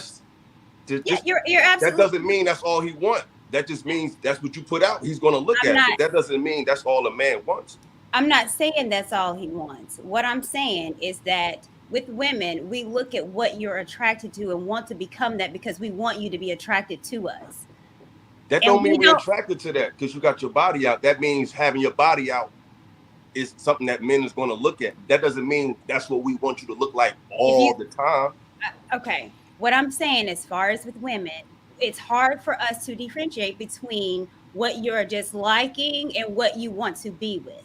absolutely. That doesn't mean that's all he wants. That just means that's what you put out. He's going to look at it. But that doesn't mean that's all a man wants. I'm not saying that's all he wants. What I'm saying is that with women, we look at what you're attracted to and want to become that because we want you to be attracted to us. That don't mean we're attracted to that because you got your body out. That means having your body out is something that men is going to look at. That doesn't mean that's what we want you to look like all the time. Okay. What I'm saying as far as with women, it's hard for us to differentiate between what you're just liking and what you want to be with.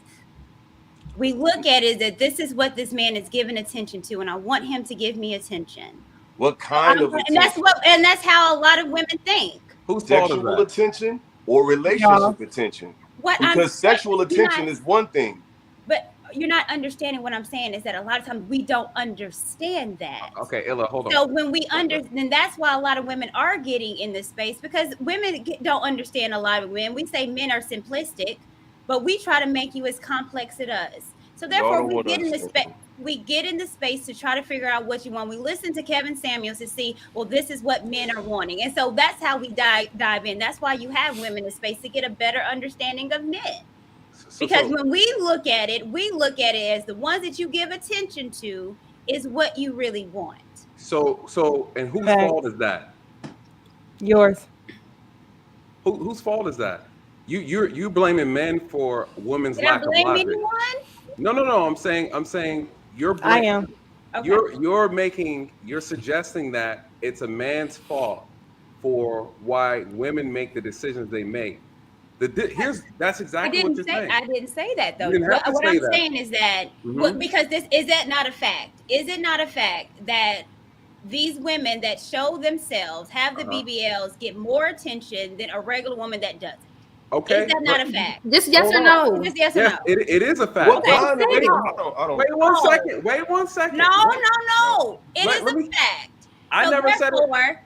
We look at it that this is what this man is giving attention to, and I want him to give me attention. What kind of attention? And that's how a lot of women think. Who's sexual attention or relationship attention? Because sexual attention is one thing. But you're not understanding what I'm saying is that a lot of times we don't understand that. Okay, Illa, hold on. So when we then that's why a lot of women are getting in this space because women don't understand a lot of men. We say men are simplistic. but we try to make you as complex as us. So therefore, we get in the space. We get in the space to try to figure out what you want. We listen to Kevin Samuels to see, well, this is what men are wanting, and so that's how we dive in. That's why you have women in space, to get a better understanding of men. Because when we look at it as the ones that you give attention to is what you really want. So, and whose fault is that? Yours. Whose fault is that? You blaming men for women's lack of logic. Anyone? No. I'm saying you're blaming. I am. Okay. You're suggesting that it's a man's fault for why women make the decisions they make. That's exactly what you're saying. I didn't say that though. What I'm saying is that because is that not a fact? Is it not a fact that these women that show themselves, have the BBLs, get more attention than a regular woman that doesn't? Okay. Is that not a fact? Just yes or no. Just yes or no. It is a fact. Okay. Wait 1 second. No. It is a fact. I never said it.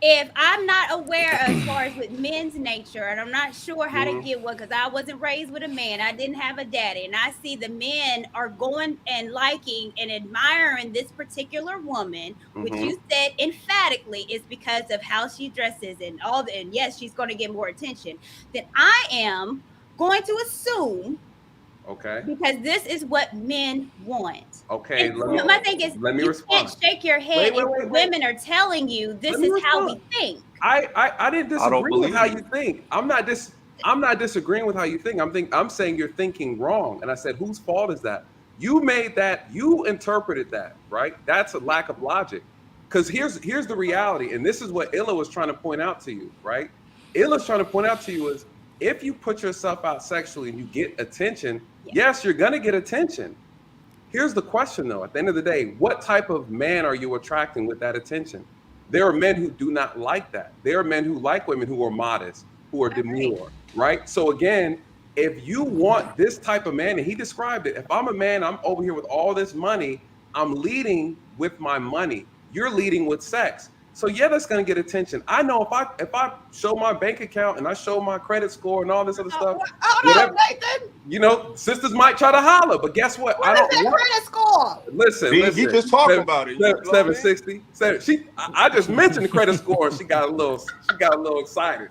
If I'm not aware as far as with men's nature, and I'm not sure how to get one, because I wasn't raised with a man, I didn't have a daddy, and I see the men are going and liking and admiring this particular woman, which you said emphatically is because of how she dresses and and yes, she's going to get more attention, then I am going to assume, okay, because this is what men want. Okay, my thing is, let me respond. Can't shake your head when women are telling you this is how we think. I didn't disagree with how you think. I'm not disagreeing with how you think. I'm saying you're thinking wrong. And I said, whose fault is that? You made that. You interpreted that, right? That's a lack of logic. Because here's the reality, and this is what Illa was trying to point out to you, right? Illa's trying to point out to you is, if you put yourself out sexually and you get attention, yes, you're gonna get attention. Here's the question though, at the end of the day, what type of man are you attracting with that attention? There are men who do not like that. There are men who like women who are modest, who are demure, right? So again, if you want this type of man, and he described it, if I'm a man, I'm over here with all this money, I'm leading with my money. You're leading with sex. So yeah, that's gonna get attention. I know if I show my bank account and I show my credit score and all this other stuff, Nathan. Sisters might try to holler, but guess what? What is that credit score? Listen. He just talking about it. 760. I just mentioned the credit score, and she got a little excited.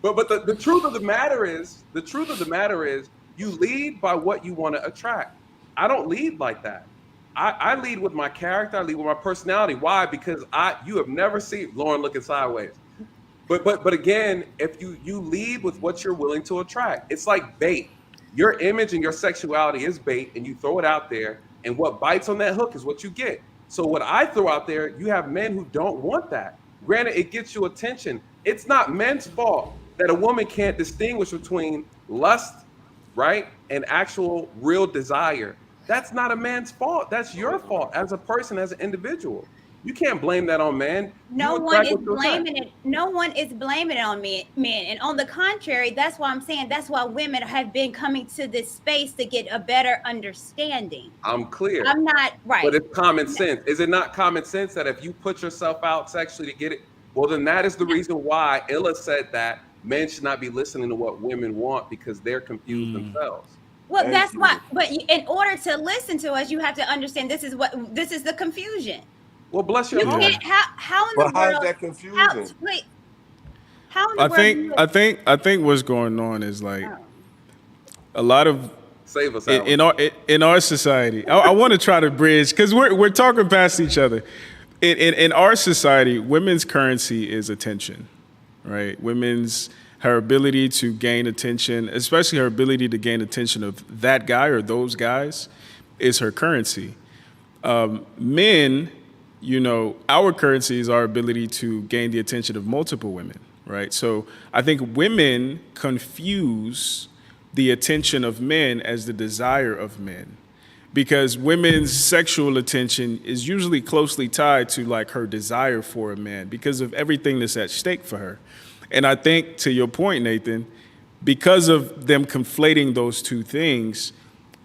But the truth of the matter is, you lead by what you want to attract. I don't lead like that. I lead with my character. I lead with my personality. Why? Because you have never seen Lauren looking sideways. But again, if you lead with what you're willing to attract, it's like bait. Your image and your sexuality is bait, and you throw it out there, and what bites on that hook is what you get. So what I throw out there, you have men who don't want that. Granted, it gets you attention. It's not men's fault that a woman can't distinguish between lust, right, and actual real desire. That's not a man's fault. That's your fault as a person, as an individual. You can't blame that on men. No one is blaming it. No one is blaming it on men. And on the contrary, that's why I'm saying that's why women have been coming to this space to get a better understanding. I'm clear. I'm not right. But it's common sense. Is it not common sense that if you put yourself out sexually to get it, well, then that is the reason why Illa said that men should not be listening to what women want because they're confused themselves. Well, that's why. But in order to listen to us, you have to understand this is the confusion. Well, bless your heart. How in the world? How is that confusing? How in the world? I think what's going on is like a lot of save us in our society. I want to try to bridge because we're talking past each other. In our society, women's currency is attention, right? Her ability to gain attention, especially her ability to gain attention of that guy or those guys, is her currency. Men, our currency is our ability to gain the attention of multiple women, right? So I think women confuse the attention of men as the desire of men, because women's sexual attention is usually closely tied to like her desire for a man because of everything that's at stake for her. And I think, to your point, Nathan, because of them conflating those two things,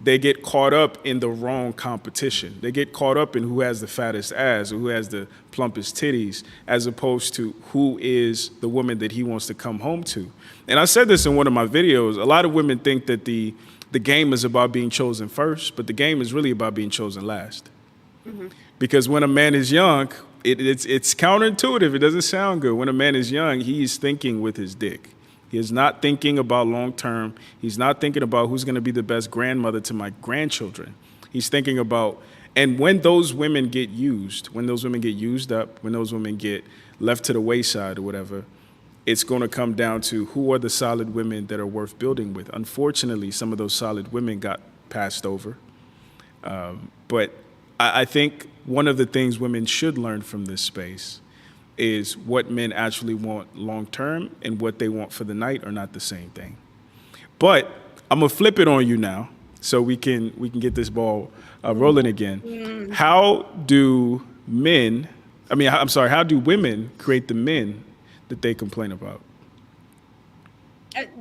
they get caught up in the wrong competition. They get caught up in who has the fattest ass or who has the plumpest titties, as opposed to who is the woman that he wants to come home to. And I said this in one of my videos. A lot of women think that the game is about being chosen first, but the game is really about being chosen last. Mm-hmm. Because when a man is young, it's counterintuitive. It doesn't sound good. When a man is young, he's thinking with his dick. He is not thinking about long term. He's not thinking about who's going to be the best grandmother to my grandchildren. He's thinking about, and when those women get used, when those women get used up, when those women get left to the wayside or whatever, it's going to come down to who are the solid women that are worth building with. Unfortunately, some of those solid women got passed over. But I think one of the things women should learn from this space is what men actually want long term and what they want for the night are not the same thing. But I'm gonna flip it on you now, so we can get this ball rolling again. How do women create the men that they complain about?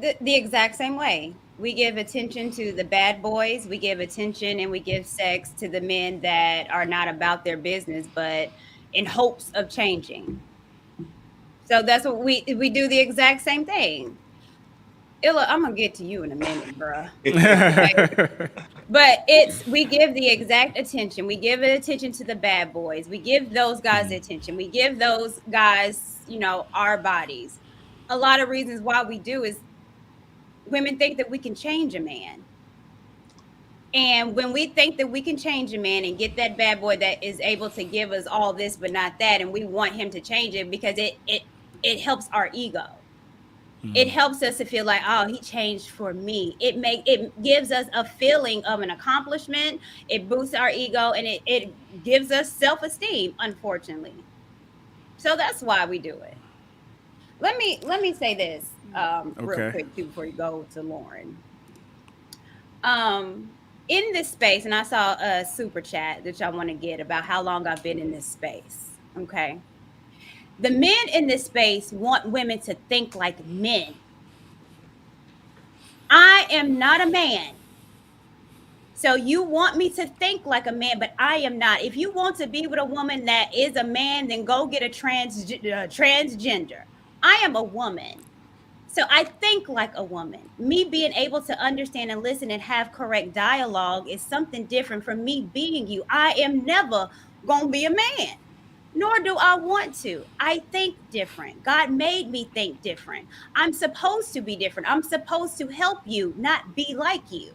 The exact same way. We give attention to the bad boys. We give attention and we give sex to the men that are not about their business, but in hopes of changing. So that's what we do, the exact same thing. Illa, I'm gonna get to you in a minute, bruh. Okay? But we give the exact attention. We give attention to the bad boys. We give those guys attention. We give those guys, our bodies. A lot of reasons why we do is women think that we can change a man. And when we think that we can change a man and get that bad boy that is able to give us all this but not that, and we want him to change it because it helps our ego. It helps us to feel like, oh, he changed for me. It gives us a feeling of an accomplishment. It boosts our ego, and it gives us self-esteem, unfortunately. So that's why we do it. Let me say this real quick too before you go to Lauren. In this space, and I saw a super chat that y'all want to get about how long I've been in this space. Okay. The men in this space want women to think like men. I am not a man. So you want me to think like a man, but I am not. If you want to be with a woman that is a man, then go get a transgender. I am a woman. So I think like a woman. Me being able to understand and listen and have correct dialogue is something different from me being you. I am never going to be a man, nor do I want to. I think different. God made me think different. I'm supposed to be different. I'm supposed to help you, not be like you.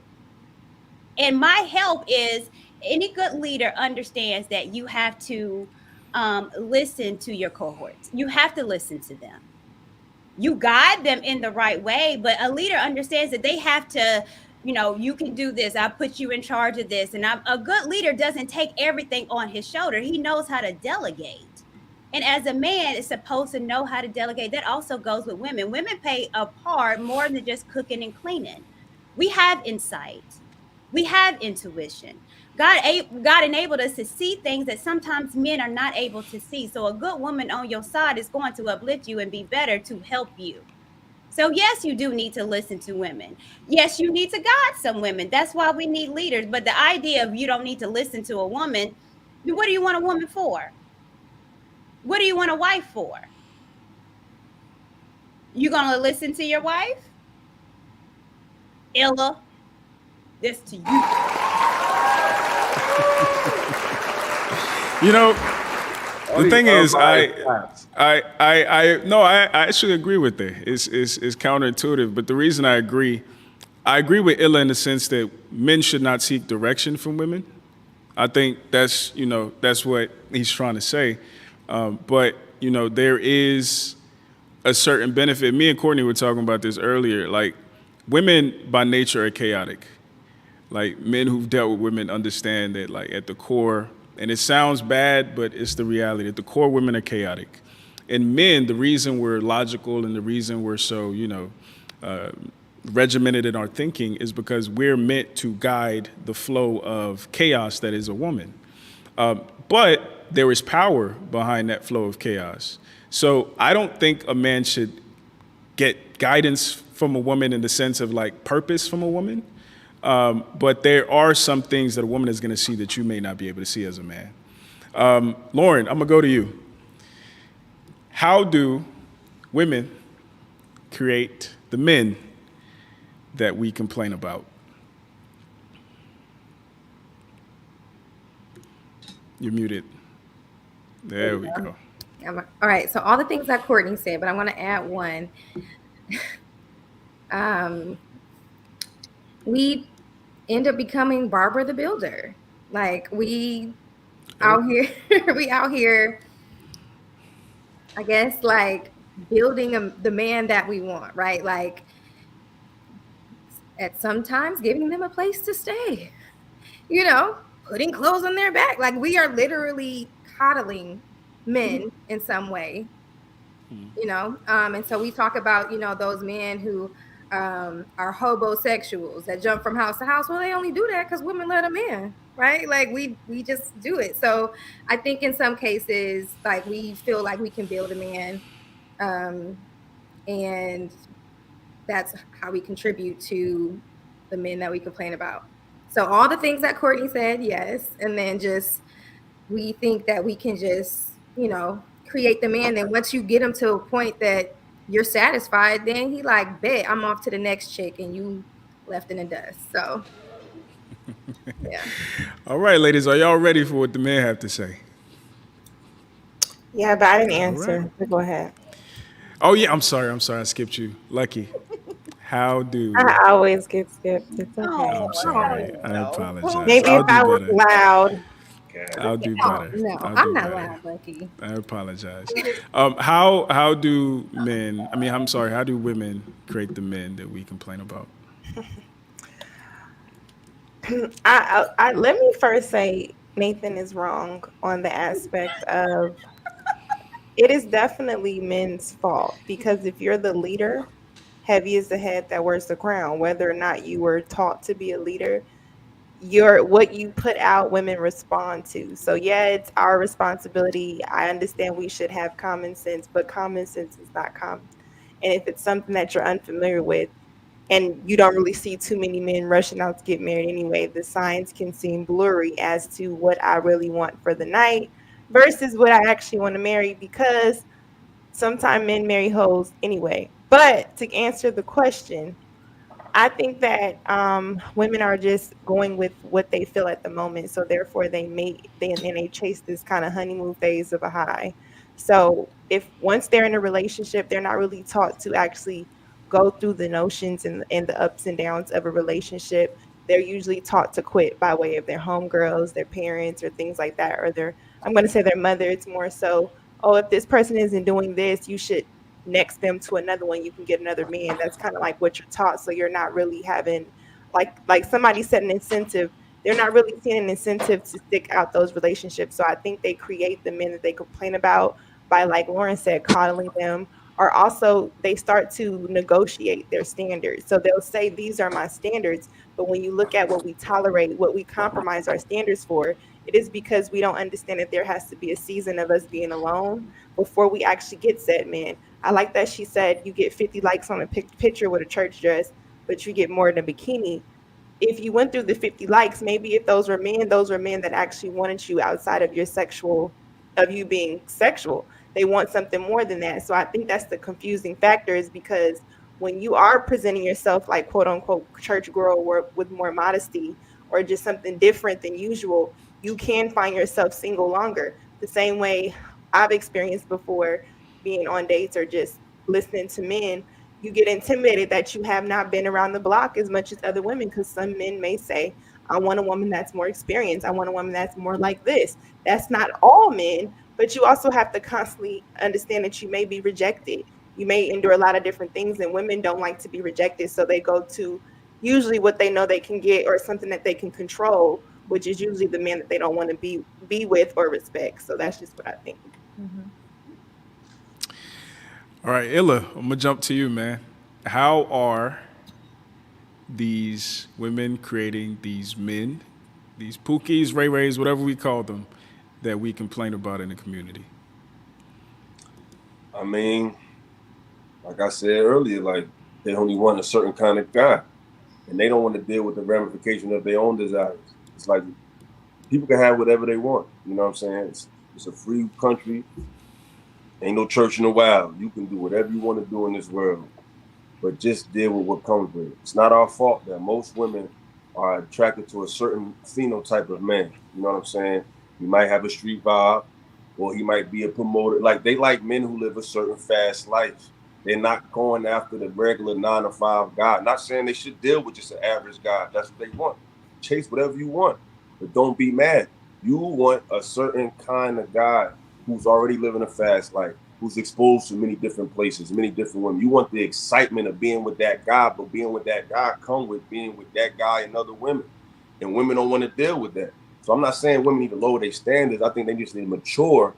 And my help is, any good leader understands that you have to listen to your cohorts. You have to listen to them. You guide them in the right way, but a leader understands that they have to, you can do this. I put you in charge of this. And a good leader doesn't take everything on his shoulder. He knows how to delegate. And as a man is supposed to know how to delegate. That also goes with women. Women play a part more than just cooking and cleaning. We have insight. We have intuition. God enabled us to see things that sometimes men are not able to see. So a good woman on your side is going to uplift you and be better to help you. So yes, you do need to listen to women. Yes, you need to guide some women. That's why we need leaders. But the idea of you don't need to listen to a woman, what do you want a woman for? What do you want a wife for? You gonna listen to your wife? Illa, this to you. The thing is, I actually agree with it. It's counterintuitive, but the reason I agree with Illa in the sense that men should not seek direction from women. I think that's what he's trying to say. But there is a certain benefit. Me and Courtney were talking about this earlier. Like, women by nature are chaotic. Like, men who've dealt with women understand that, like, at the core, and it sounds bad, but it's the reality. At the core, women are chaotic. And men, the reason we're logical and the reason we're so, regimented in our thinking is because we're meant to guide the flow of chaos that is a woman. But there is power behind that flow of chaos. So I don't think a man should get guidance from a woman in the sense of, like, purpose from a woman. But there are some things that a woman is going to see that you may not be able to see as a man. Lauren, I'm going to go to you. How do women create the men that we complain about? You're muted. There we go. All right. So all the things that Courtney said, but I'm going to add one. We end up becoming Barbara the Builder. Like we out here, I guess, like building the man that we want, right? Like at sometimes giving them a place to stay, putting clothes on their back. Like we are literally coddling men in some way, and so we talk about, those men who are hobosexuals that jump from house to house. Well, they only do that because women let them in, right? Like we just do it. So I think in some cases, like we feel like we can build a man, and that's how we contribute to the men that we complain about. So all the things that Courtney said, yes, and then just we think that we can just, create the man. And once you get him to a point that you're satisfied, then he like, bet I'm off to the next chick, and you left in the dust. So, yeah. All right, ladies, are y'all ready for what the men have to say? Yeah, but I didn't answer. Right. So go ahead. Oh yeah, I'm sorry. I skipped you. Lucky. How do I always get skipped? It's okay. I'm sorry. I apologize. Maybe if I was loud. I'll do better. No, I'm not loud, Lucky. I apologize. How do men? I mean, I'm sorry. How do women create the men that we complain about? Let me first say Nathan is wrong on the aspect of it is definitely men's fault, because if you're the leader, heavy is the head that wears the crown. Whether or not you were taught to be a leader, what you put out, women respond to. So yeah, it's our responsibility. I understand we should have common sense, but common sense is not common. And if it's something that you're unfamiliar with, and you don't really see too many men rushing out to get married anyway, the signs can seem blurry as to what I really want for the night versus what I actually want to marry, because sometimes men marry hoes anyway. But to answer the question, I think that women are just going with what they feel at the moment. So therefore they chase this kind of honeymoon phase of a high. So if once they're in a relationship, they're not really taught to actually go through the notions and the ups and downs of a relationship. They're usually taught to quit by way of their homegirls, their parents, or things like that, or I'm going to say their mother. It's more so, oh, if this person isn't doing this, you should next them to another one. You can get another man. That's kind of like what you're taught. So you're not really having like somebody set an incentive. They're not really seeing an incentive to stick out those relationships. So I think they create the men that they complain about by, like Lauren said, coddling them, or also they start to negotiate their standards. So they'll say, these are my standards. But when you look at what we tolerate, what we compromise our standards for, it is because we don't understand that there has to be a season of us being alone before we actually get said man. I like that she said you get 50 likes on a picture with a church dress, but you get more in a bikini. If you went through the 50 likes, maybe if those were men that actually wanted you outside of you being sexual. They want something more than that. So I think that's the confusing factor, is because when you are presenting yourself like quote unquote church girl or with more modesty or just something different than usual, you can find yourself single longer. The same way I've experienced before, being on dates or just listening to men, you get intimidated that you have not been around the block as much as other women, because some men may say, I want a woman that's more experienced. I want a woman that's more like this. That's not all men, but you also have to constantly understand that you may be rejected. You may endure a lot of different things, and women don't like to be rejected. So they go to usually what they know they can get or something that they can control, which is usually the man that they don't want to be with or respect. So that's just what I think. Mm-hmm. All right, Illa, I'm going to jump to you, man. How are these women creating these men, these Pookies, Ray Rays, whatever we call them, that we complain about in the community? I mean, like I said earlier, like they only want a certain kind of guy. and they don't want to deal with the ramification of their own desires. It's like people can have whatever they want. You know what I'm saying? It's a free country. Ain't no church in the wild. You can do whatever you want to do in this world, but just deal with what comes with it. It's not our fault that most women are attracted to a certain phenotype of man. You know what I'm saying? He might have a street vibe, or he might be a promoter. Like, they like men who live a certain fast life. They're not going after the regular 9-to-5 guy. Not saying they should deal with just an average guy. That's what they want. Chase whatever you want, but don't be mad. You want a certain kind of guy who's already living a fast life, who's exposed to many different places, many different women. You want the excitement of being with that guy, but being with that guy come with being with that guy and other women. And women don't want to deal with that. So I'm not saying women need to lower their standards. I think they just need to mature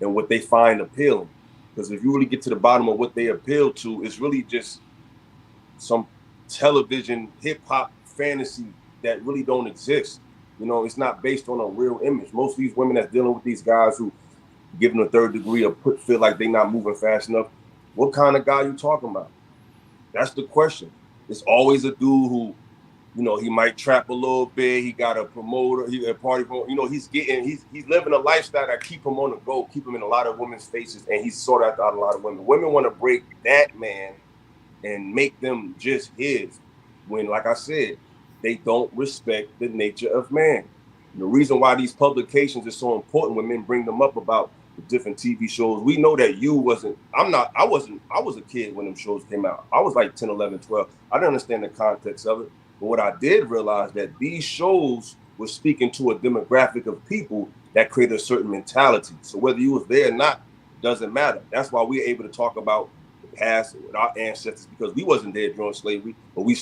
in what they find appealing. Because if you really get to the bottom of what they appeal to, it's really just some television hip-hop fantasy that really don't exist. You know, it's not based on a real image. Most of these women that's dealing with these guys who give them a third degree or feel like they're not moving fast enough, what kind of guy you talking about? That's the question. It's always a dude who, you know, he might trap a little bit. He got a promoter, he a party promoter. You know, he's living a lifestyle that keep him on the go, keep him in a lot of women's faces, and he's sought after a lot of women. Women want to break that man and make them just his. When, like I said, they don't respect the nature of man. And the reason why these publications are so important when men bring them up about the different TV shows, we know that I was a kid when them shows came out. I was like 10, 11, 12. I didn't understand the context of it. But what I did realize that these shows were speaking to a demographic of people that created a certain mentality. So whether you was there or not, doesn't matter. That's why we're able to talk about the past with our ancestors, because we wasn't there during slavery, but we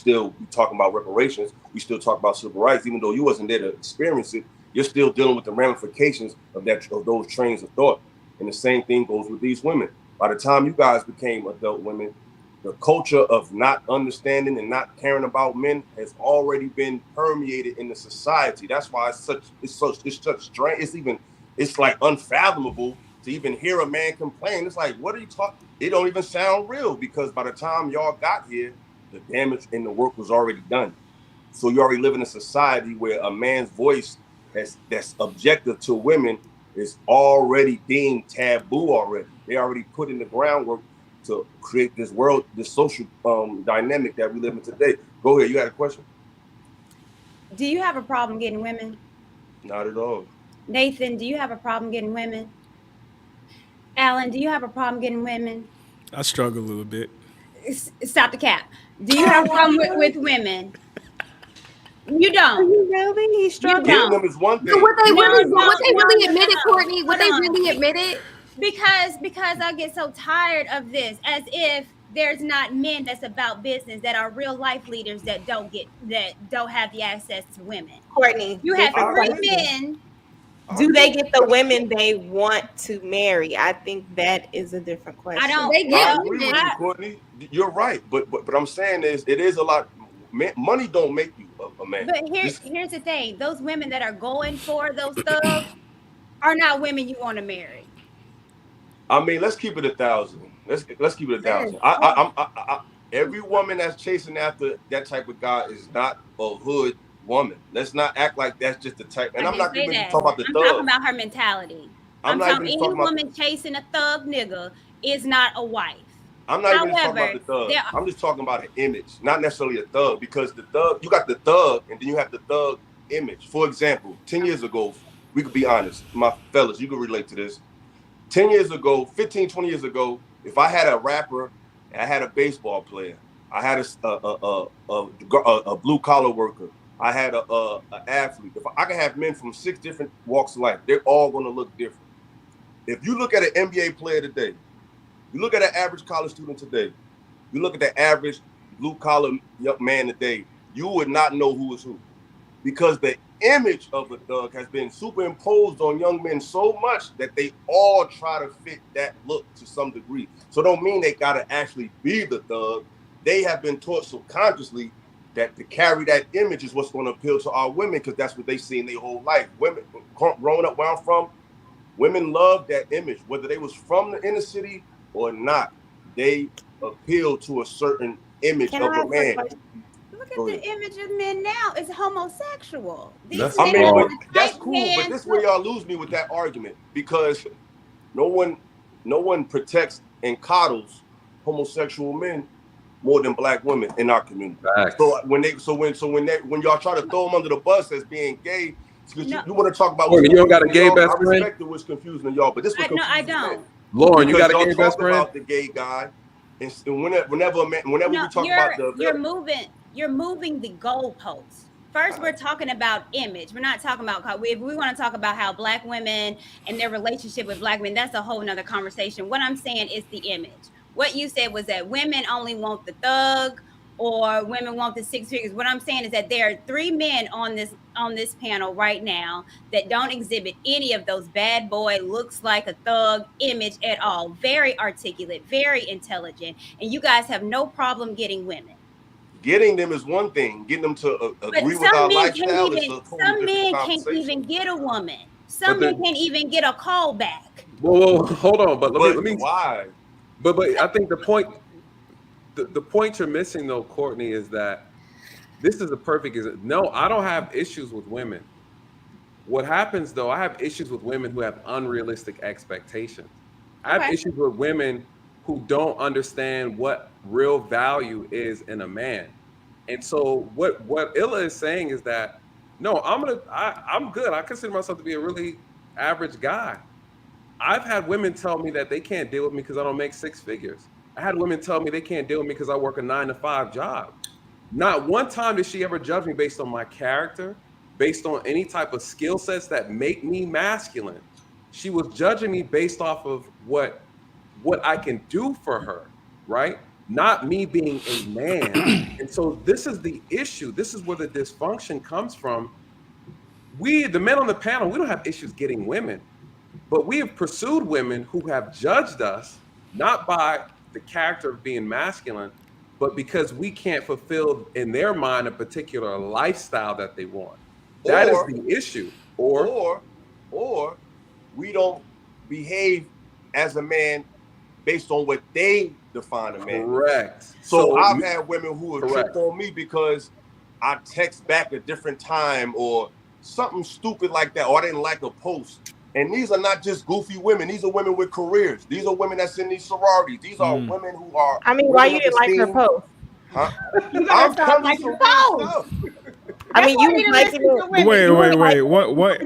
talking about reparations. We still talk about civil rights, even though you wasn't there to experience it. You're still dealing with the ramifications of those trains of thought. And the same thing goes with these women. By the time you guys became adult women, the culture of not understanding and not caring about men has already been permeated in the society. That's why it's such strange. It's like unfathomable to even hear a man complain. It's like, what are you talking? It don't even sound real, because by the time y'all got here, the damage and the work was already done. So you already live in a society where a man's voice that's objective to women is already deemed taboo already. They already put in the groundwork to create this world, this social dynamic that we live in today. Go ahead, you got a question? Do you have a problem getting women? Not at all. Nathan, do you have a problem getting women? Alan, do you have a problem getting women? I struggle a little bit. Stop the cap. Do you have a problem with women? You don't. Are you really? He's struggling. Getting them is one thing. So what they really admitted, admitted, Courtney? What they really admitted? Because I get so tired of this, as if there's not men that's about business, that are real life leaders, that don't have the access to women. Courtney, you have 3 men. Do they get the women they want to marry? I think that is a different question. I agree with you, Courtney. You're right, but I'm saying is it is a lot. Money don't make you a man. But here's the thing: those women that are going for those thugs are not women you want to marry. I mean, let's keep it 1,000. Let's keep it 1,000. Every woman that's chasing after that type of guy is not a hood woman. Let's not act like that's just the type. And I'm not even talking about the thug. I'm talking about her mentality. I'm talking any woman chasing a thug nigga is not a wife. I'm not even talking about the thug. I'm just talking about an image, not necessarily a thug, because the thug, you got the thug and then you have the thug image. For example, 10 years ago, we could be honest, my fellas, you can relate to this. 10 years ago, 15, 20 years ago, if I had a rapper and I had a baseball player, I had a blue collar worker, I had an athlete. If I can have men from 6 different walks of life, they're all going to look different. If you look at an NBA player today, you look at an average college student today, you look at the average blue collar young man today, you would not know who is who, because the image of a thug has been superimposed on young men so much that they all try to fit that look to some degree. So don't mean they got to actually be the thug. They have been taught subconsciously that to carry that image is what's going to appeal to our women, because that's what they've seen their whole life. Women, growing up where I'm from, women love that image, whether they was from the inner city or not. They appeal to a certain image of a man. Look at the image of men now. It's homosexual. These I men mean, have but the that's tight cool. But pants. this is where y'all lose me with that argument, because no one protects and coddles homosexual men more than black women in our community. Facts. So when y'all try to throw them under the bus as being gay, because No. you want to talk about Lauren, you don't got a gay y'all, best I friend? respect it was confusing to y'all, but this was confusing. I don't. Lauren, you Because got a y'all gay talk best friend? about the gay guy, and whenever we talk about you're moving the goalposts. First, we're talking about image. We're not talking about, if we want to talk about how black women and their relationship with black men, that's a whole nother conversation. What I'm saying is the image. What you said was that women only want the thug, or women want the six figures. What I'm saying is that there are 3 men on this panel right now that don't exhibit any of those bad boy, looks like a thug image at all. Very articulate, very intelligent, and you guys have no problem getting women. getting them is one thing. Getting them to agree But with our some men lifestyle is a totally different conversation. can't even get a woman. Some men can't even get a call back. Whoa, hold on. But let me. Why? But I think the point you're missing though, Courtney, is that this is a perfect. No, I don't have issues with women. What happens though, I have issues with women who have unrealistic expectations. I have issues with women who don't understand what real value is in a man. And so what Illa is saying is that, no, I'm good. I consider myself to be a really average guy. I've had women tell me that they can't deal with me because I don't make 6 figures. I had women tell me they can't deal with me because I work a 9-to-5 job. Not one time did she ever judge me based on my character, based on any type of skill sets that make me masculine. She was judging me based off of what I can do for her, right? Not me being a man. And so this is the issue. This is where the dysfunction comes from. We, the men on the panel, we don't have issues getting women, but we have pursued women who have judged us, not by the character of being masculine, but because we can't fulfill in their mind a particular lifestyle that they want. That is the issue. Or we don't behave as a man based on what they define a man. Correct. So I've had women who have tripped on me because I text back a different time or something stupid like that, or I didn't like a post. And these are not just goofy women. These are women with careers. These are women that's in these sororities. These are women who are. I mean, why you didn't like her post? Huh? You gotta stop liking the post. I mean, you liking it. Wait.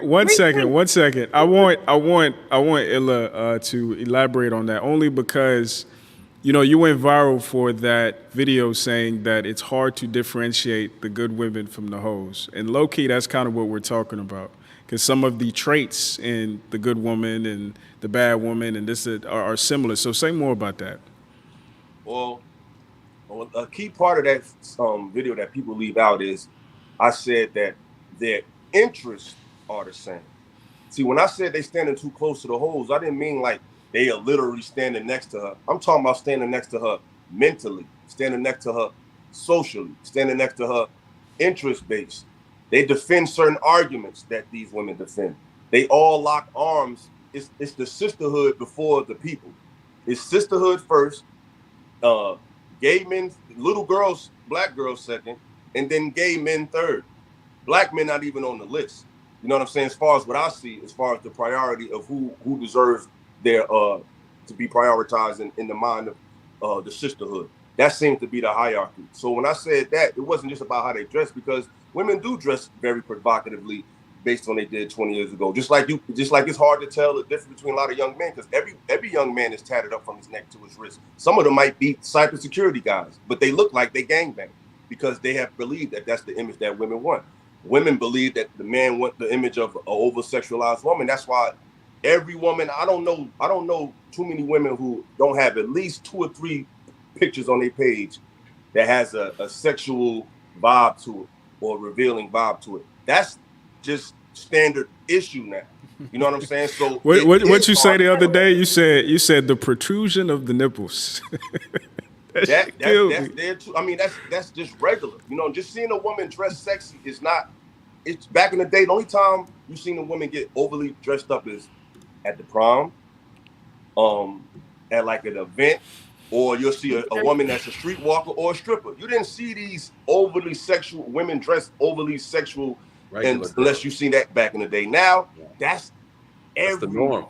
One second. I want Illa to elaborate on that, only because, you went viral for that video saying that it's hard to differentiate the good women from the hoes, and low key, that's kind of what we're talking about. Because some of the traits in the good woman and the bad woman and this are similar. So say more about that. Well, a key part of that video that people leave out is I said that their interests are the same. See, when I said they standing too close to the hoes, I didn't mean like they are literally standing next to her. I'm talking about standing next to her mentally, standing next to her socially, standing next to her interest-based. They defend certain arguments that these women defend. They all lock arms. It's the sisterhood before the people. It's sisterhood first, gay men, little girls, black girls second, and then gay men third. Black men not even on the list. You know what I'm saying? As far as what I see, as far as the priority of who deserves their to be prioritized in the mind of the sisterhood. That seems to be the hierarchy. So when I said that, it wasn't just about how they dress, because women do dress very provocatively based on what they did 20 years ago. Just like it's hard to tell the difference between a lot of young men, because every young man is tatted up from his neck to his wrist. Some of them might be cybersecurity guys, but they look like they gangbang because they have believed that that's the image that women want. Women believe that the man want the image of an over-sexualized woman. That's why every woman, I don't know too many women who don't have at least 2 or 3 pictures on their page that has a sexual vibe to it or revealing vibe to it. That's just standard issue now. You know what I'm saying? So what you say the other day? You said the protrusion of the nipples. that's there too. I mean, that's just regular. You know, just seeing a woman dressed sexy is not. It's back in the day. The only time you seen a woman get overly dressed up is at the prom, at like an event, or you'll see a woman that's a streetwalker or a stripper. You didn't see these overly sexual women dressed overly sexual unless you seen that back in the day. Now that's everywhere.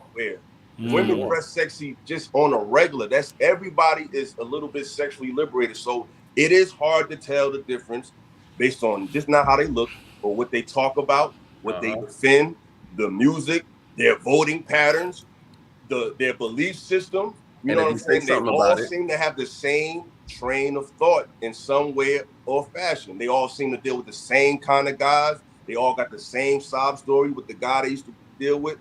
Women dress sexy just on a regular. That's everybody is a little bit sexually liberated. So it is hard to tell the difference based on just not how they look or what they talk about, what they defend, the music, their voting patterns, their belief system. You know what I'm saying? They all seem to have the same train of thought in some way or fashion. They all seem to deal with the same kind of guys. They all got the same sob story with the guy they used to deal with.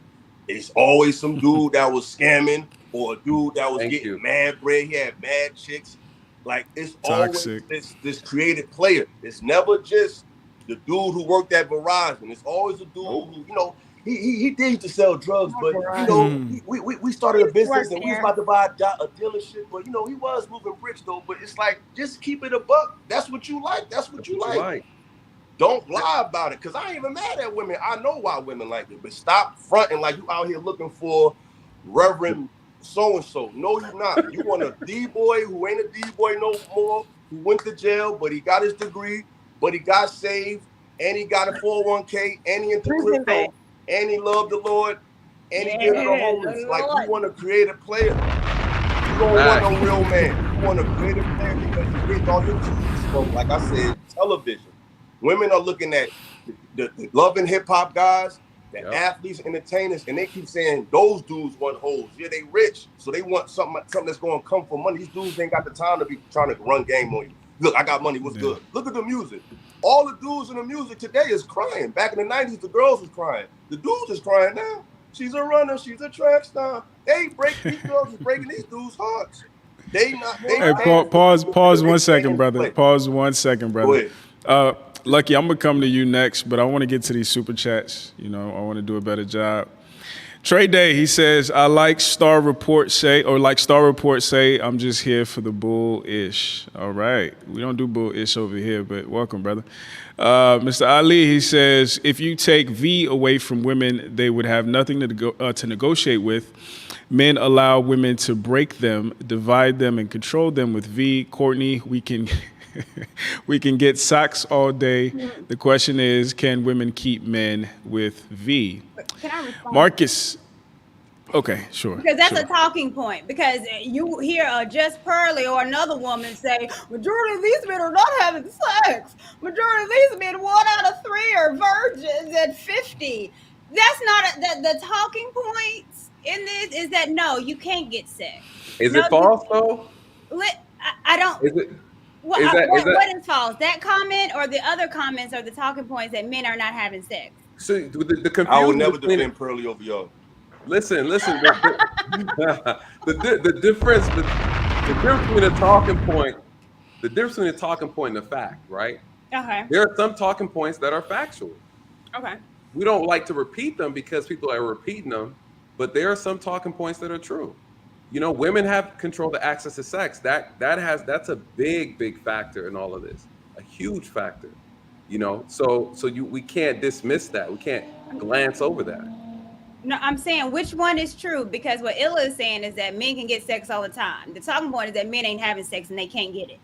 It's always some dude that was scamming or a dude that was getting mad bread. He had mad chicks. Like, it's toxic. Always this creative player. It's never just the dude who worked at Verizon. It's always a dude who, you know, he did to sell drugs, but you know, we started a business and we was about to buy a dealership, but you know, he was moving bricks though. But it's like, just keep it a buck. That's what you like. That's what you like. Don't lie about it, because I ain't even mad at women. I know why women like it, but stop fronting like you out here looking for Reverend so-and-so. No, you're not. You want a D-boy who ain't a D-boy no more, who went to jail, but he got his degree, but he got saved, and he got a 401k, and he into crypto, and he loved the Lord, and he gave it to the homeless. Like, you want to create a player. You don't want no real man. You want a creative player because you get all your tools from, like I said, television. Women are looking at the love and hip hop guys, the athletes, entertainers, and they keep saying those dudes want hoes. Yeah, they rich, so they want something that's going to come for money. These dudes ain't got the time to be trying to run game on you. Look, I got money. What's good? Look at the music. All the dudes in the music today is crying. Back in the 90s, the girls was crying. The dudes is crying now. She's a runner. She's a track star. These girls is breaking these dudes' hearts. Hey, pause 1 second, brother. Pause 1 second, brother. Lucky, I'm gonna come to you next, but I want to get to these super chats. You know, I want to do a better job. Trey Day, he says, I like Star Report say, I'm just here for the bull-ish. All right. We don't do bull-ish over here, but welcome, brother. Mr. Ali, he says, if you take V away from women, they would have nothing to negotiate with. Men allow women to break them, divide them, and control them with V. Courtney, we can get socks all day. The question is, can women keep men with V? Can I respond? Marcus. Okay, sure. Because that's a talking point. Because you hear Just Pearly or another woman say, majority of these men are not having sex. Majority of these men, 1 out of 3 are virgins at 50. That's not the talking points in this is that no, you can't get sex. Is it false though? I don't. Is it? What is false? That comment or the other comments are the talking points that men are not having sex? So the confusion. I will never defend Pearly over y'all. Listen. The difference between a talking point, the difference between a talking point and a fact, right? Okay. There are some talking points that are factual. Okay. We don't like to repeat them because people are repeating them, but there are some talking points that are true. You know, women have control the access to sex. That's a big factor in all of this, a huge factor. You know, so we can't dismiss that. We can't glance over that. No, I'm saying which one is true, because what Illa is saying is that men can get sex all the time. The talking point is that men ain't having sex and they can't get it.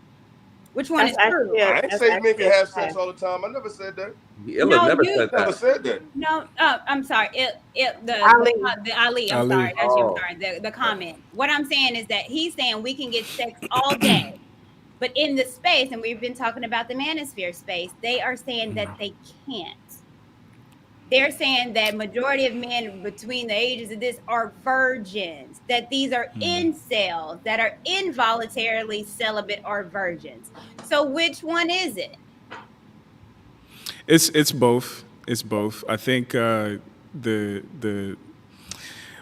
Which one is true? I ain't say men can have sex all the time. I never said that. Illa never said that. Never said that. No, I'm sorry. The Ali. I'm sorry. The comment. What I'm saying is that he's saying we can get sex all day, but in the space, and we've been talking about the Manosphere space, they are saying that they can't. They're saying that majority of men between the ages of this are virgins, that these are incels, that are involuntarily celibate or virgins. So which one is it? It's both. It's both. I think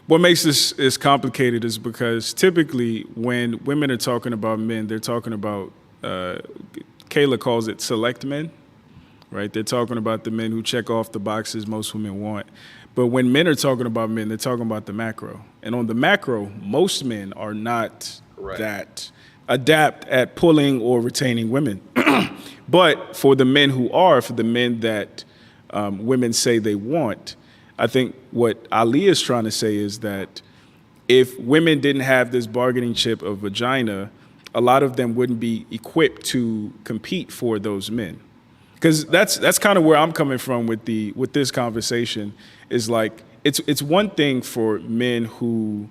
what makes this complicated is because typically when women are talking about men, they're talking about Kayla calls it select men. Right, they're talking about the men who check off the boxes most women want. But when men are talking about men, they're talking about the macro. And on the macro, most men are not that adept at pulling or retaining women. But for the men who are, for the men that women say they want, I think what Ali is trying to say is that if women didn't have this bargaining chip of vagina, a lot of them wouldn't be equipped to compete for those men. Because that's kind of where I'm coming from with this conversation, is like it's one thing for men who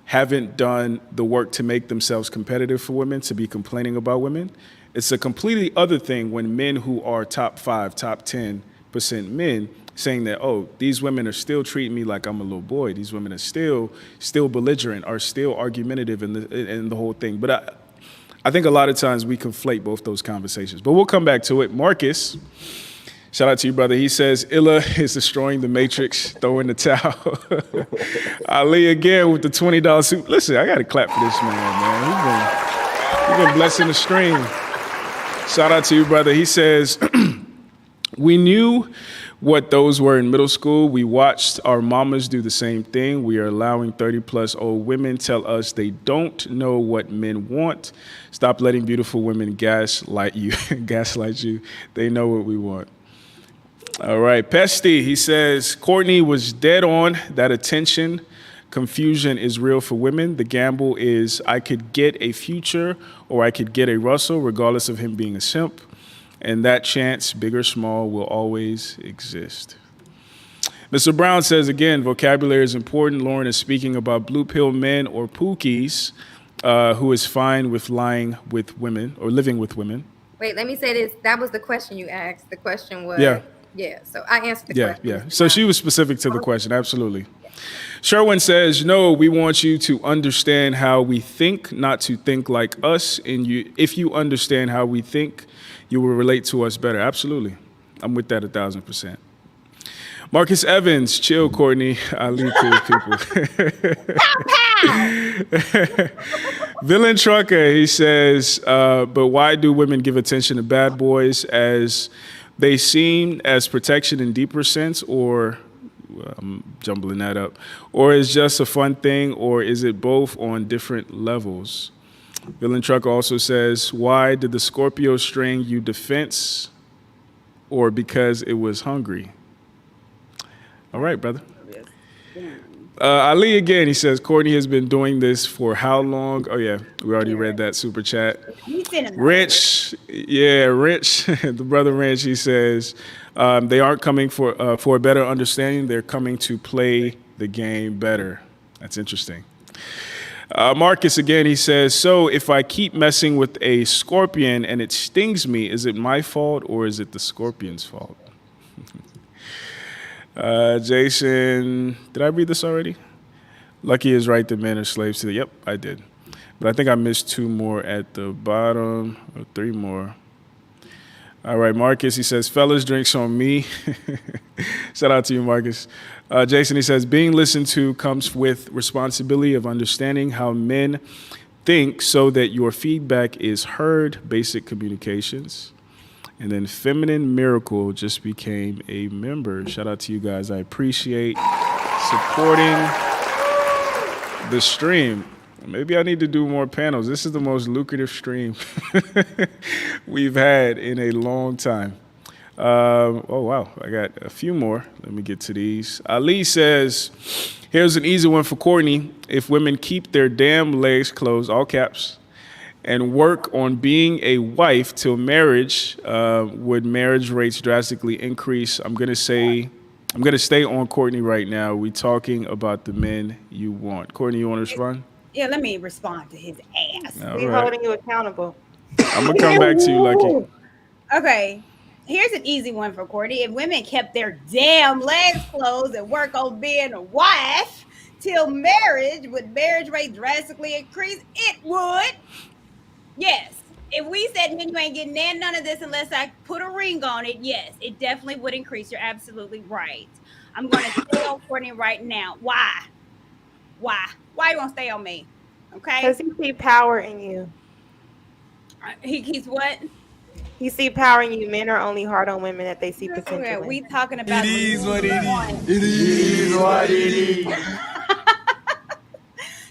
haven't done the work to make themselves competitive for women to be complaining about women. It's a completely other thing when men who are top 5, top 10% men saying that, oh, these women are still treating me like I'm a little boy. These women are still belligerent, are still argumentative in the whole thing. But I think a lot of times we conflate both those conversations. But we'll come back to it. Marcus, shout out to you, brother. He says, Illa is destroying the Matrix, throw in the towel. Ali again with the $20 suit. Listen, I got to clap for this man. He's been blessing the stream. Shout out to you, brother. He says, we knew what those were in middle school. We watched our mamas do the same thing. We are allowing 30-plus old women tell us they don't know what men want. Stop letting beautiful women gaslight you. They know what we want. All right, Pesty, he says, Courtney was dead on. That attention confusion is real for women. The gamble is I could get a Future or I could get a Russell, regardless of him being a simp. And that chance, big or small, will always exist. Mr. Brown says, again, vocabulary is important. Lauren is speaking about blue pill men or pookies who is fine with lying with women or living with women. Wait, let me say this. That was the question you asked. The question was, yeah. So I answered the question. Yeah. So she was specific to the question. Absolutely. Sherwin says, no, we want you to understand how we think, not to think like us. And if you understand how we think, you will relate to us better. Absolutely. I'm with that 1,000%. Marcus Evans, chill, Courtney. I lead to people. Villain Trucker, he says, but why do women give attention to bad boys, as they seem as protection in deeper sense, or I'm jumbling that up, or is just a fun thing, or is it both on different levels? Villain Trucker also says, why did the Scorpio string you defense, or because it was hungry? All right, brother. Ali again, he says, Courtney has been doing this for how long? Oh, yeah, we already read that super chat. Rich, the brother Rich, he says, they aren't coming for a better understanding. They're coming to play the game better. That's interesting. Marcus again, he says, so if I keep messing with a scorpion and it stings me, is it my fault or is it the scorpion's fault? Jason, did I read this already? Lucky is right that men are slaves to the, yep, I did. But I think I missed 2 more at the bottom, or 3 more. All right, Marcus, he says, fellas, drinks on me. Shout out to you, Marcus. Jason, he says, being listened to comes with responsibility of understanding how men think so that your feedback is heard, basic communications. And then Feminine Miracle just became a member. Shout out to you guys. I appreciate supporting the stream. Maybe I need to do more panels. This is the most lucrative stream we've had in a long time. Oh, wow. I got a few more. Let me get to these. Ali says, here's an easy one for Courtney. If women keep their damn legs closed, all caps, and work on being a wife till marriage, would marriage rates drastically increase? I'm going to stay on Courtney right now. We're talking about the men you want. Courtney, you want to respond? Yeah, let me respond to his ass. We're holding you accountable. I'm going to come back to you, Lucky. Okay. Here's an easy one for Courtney. If women kept their damn legs closed and work on being a wife till marriage, would marriage rate drastically increase? It would. Yes. If we said, man, you ain't getting none of this unless I put a ring on it, yes, it definitely would increase. You're absolutely right. I'm going to stay on Courtney right now. Why? Why you want to stay on me? Okay? Because he see power in you. He's what? He see power in you. Men are only hard on women that they see potential in. We talking about it is what it is. It is what it is.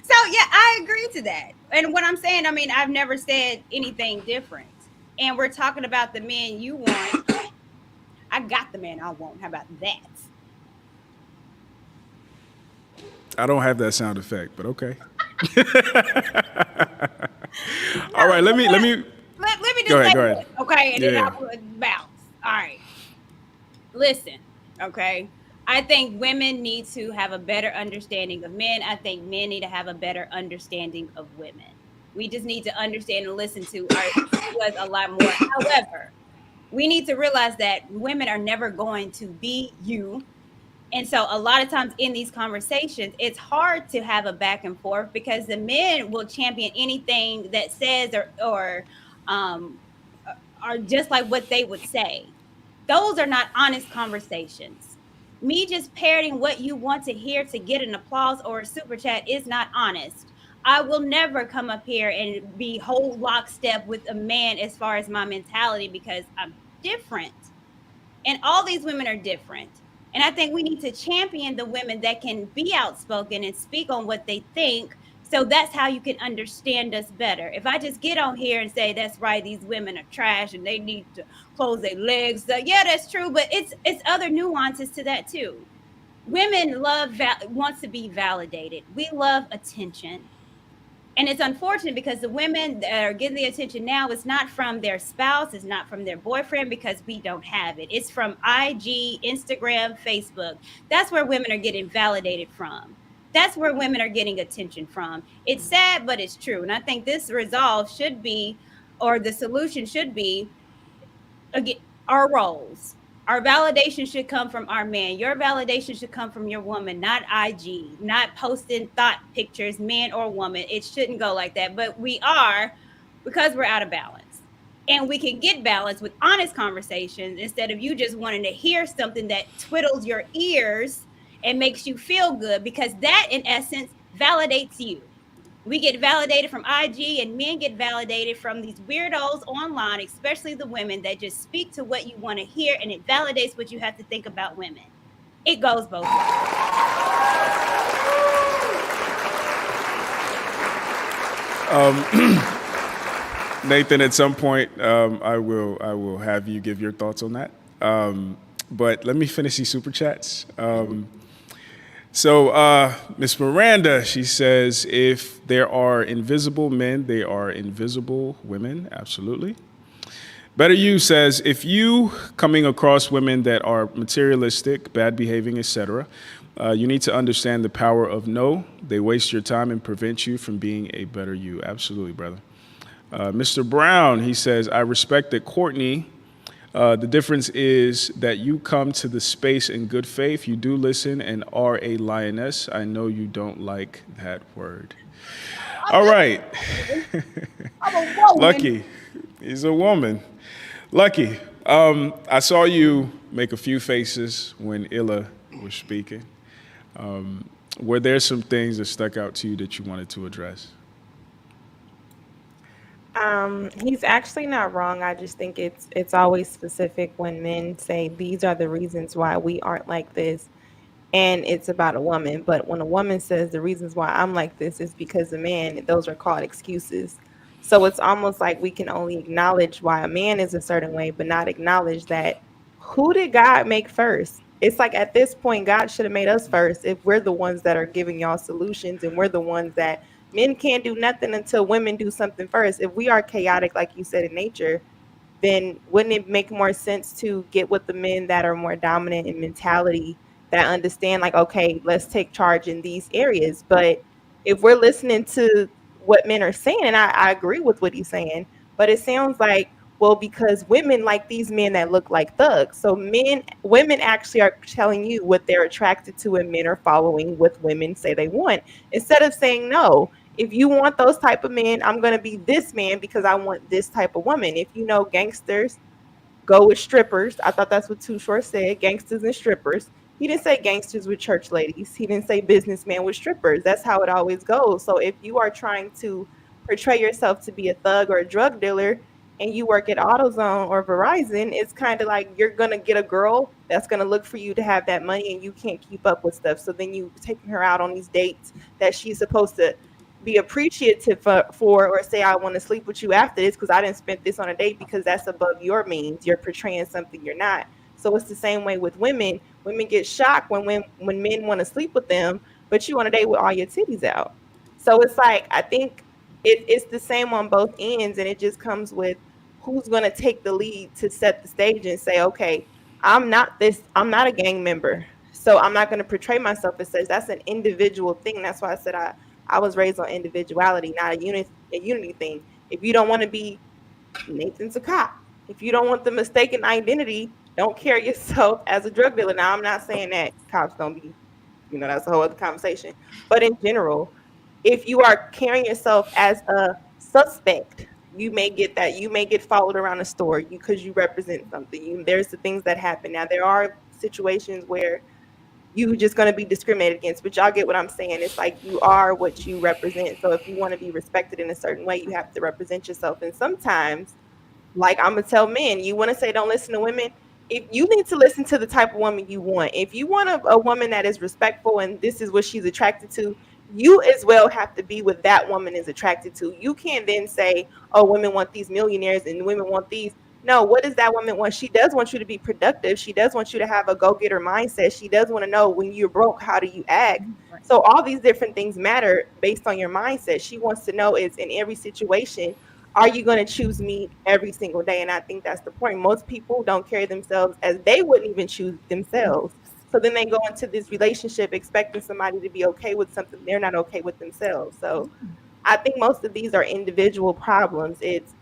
So yeah, I agree to that. And what I'm saying, I mean, I've never said anything different. And we're talking about the men you want. I got the man I want. How about that? I don't have that sound effect, but okay. All right, let me let me go just ahead. say Go this, ahead. okay, and then I Yeah. will bounce. All right, listen, okay. I think women need to have a better understanding of men. I think men need to have a better understanding of women. We just need to understand and listen to us a lot more. However, we need to realize that women are never going to be you. And so a lot of times in these conversations, it's hard to have a back and forth because the men will champion anything that says or um are just like what they would say. Those are not honest conversations. Me just parroting what you want to hear to get an applause or a super chat is not honest. I will never come up here and be whole lockstep with a man as far as my mentality because I'm different. And all these women are different. And I think we need to champion the women that can be outspoken and speak on what they think. So that's how you can understand us better. If I just get on here and say that's right, these women are trash and they need to close their legs, yeah, that's true. But it's other nuances to that too. Women wants to be validated. We love attention. And it's unfortunate because the women that are getting the attention now is not from their spouse, it's not from their boyfriend because we don't have it. It's from IG, Instagram, Facebook. That's where women are getting validated from. That's where women are getting attention from. It's sad, but it's true. And I think this resolve should be, or the solution should be, again, our roles. Our validation should come from our man. Your validation should come from your woman, not IG, not posting thought pictures, man or woman. It shouldn't go like that. But we are because we're out of balance. And we can get balance with honest conversations instead of you just wanting to hear something that twiddles your ears and makes you feel good because that, in essence, validates you. We get validated from IG, and men get validated from these weirdos online, especially the women that just speak to what you want to hear and it validates what you have to think about women. It goes both ways. Nathan, at some point, I will have you give your thoughts on that. But let me finish these super chats. So Miss Miranda, she says, if there are invisible men, they are invisible women. Absolutely. Better You says, if you coming across women that are materialistic, bad behaving, etc., you need to understand the power of no. They waste your time and prevent you from being a better you. Absolutely, brother. Mr. Brown, he says, I respect that Courtney. The difference is that you come to the space in good faith. You do listen and are a lioness. I know you don't like that word. All right. I'm a woman. Lucky. He's a woman. Lucky. I saw you make a few faces when Illa was speaking. Were there some things that stuck out to you that you wanted to address? He's actually not wrong. I just think it's always specific when men say these are the reasons why we aren't like this, and it's about a woman. But when a woman says the reasons why I'm like this is because of man, those are called excuses. So it's almost like we can only acknowledge why a man is a certain way, but not acknowledge that who did God make first? It's like at this point, God should have made us first if we're the ones that are giving y'all solutions and we're the ones that men can't do nothing until women do something first. If we are chaotic, like you said, in nature, then wouldn't it make more sense to get with the men that are more dominant in mentality that understand, like, okay, let's take charge in these areas? But if we're listening to what men are saying, and I agree with what he's saying, but it sounds like, well, because women like these men that look like thugs. So women actually are telling you what they're attracted to, and men are following what women say they want. Instead of saying, no, if you want those type of men, I'm going to be this man because I want this type of woman. If you know gangsters go with strippers. I thought that's what Too Short said, gangsters and strippers. He didn't say gangsters with church ladies. He didn't say businessman with strippers. That's how it always goes. So if you are trying to portray yourself to be a thug or a drug dealer and you work at AutoZone or Verizon, it's kind of like you're going to get a girl that's going to look for you to have that money and you can't keep up with stuff. So then you taking her out on these dates that she's supposed to be appreciative for, or say, I want to sleep with you after this because I didn't spend this on a date, because that's above your means. You're portraying something you're not. So it's the same way with women. Women get shocked when men want to sleep with them, but you on a date with all your titties out. So it's like, I think it's the same on both ends, and it just comes with who's going to take the lead to set the stage and say, okay, I'm not a gang member, so I'm not going to portray myself as such. That's an individual thing. That's why I said I was raised on individuality, not a unity thing. If you don't want to be Nathan's a cop, if you don't want the mistaken identity, don't carry yourself as a drug dealer. Now, I'm not saying that cops don't be, that's a whole other conversation. But in general, if you are carrying yourself as a suspect, you may get followed around the store because you represent something. There's the things that happen. Now, there are situations where you just going to be discriminated against, but y'all get what I'm saying. It's like you are what you represent. So if you want to be respected in a certain way, you have to represent yourself. And sometimes, like I'm gonna tell men, you want to say don't listen to women. If you need to listen to the type of woman you want, if you want a woman that is respectful and this is what she's attracted to, you as well have to be what that woman is attracted to. You can't then say, oh, women want these millionaires and women want these. No, what does that woman want? She does want you to be productive. She does want you to have a go-getter mindset. She does want to know when you're broke, how do you act? So all these different things matter based on your mindset. She wants to know is in every situation, are you going to choose me every single day? And I think that's the point. Most people don't carry themselves as they wouldn't even choose themselves. So then they go into this relationship expecting somebody to be okay with something they're not okay with themselves. So I think most of these are individual problems. It's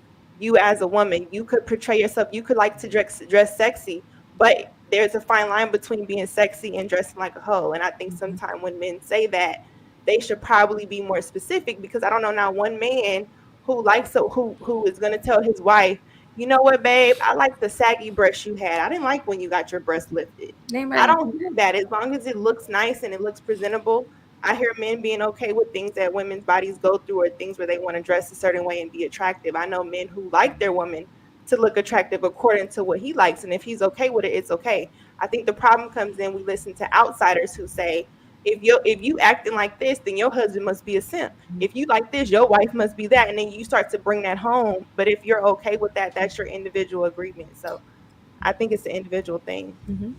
you as a woman, you could portray yourself, you could like to dress sexy, but there's a fine line between being sexy and dressing like a hoe. And I think sometimes when men say that, they should probably be more specific, because I don't know now one man who is going to tell his wife, you know what, babe, I like the saggy breasts you had. I didn't like when you got your breasts lifted. I don't hear that. As long as it looks nice and it looks presentable, I hear men being okay with things that women's bodies go through, or things where they want to dress a certain way and be attractive. I know men who like their woman to look attractive according to what he likes. And if he's okay with it, it's okay. I think the problem comes in, we listen to outsiders who say, if you acting like this, then your husband must be a simp. If you like this, your wife must be that. And then you start to bring that home. But if you're okay with that, that's your individual agreement. So I think it's an individual thing. Mm-hmm.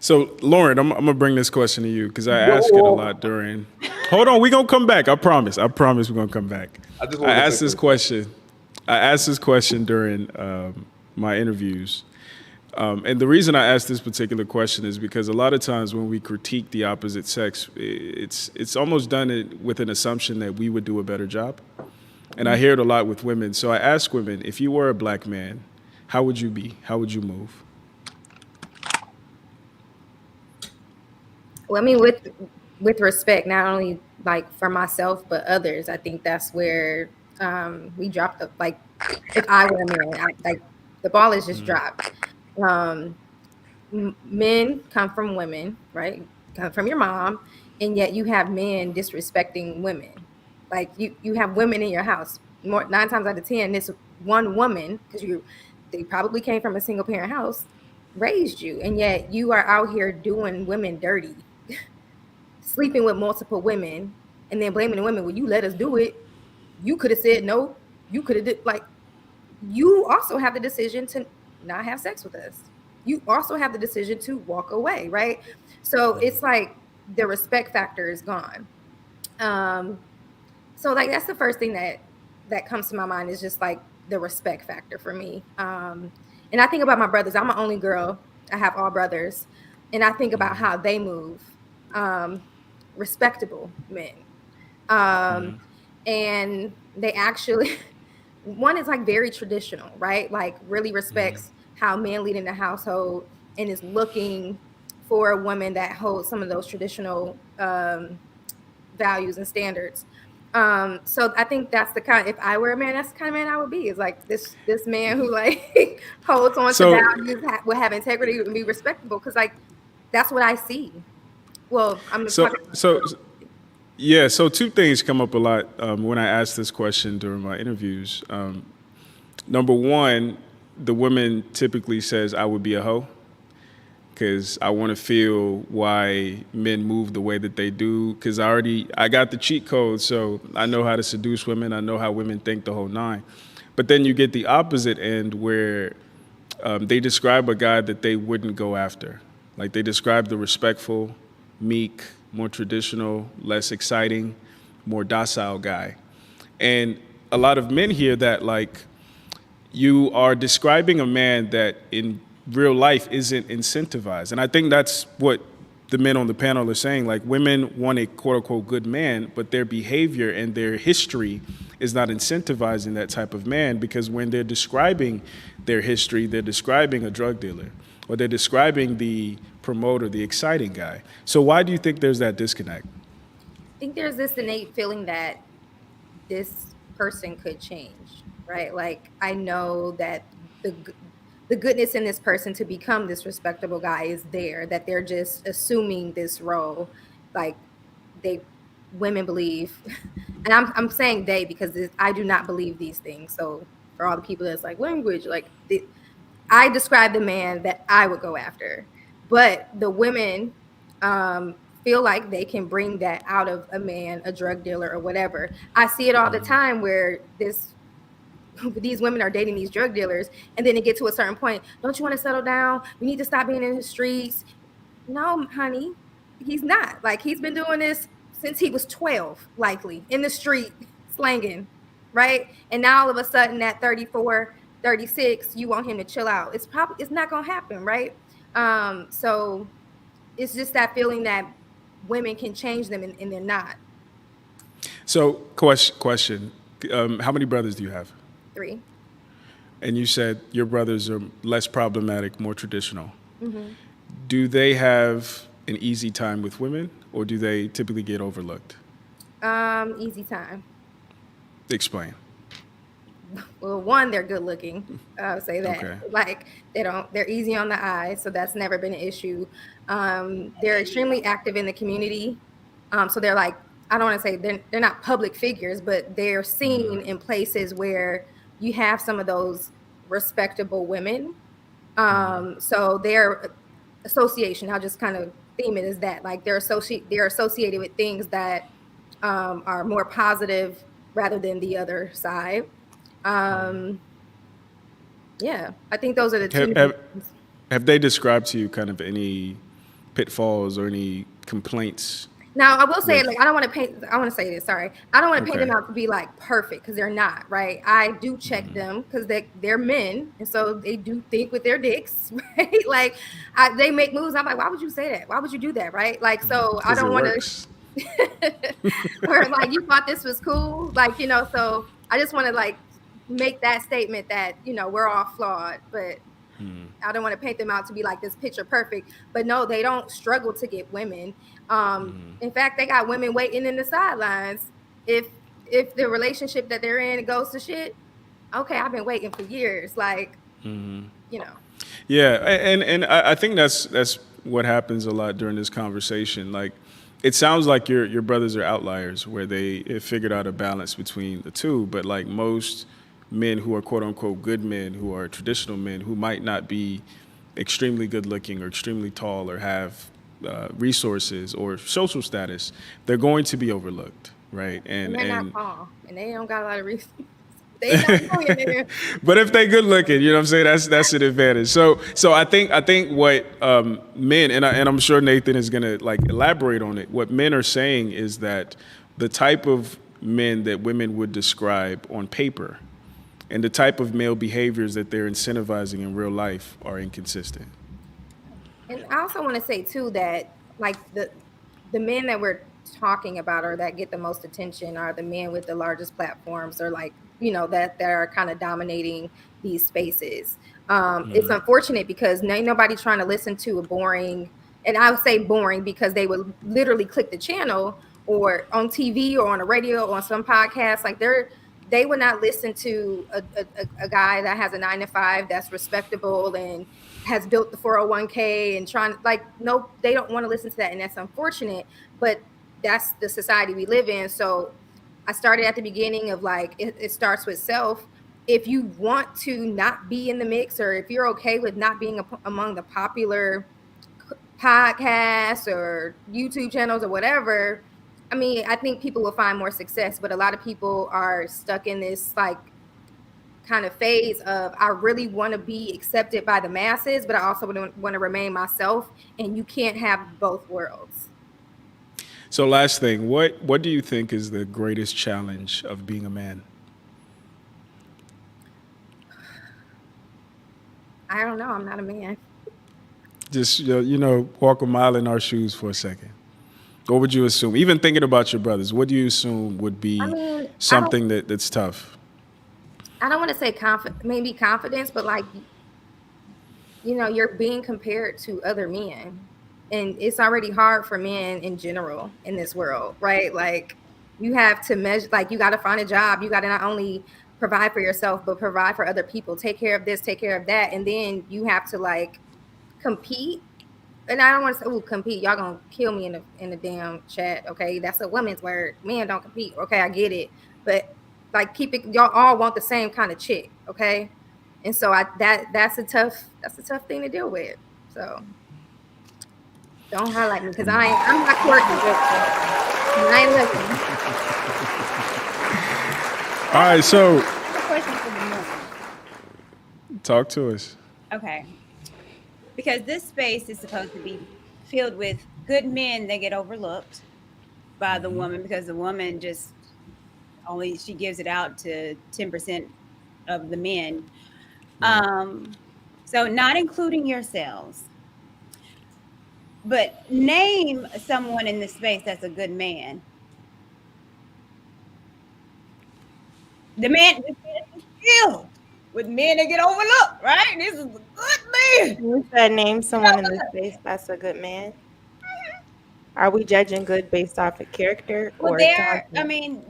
So, Lauren, I'm going to bring this question to you because I ask it a lot during. Hold on, we're going to come back. I promise we're going to come back. I asked this question during my interviews. And the reason I ask this particular question is because a lot of times when we critique the opposite sex, it's almost done with an assumption that we would do a better job. And I hear it a lot with women. So I ask women, if you were a black man, how would you be? How would you move? Well, I mean, with respect, not only like for myself, but others, I think that's where we drop like, if I were a man, the ball is just dropped. Men come from women, right? Come from your mom, and yet you have men disrespecting women. Like you have women in your house. 9 times out of 10, this one woman, because they probably came from a single parent house, raised you, and yet you are out here doing women dirty, sleeping with multiple women, and then blaming the women. Well, you let us do it. You could have said no. You could have you also have the decision to not have sex with us. You also have the decision to walk away, right? So it's like the respect factor is gone. So like that's the first thing that comes to my mind, is just like the respect factor for me. And I think about my brothers. I'm an only girl. I have all brothers, and I think about how they move. Respectable men, and they actually. One is like very traditional, right? Like really respects how men lead in the household and is looking for a woman that holds some of those traditional values and standards. So I think that's the kind. If I were a man, that's the kind of man I would be. Is like this man who like holds on to values, will have integrity and be respectable. Because like that's what I see. Well, I'm Yeah, so 2 things come up a lot when I ask this question during my interviews. Number 1, the woman typically says, I would be a hoe, because I want to feel why men move the way that they do, because I got the cheat code, so I know how to seduce women, I know how women think, the whole 9. But then you get the opposite end where they describe a guy that they wouldn't go after. Like they describe the respectful, meek, more traditional, less exciting, more docile guy. And a lot of men hear that like, you are describing a man that in real life isn't incentivized. And I think that's what the men on the panel are saying. Like, women want a quote unquote good man, but their behavior and their history is not incentivizing that type of man, because when they're describing their history, they're describing a drug dealer or they're describing the promoter, the exciting guy. So why do you think there's that disconnect? I think there's this innate feeling that this person could change, right? Like, I know that the goodness in this person to become this respectable guy is there, that they're just assuming this role. Like, women believe, and I'm saying they because I do not believe these things. So for all the people that's like language, like I describe the man that I would go after, but the women feel like they can bring that out of a man, a drug dealer or whatever. I see it all the time where these women are dating these drug dealers, and then it get to a certain point. Don't you want to settle down? We need to stop being in the streets. No, honey, he's not. Like, he's been doing this since he was 12, likely in the street slanging, right? And now all of a sudden at 34, 36, you want him to chill out. It's not gonna happen, right? So it's just that feeling that women can change them and they're not. So question, how many brothers do you have? 3. And you said your brothers are less problematic, more traditional. Mm-hmm. Do they have an easy time with women, or do they typically get overlooked? Easy time. Explain. Well, one, they're good looking. I would say that. Okay. Like, they're easy on the eye, so that's never been an issue. They're extremely active in the community. So they're like, I don't want to say they're not public figures, but they're seen in places where you have some of those respectable women. So their association, I'll just kind of theme it as that, like they're associated with things that are more positive rather than the other side. Yeah, I think those are the two. Have they described to you kind of any pitfalls or any complaints? Now, I will say, like, I want to say this, sorry. I don't want to paint Okay. them out to be like perfect, because they're not, right? I do check them because they're men, and so they do think with their dicks, right? Like, they make moves. I'm like, why would you say that? Why would you do that, right? Like, so I don't want to, or like, you thought this was cool, like, so I just want to like make that statement that, we're all flawed, but I don't want to paint them out to be like this picture perfect. But no, they don't struggle to get women. In fact, they got women waiting in the sidelines. If the relationship that they're in goes to shit, okay, I've been waiting for years. Like, Yeah, and I think that's what happens a lot during this conversation. Like, it sounds like your brothers are outliers where they have figured out a balance between the two, but like most men who are quote unquote good men, who are traditional men, who might not be extremely good looking or extremely tall or have resources or social status, they're going to be overlooked, right? And they're not tall, and they don't got a lot of resources. They not millionaire. But if they good looking, you know what I'm saying, that's an advantage. So I think what men, and I'm sure Nathan is gonna like elaborate on it. What men are saying is that the type of men that women would describe on paper and the type of male behaviors that they're incentivizing in real life are inconsistent. And I also want to say too that like the men that we're talking about or that get the most attention are the men with the largest platforms, or like, that are kind of dominating these spaces. It's unfortunate because ain't nobody trying to listen to a boring, and I would say boring because they would literally click the channel or on TV or on a radio or on some podcast. Like they would not listen to a guy that has a 9-to-5 that's respectable and has built the 401k and trying, like, no, they don't want to listen to that. And that's unfortunate, but that's the society we live in. So I started at the beginning of like, it starts with self. If you want to not be in the mix, or if you're okay with not being among the popular podcasts or YouTube channels or whatever, I mean, I think people will find more success, but a lot of people are stuck in this like kind of phase of, I really want to be accepted by the masses, but I also want to remain myself, and you can't have both worlds. So last thing, what do you think is the greatest challenge of being a man? I don't know. I'm not a man. Just walk a mile in our shoes for a second. What would you assume? Even thinking about your brothers, what do you assume would I be mean, something that's tough? I don't want to say maybe confidence, but like, you're being compared to other men, and it's already hard for men in general in this world, right? Like, you have to measure, like, you got to find a job. You got to not only provide for yourself, but provide for other people, take care of this, take care of that. And then you have to like compete. And I don't want to say, compete. Y'all gonna kill me in the damn chat. Okay, that's a woman's word. Men don't compete. Okay, I get it, but like, keep it. Y'all all want the same kind of chick. Okay, and so that's a tough thing to deal with. So don't highlight me because I'm not Courtney. I ain't looking. All right, so Question for the month. talk to us. Okay. Because this space is supposed to be filled with good men that get overlooked by the woman, because the woman just she gives it out to 10% of the men. So not including yourselves, but name someone in this space that's a good man. The man is filled with men that get overlooked, right? This is a good man. You said name someone in this space that's a good man. Are we judging good based off of character Well, or I content? mean,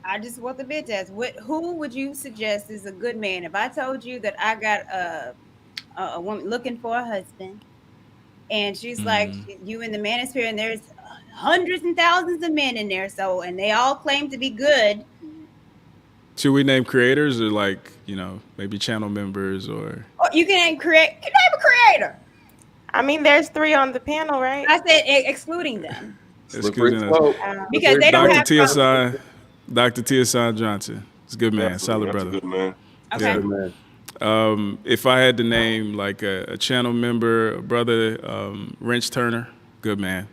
I just want the bid test. Who would you suggest is a good man? If I told you that I got a woman looking for a husband, and she's like, you in the Manosphere, and there's hundreds and thousands of men in there, and they all claim to be good. Should we name creators or like, maybe channel members or? Or you can name a creator. I mean, there's 3 on the panel, right? I said excluding them Excluding us. because they don't Dr. have Dr. T.S.I. Johnson. He's a good man, Definitely, solid that's brother. a good man. Okay. Good man. If I had to name like a channel member, a brother, Wrench Turner, good man.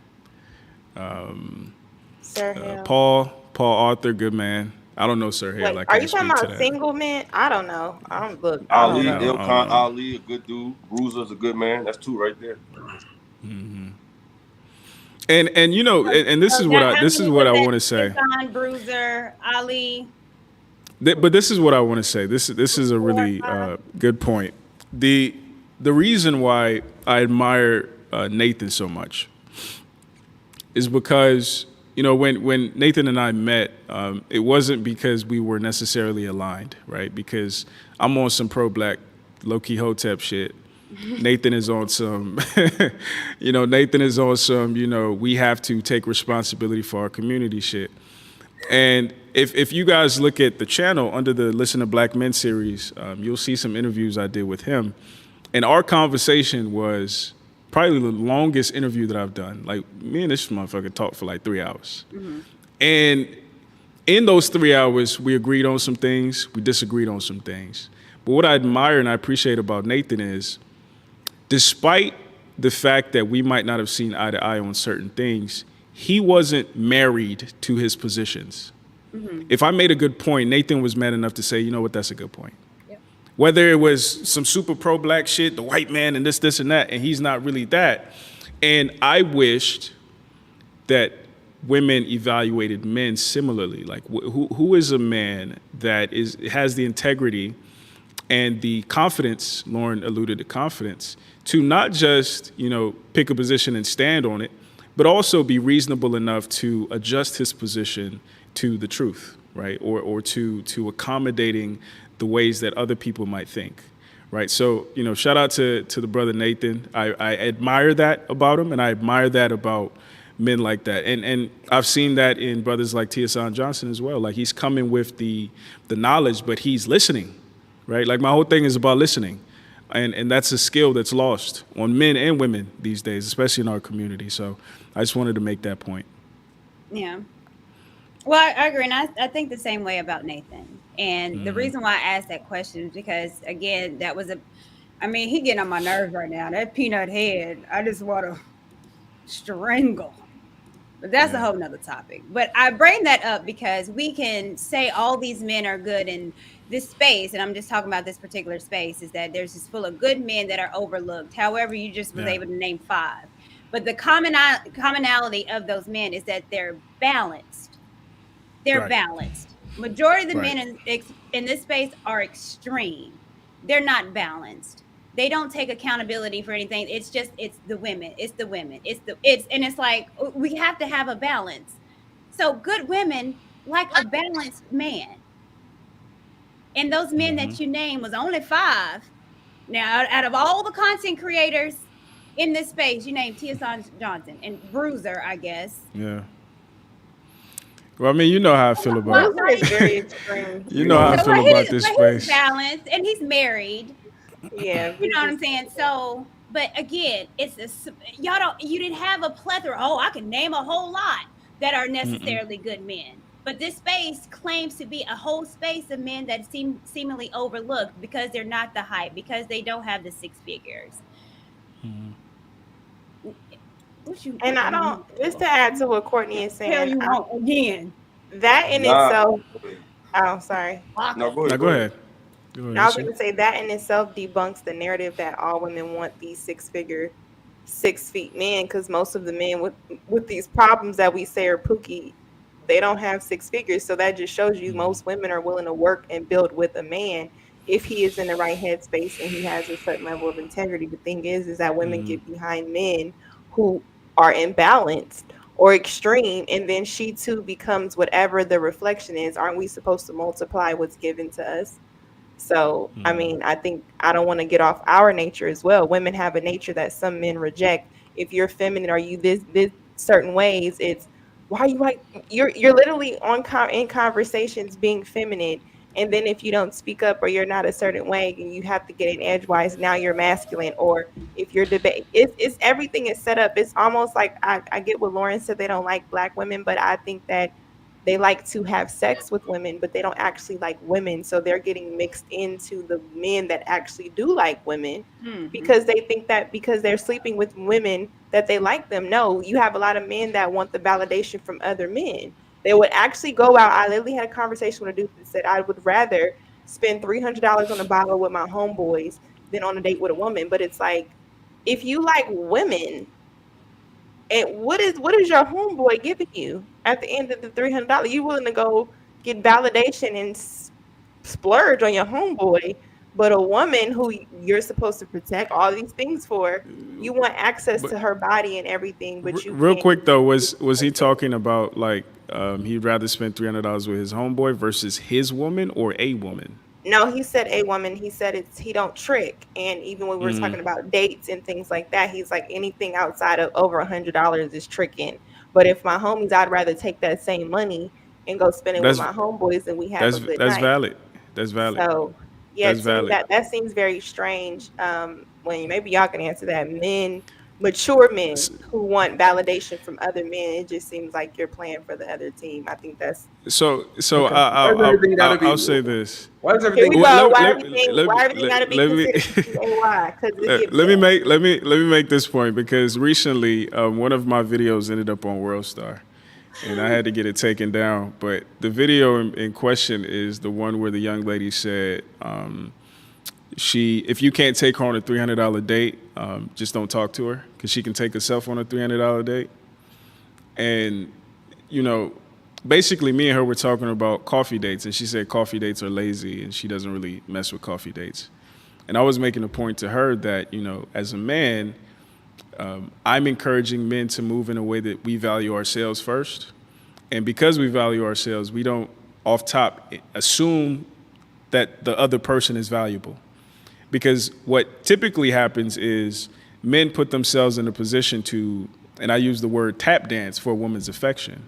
Sir Hill. Paul Arthur, good man. I don't know Sir Hill. Wait, I are can't you talking speak to about that. single men? I don't know. I don't look. Ali, know. Ilkan Ali, a good dude. Bruiser's a good man. That's 2 right there. And this is what I want to say. Bruiser, Ali. But this is what I want to say. This is a really good point. The reason why I admire Nathan so much is because when Nathan and I met, it wasn't because we were necessarily aligned, right? Because I'm on some pro-black low-key hotep shit. Nathan is on some, Nathan is on some, we have to take responsibility for our community shit. And if you guys look at the channel under the Listen to Black Men series, you'll see some interviews I did with him. And our conversation was probably the longest interview that I've done. Like, me and this motherfucker talked for like 3 hours. And in those 3 hours, we agreed on some things, we disagreed on some things. But what I admire and I appreciate about Nathan is, despite the fact that we might not have seen eye to eye on certain things, he wasn't married to his positions. If I made a good point, Nathan was man enough to say, you know what, that's a good point. Yep. Whether it was some super pro-black shit, the white man and this and that, and he's not really that. And I wished that women evaluated men similarly. Like, who is a man that has the integrity and the confidence, Lauren alluded to confidence, to not just, pick a position and stand on it, but also be reasonable enough to adjust his position to the truth, right? Or to accommodating the ways that other people might think, right? So, shout out to the brother Nathan. I admire that about him, and I admire that about men like that. And I've seen that in brothers like T.S.I. Johnson as well. Like, he's coming with the knowledge, but he's listening, right? Like, my whole thing is about listening. And that's a skill that's lost on men and women these days, especially in our community. So I just wanted to make that point. Yeah. Well, I agree. And I think the same way about Nathan. And the reason why I asked that question is because, again, he getting on my nerves right now. That peanut head, I just want to strangle. But that's a whole nother topic. But I bring that up because we can say all these men are good in this space, and I'm just talking about this particular space, is that there's just full of good men that are overlooked. However, you just was able to name 5. But the commonality of those men is that they're balanced. They're balanced. Majority of the men in this space are extreme. They're not balanced. They don't take accountability for anything. It's the women. And it's like we have to have a balance. So good women like a balanced man. And those men that you named was only 5. Now, out of all the content creators in this space, you named Tia Johnson and Bruiser, I guess. Yeah. Well, I mean, you know how I feel about Bruiser is very extreme. you know how I feel about this space. He's balanced and he's married. Yeah, you know what I'm saying. So, but again, you didn't have a plethora. Oh, I can name a whole lot that are necessarily good men. But this space claims to be a whole space of men that seemingly overlooked because they're not the hype, because they don't have the 6 figures. And I don't, just to add to what Courtney is saying, again, that in itself, oh, sorry. No, go ahead. Go ahead. I was going to say that in itself debunks the narrative that all women want these 6-figure, 6 feet men, because most of the men with these problems that we say are pookie, they don't have 6 figures. So that just shows you most women are willing to work and build with a man if he is in the right headspace and he has a certain level of integrity. The thing is that women get behind men who are imbalanced or extreme, and then she too becomes whatever the reflection is. Aren't we supposed to multiply what's given to us? So, I mean, I think I don't want to get off our nature as well. Women have a nature that some men reject. If you're feminine or you this certain ways, it's why you like you're literally in conversations being feminine, and then if you don't speak up or you're not a certain way and you have to get in edgewise, now you're masculine. Or if you're it's everything is set up. It's almost like I get what Lauren said, they don't like Black women, but I think that they like to have sex with women, but they don't actually like women. So they're getting mixed into the men that actually do like women because they think that because they're sleeping with women that they like them. No, you have a lot of men that want the validation from other men. They would actually go out. I literally had a conversation with a dude that said, I would rather spend $300 on a bottle with my homeboys than on a date with a woman. But it's like, if you like women, and what is your homeboy giving you at the end of the $300? You willing to go get validation and splurge on your homeboy, but a woman who you're supposed to protect all these things for, you want access to her body and everything. But you real quick though, was he talking about like he'd rather spend $300 with his homeboy versus his woman or a woman? No, he said a woman. He said he don't trick. And even when we were talking about dates and things like that, he's like anything outside of over $100 is tricking. But if my homies, I'd rather take that same money and go spend it with my homeboys and we have a good night. Valid. That's valid. So yeah, that seems very strange. When maybe y'all can answer that. Mature men who want validation from other men, it just seems like you're playing for the other team. I think that's I'll say this. Why does everything? Why everything got to be considered AY? Let me make this point because recently one of my videos ended up on WorldStar, and I had to get it taken down. But the video in question is the one where the young lady said, if you can't take her on a $300 date, just don't talk to her because she can take herself on a $300 date. And, basically me and her were talking about coffee dates, and she said coffee dates are lazy and she doesn't really mess with coffee dates. And I was making a point to her that, as a man, I'm encouraging men to move in a way that we value ourselves first. And because we value ourselves, we don't off top assume that the other person is valuable. Because what typically happens is men put themselves in a position to, and I use the word tap dance for a woman's affection.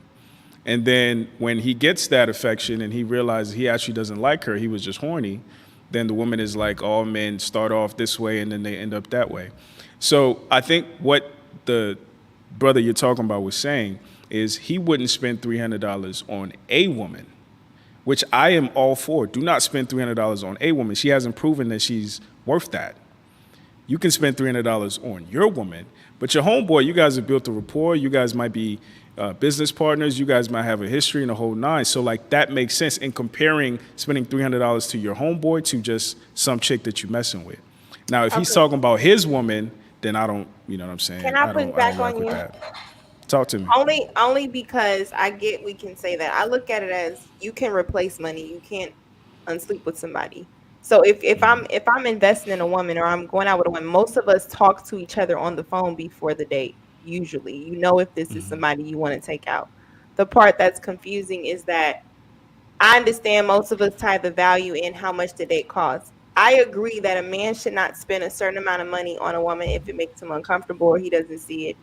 And then when he gets that affection and he realizes he actually doesn't like her, he was just horny, then the woman is like, all men start off this way and then they end up that way. So I think what the brother you're talking about was saying is he wouldn't spend $300 on a woman, which I am all for. Do not spend $300 on a woman. She hasn't proven that she's worth that. You can spend $300 on your woman, but your homeboy, you guys have built a rapport. You guys might be business partners. You guys might have a history and a whole nine. So like that makes sense in comparing spending $300 to your homeboy to just some chick that you're messing with. Now, if he's talking about his woman, then I don't, you know what I'm saying? Can I put back on you? Talk to me. Only because I get we can say that. I look at it as you can replace money. You can't unsleep with somebody. So if I'm investing in a woman or I'm going out with a woman, most of us talk to each other on the phone before the date. Usually, you know if this is somebody you want to take out. The part that's confusing is that I understand most of us tie the value in how much the date costs. I agree that a man should not spend a certain amount of money on a woman if it makes him uncomfortable or he doesn't see it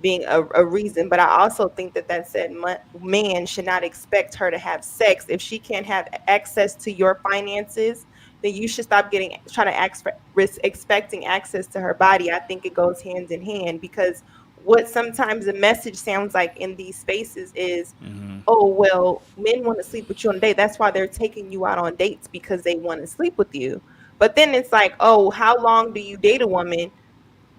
being a reason. But I also think that said man should not expect her to have sex. If she can't have access to your finances, then you should stop trying to expecting access to her body. I think it goes hand in hand, because what sometimes the message sounds like in these spaces is, oh, well, men want to sleep with you on a date. That's why they're taking you out on dates, because they want to sleep with you. But then it's like, oh, how long do you date a woman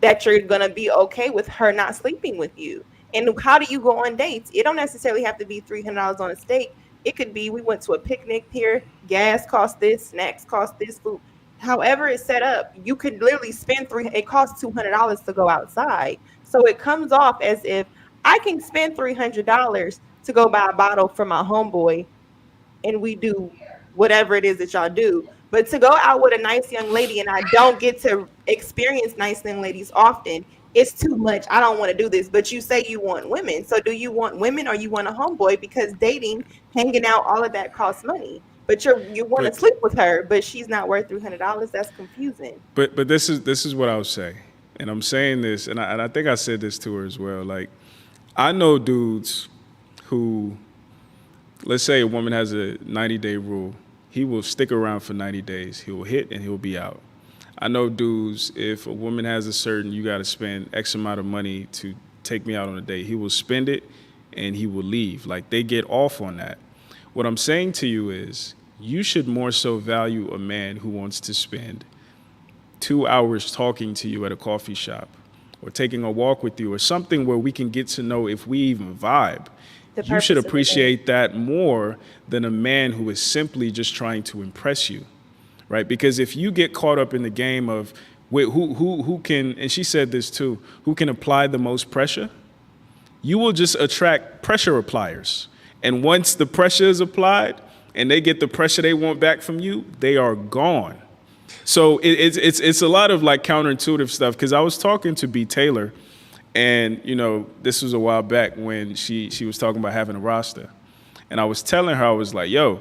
that you're going to be okay with her not sleeping with you? And how do you go on dates? It don't necessarily have to be $300 on a steak. It could be, we went to a picnic here, gas cost this, snacks cost this, food. However it's set up, you could literally spend it costs $200 to go outside. So it comes off as if I can spend $300 to go buy a bottle for my homeboy, and we do whatever it is that y'all do. But to go out with a nice young lady, and I don't get to experience nice young ladies often, it's too much. I don't want to do this. But you say you want women. So do you want women or you want a homeboy? Because dating, hanging out, all of that costs money. But you want to sleep with her, but she's not worth $300. That's confusing. But this is what I would say. And I'm saying this, and I think I said this to her as well. Like, I know dudes who, let's say a woman has a 90-day rule. He will stick around for 90 days. He will hit and he'll be out. I know dudes, if a woman has a certain, you got to spend X amount of money to take me out on a date, he will spend it and he will leave. Like, they get off on that. What I'm saying to you is, you should more so value a man who wants to spend 2 hours talking to you at a coffee shop or taking a walk with you or something where we can get to know if we even vibe. You should appreciate that more than a man who is simply just trying to impress you, right? Because if you get caught up in the game of who can, and she said this too, who can apply the most pressure, you will just attract pressure appliers. And once the pressure is applied and they get the pressure they want back from you, they are gone. So it's a lot of like counterintuitive stuff, because I was talking to B. Taylor, and you know, this was a while back when she was talking about having a roster, and I was telling her, I was like, yo,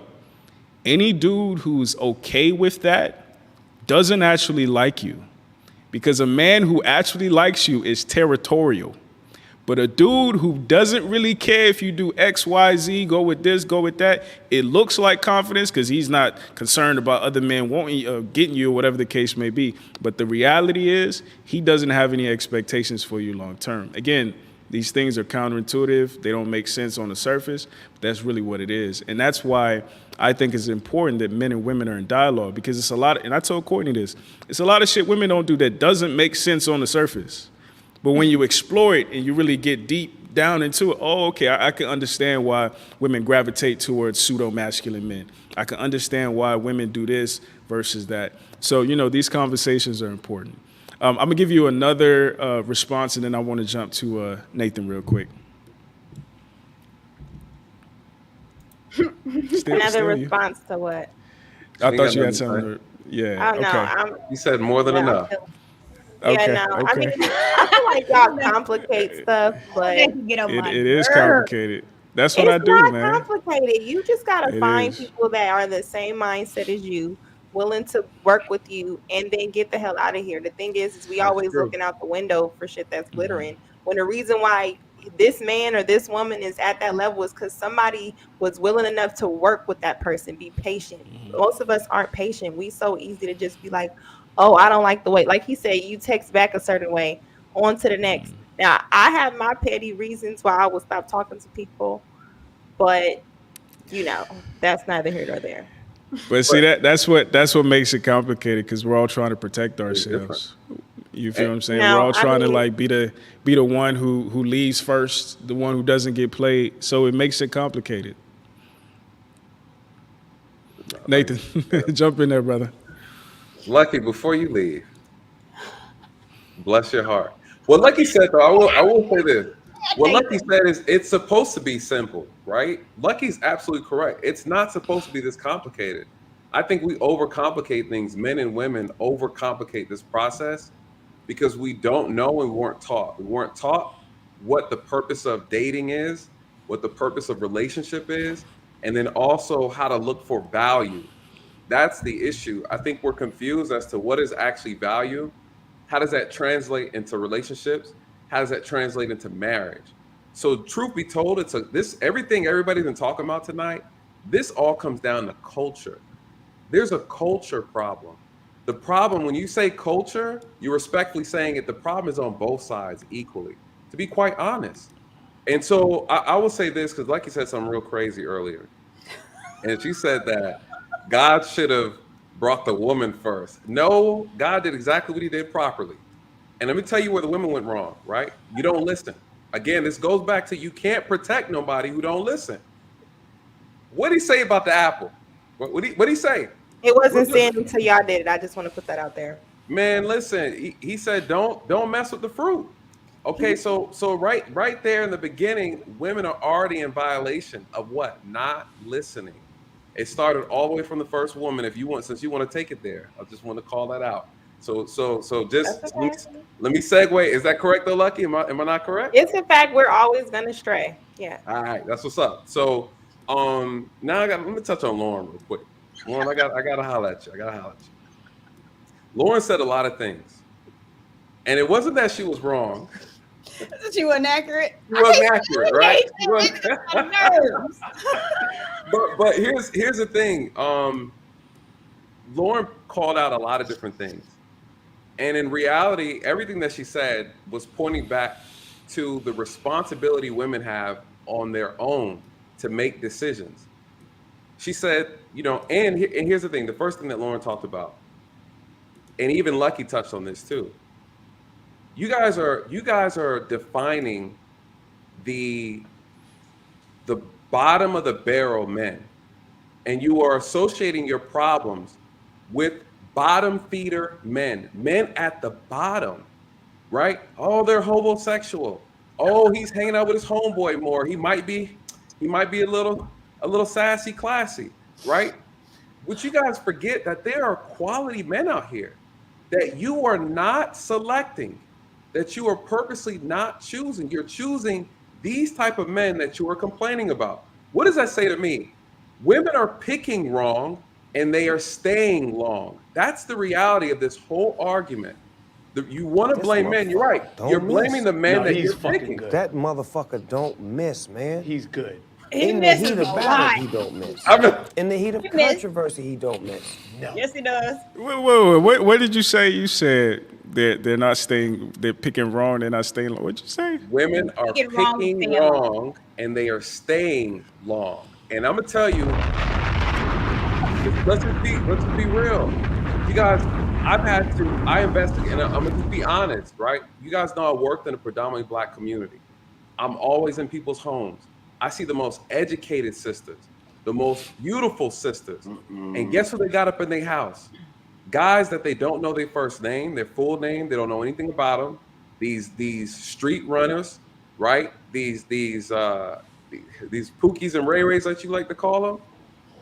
any dude who's okay with that doesn't actually like you, because a man who actually likes you is territorial. But a dude who doesn't really care if you do X, Y, Z, go with this, go with that, it looks like confidence because he's not concerned about other men wanting getting you or whatever the case may be. But the reality is he doesn't have any expectations for you long term. Again, these things are counterintuitive. They don't make sense on the surface, but that's really what it is. And that's why I think it's important that men and women are in dialogue, because it's a lot, and I told Courtney this, it's a lot of shit women don't do that doesn't make sense on the surface. But when you explore it and you really get deep down into it, oh, okay, I can understand why women gravitate towards pseudo-masculine men. I can understand why women do this versus that. So, you know, these conversations are important. I'm going to give you another response, and then I want to jump to Nathan real quick. Another response to what? I thought you had something. Yeah, oh, no, okay. You said more than enough. Okay, yeah, no. okay. I mean, I feel like y'all complicate stuff, but it is complicated. That's what I do, man. It's not complicated. You just gotta find people that are the same mindset as you, willing to work with you, and then get the hell out of here. The thing is we always looking out the window for shit that's glittering. When the reason why this man or this woman is at that level is because somebody was willing enough to work with that person, be patient. Most of us aren't patient. We so easy to just be like, oh, I don't like the way, like he said, you text back a certain way, on to the next. Now, I have my petty reasons why I will stop talking to people, but, you know, that's neither here nor there. But see, that's what makes it complicated, because we're all trying to protect ourselves. You feel what I'm saying? No, We're all I trying to mean- like be the one who leaves first, the one who doesn't get played. So it makes it complicated. Nathan, jump in there, brother. Lucky, before you leave, bless your heart. What Lucky said, though, I will say this. What Lucky said is it's supposed to be simple, right? Lucky's absolutely correct. It's not supposed to be this complicated. I think we overcomplicate things. Men and women overcomplicate this process because we don't know and we weren't taught. We weren't taught what the purpose of dating is, what the purpose of relationship is, and then also how to look for value. That's the issue. I think we're confused as to what is actually value. How does that translate into relationships? How does that translate into marriage? So, truth be told, this everything everybody's been talking about tonight. This all comes down to culture. There's a culture problem. The problem, when you say culture, you're respectfully saying it. The problem is on both sides equally. To be quite honest. And so, I will say this because, like you said, something real crazy earlier, and she said that God should have brought the woman first. No, God did exactly what he did properly. And let me tell you where the women went wrong, right? You don't listen. Again, this goes back to you can't protect nobody who don't listen. What did he say about the apple? What did he say? It wasn't said until y'all did it. I just want to put that out there. Man, listen, he said don't mess with the fruit. Okay, so right there in the beginning, women are already in violation of what? Not listening. It started all the way from the first woman. Since you want to take it there, I just want to call that out. So just Okay. let me segue. Is that correct though, Lucky? Am I not correct? It's a fact we're always gonna stray. Yeah. All right, that's what's up. So now let me touch on Lauren real quick. Lauren, I gotta holler at you. Lauren said a lot of things. And it wasn't that she was wrong. She wasn't accurate. She wasn't accurate, right? But here's the thing. Lauren called out a lot of different things. And in reality, everything that she said was pointing back to the responsibility women have on their own to make decisions. She said, and here's the thing, the first thing that Lauren talked about, and even Lucky touched on this too. You guys are defining the bottom of the barrel men, and you are associating your problems with bottom feeder men at the bottom, right? Oh, they're homosexual. Oh, he's hanging out with his homeboy more. He might be a little sassy, classy, right? But you guys forget that there are quality men out here that you are not selecting, that you are purposely not choosing. You're choosing these type of men that you are complaining about. What does that say to me? Women are picking wrong and they are staying long. That's the reality of this whole argument. You want to blame men, you're right. You're blaming the men that you're picking. Good. That motherfucker don't miss, man. He's good. In the heat of battle, he don't miss. In the heat of controversy, he don't miss. No. Yes, he does. Wait. What did you say? You said they're not staying. They're picking wrong. They're not staying long. What'd you say? Women are picking wrong, and they are staying long. And I'm gonna tell you, let's just be real. You guys, I invested, and I'm gonna just be honest, right? You guys know I worked in a predominantly Black community. I'm always in people's homes. I see the most educated sisters, the most beautiful sisters. And guess what they got up in their house? Guys that they don't know their first name, their full name, they don't know anything about them. These street runners, right? These Pookies and Ray Rays that you like to call them.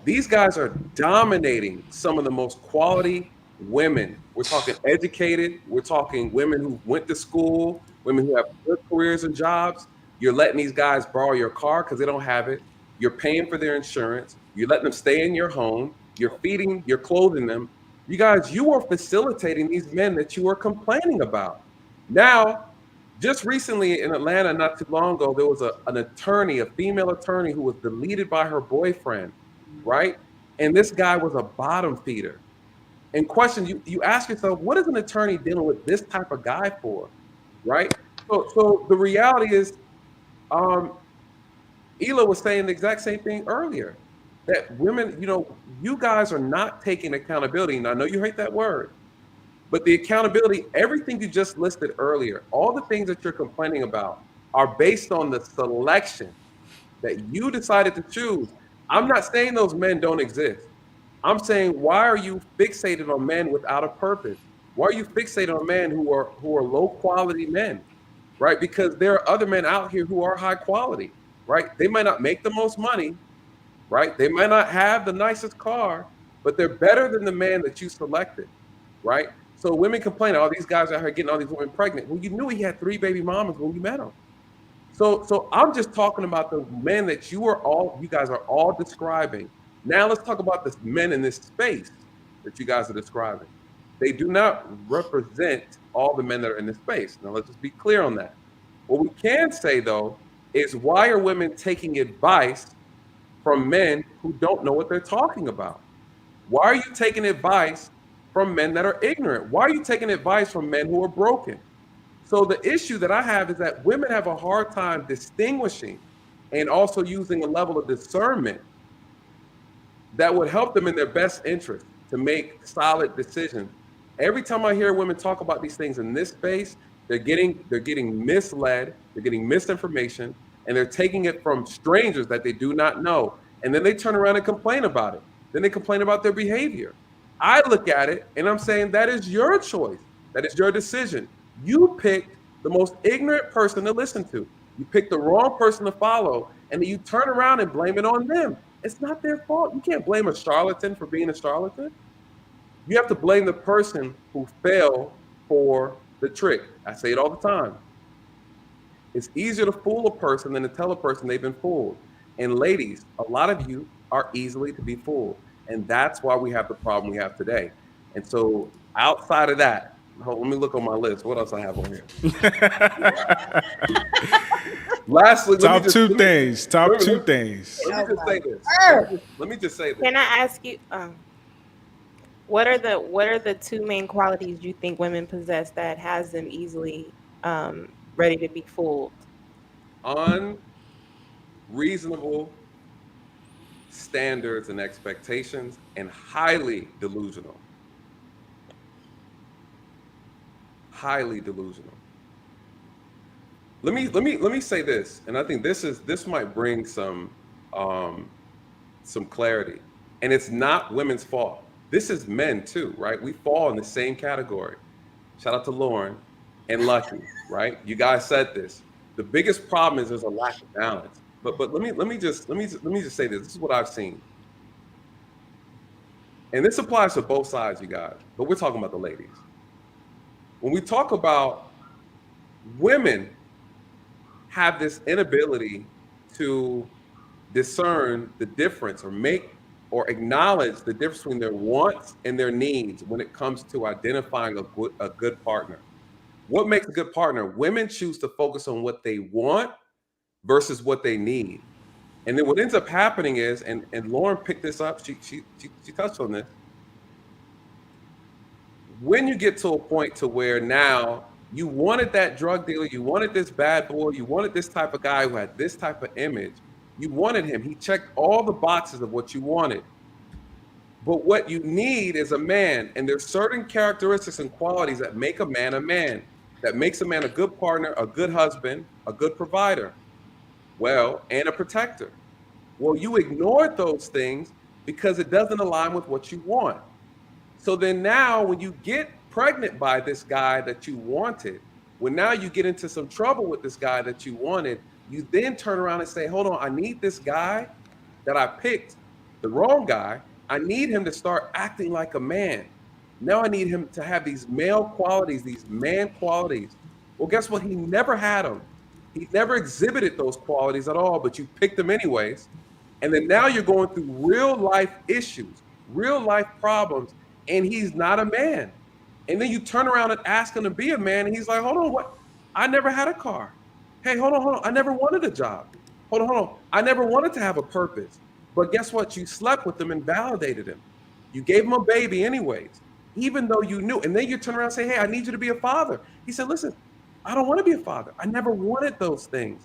These guys are dominating some of the most quality women. We're talking educated. We're talking women who went to school, women who have good careers and jobs. You're letting these guys borrow your car because they don't have it. You're paying for their insurance. You're letting them stay in your home. You're feeding, you're clothing them. You guys, you are facilitating these men that you are complaining about. Now, just recently in Atlanta, not too long ago, there was an attorney, a female attorney who was deleted by her boyfriend, right? And this guy was a bottom feeder. And question, you ask yourself, what is an attorney dealing with this type of guy for, right? So the reality is, Ela was saying the exact same thing earlier, that women, you guys are not taking accountability. And I know you hate that word, But the accountability, everything you just listed earlier, all the things that you're complaining about are based on the selection that you decided to choose. I'm not saying those men don't exist. I'm saying, why are you fixated on men without a purpose? Why are you fixated on men who are low quality men? Right? Because there are other men out here who are high quality, right? They might not make the most money, right? They might not have the nicest car, but they're better than the man that you selected, right? So women complain, oh, these guys out here getting all these women pregnant. Well, you knew he had 3 baby mamas when you met him. So I'm just talking about the men that you guys are all describing. Now let's talk about the men in this space that you guys are describing. They do not represent all the men that are in this space. Now let's just be clear on that. What we can say though is, why are women taking advice from men who don't know what they're talking about? Why are you taking advice from men that are ignorant? Why are you taking advice from men who are broken? So the issue that I have is that women have a hard time distinguishing and also using a level of discernment that would help them in their best interest to make solid decisions. Every time I hear women talk about these things in this space, they're getting misled, they're getting misinformation, and they're taking it from strangers that they do not know. And then they turn around and complain about it. Then they complain about their behavior. I look at it and I'm saying, that is your choice. That is your decision. You picked the most ignorant person to listen to. You picked the wrong person to follow, and then you turn around and blame it on them. It's not their fault. You can't blame a charlatan for being a charlatan. You have to blame the person who fell for the trick. I say it all the time. It's easier to fool a person than to tell a person they've been fooled. And ladies, a lot of you are easily to be fooled. And that's why we have the problem we have today. And so outside of that, let me look on my list. What else I have on here? Lastly, top two things. Let me just say this. Can I ask you, what are the 2 main qualities you think women possess that has them easily ready to be fooled? Unreasonable standards and expectations, and highly delusional. Highly delusional. Let me say this, and I think this might bring some clarity. And it's not women's fault. This is men too, right? We fall in the same category. Shout out to Lauren and Lucky, right? You guys said this. The biggest problem is there's a lack of balance. But let me just say this. This is what I've seen. And this applies to both sides, you guys, but we're talking about the ladies. When we talk about women have this inability to discern the difference or acknowledge the difference between their wants and their needs when it comes to identifying a good partner. What makes a good partner? Women choose to focus on what they want versus what they need. And then what ends up happening is, and Lauren picked this up, she touched on this. When you get to a point to where now you wanted that drug dealer, you wanted this bad boy, you wanted this type of guy who had this type of image, you wanted him. He checked all the boxes of what you wanted. But what you need is a man, and there's certain characteristics and qualities that make a man, that makes a man a good partner, a good husband, a good provider, and a protector. Well, you ignored those things because it doesn't align with what you want. So then now when you get pregnant by this guy that you wanted, when now you get into some trouble with this guy that you wanted, you then turn around and say, hold on, I need this guy that I picked, the wrong guy. I need him to start acting like a man. Now I need him to have these male qualities, these man qualities. Well, guess what? He never had them. He never exhibited those qualities at all, but you picked them anyways. And then now you're going through real life issues, real life problems, and he's not a man. And then you turn around and ask him to be a man, and he's like, hold on, what? I never had a car. Hey, hold on. I never wanted a job. Hold on. I never wanted to have a purpose. But guess what? You slept with him and validated him. You gave him a baby anyways, even though you knew. And then you turn around and say, hey, I need you to be a father. He said, listen, I don't want to be a father. I never wanted those things.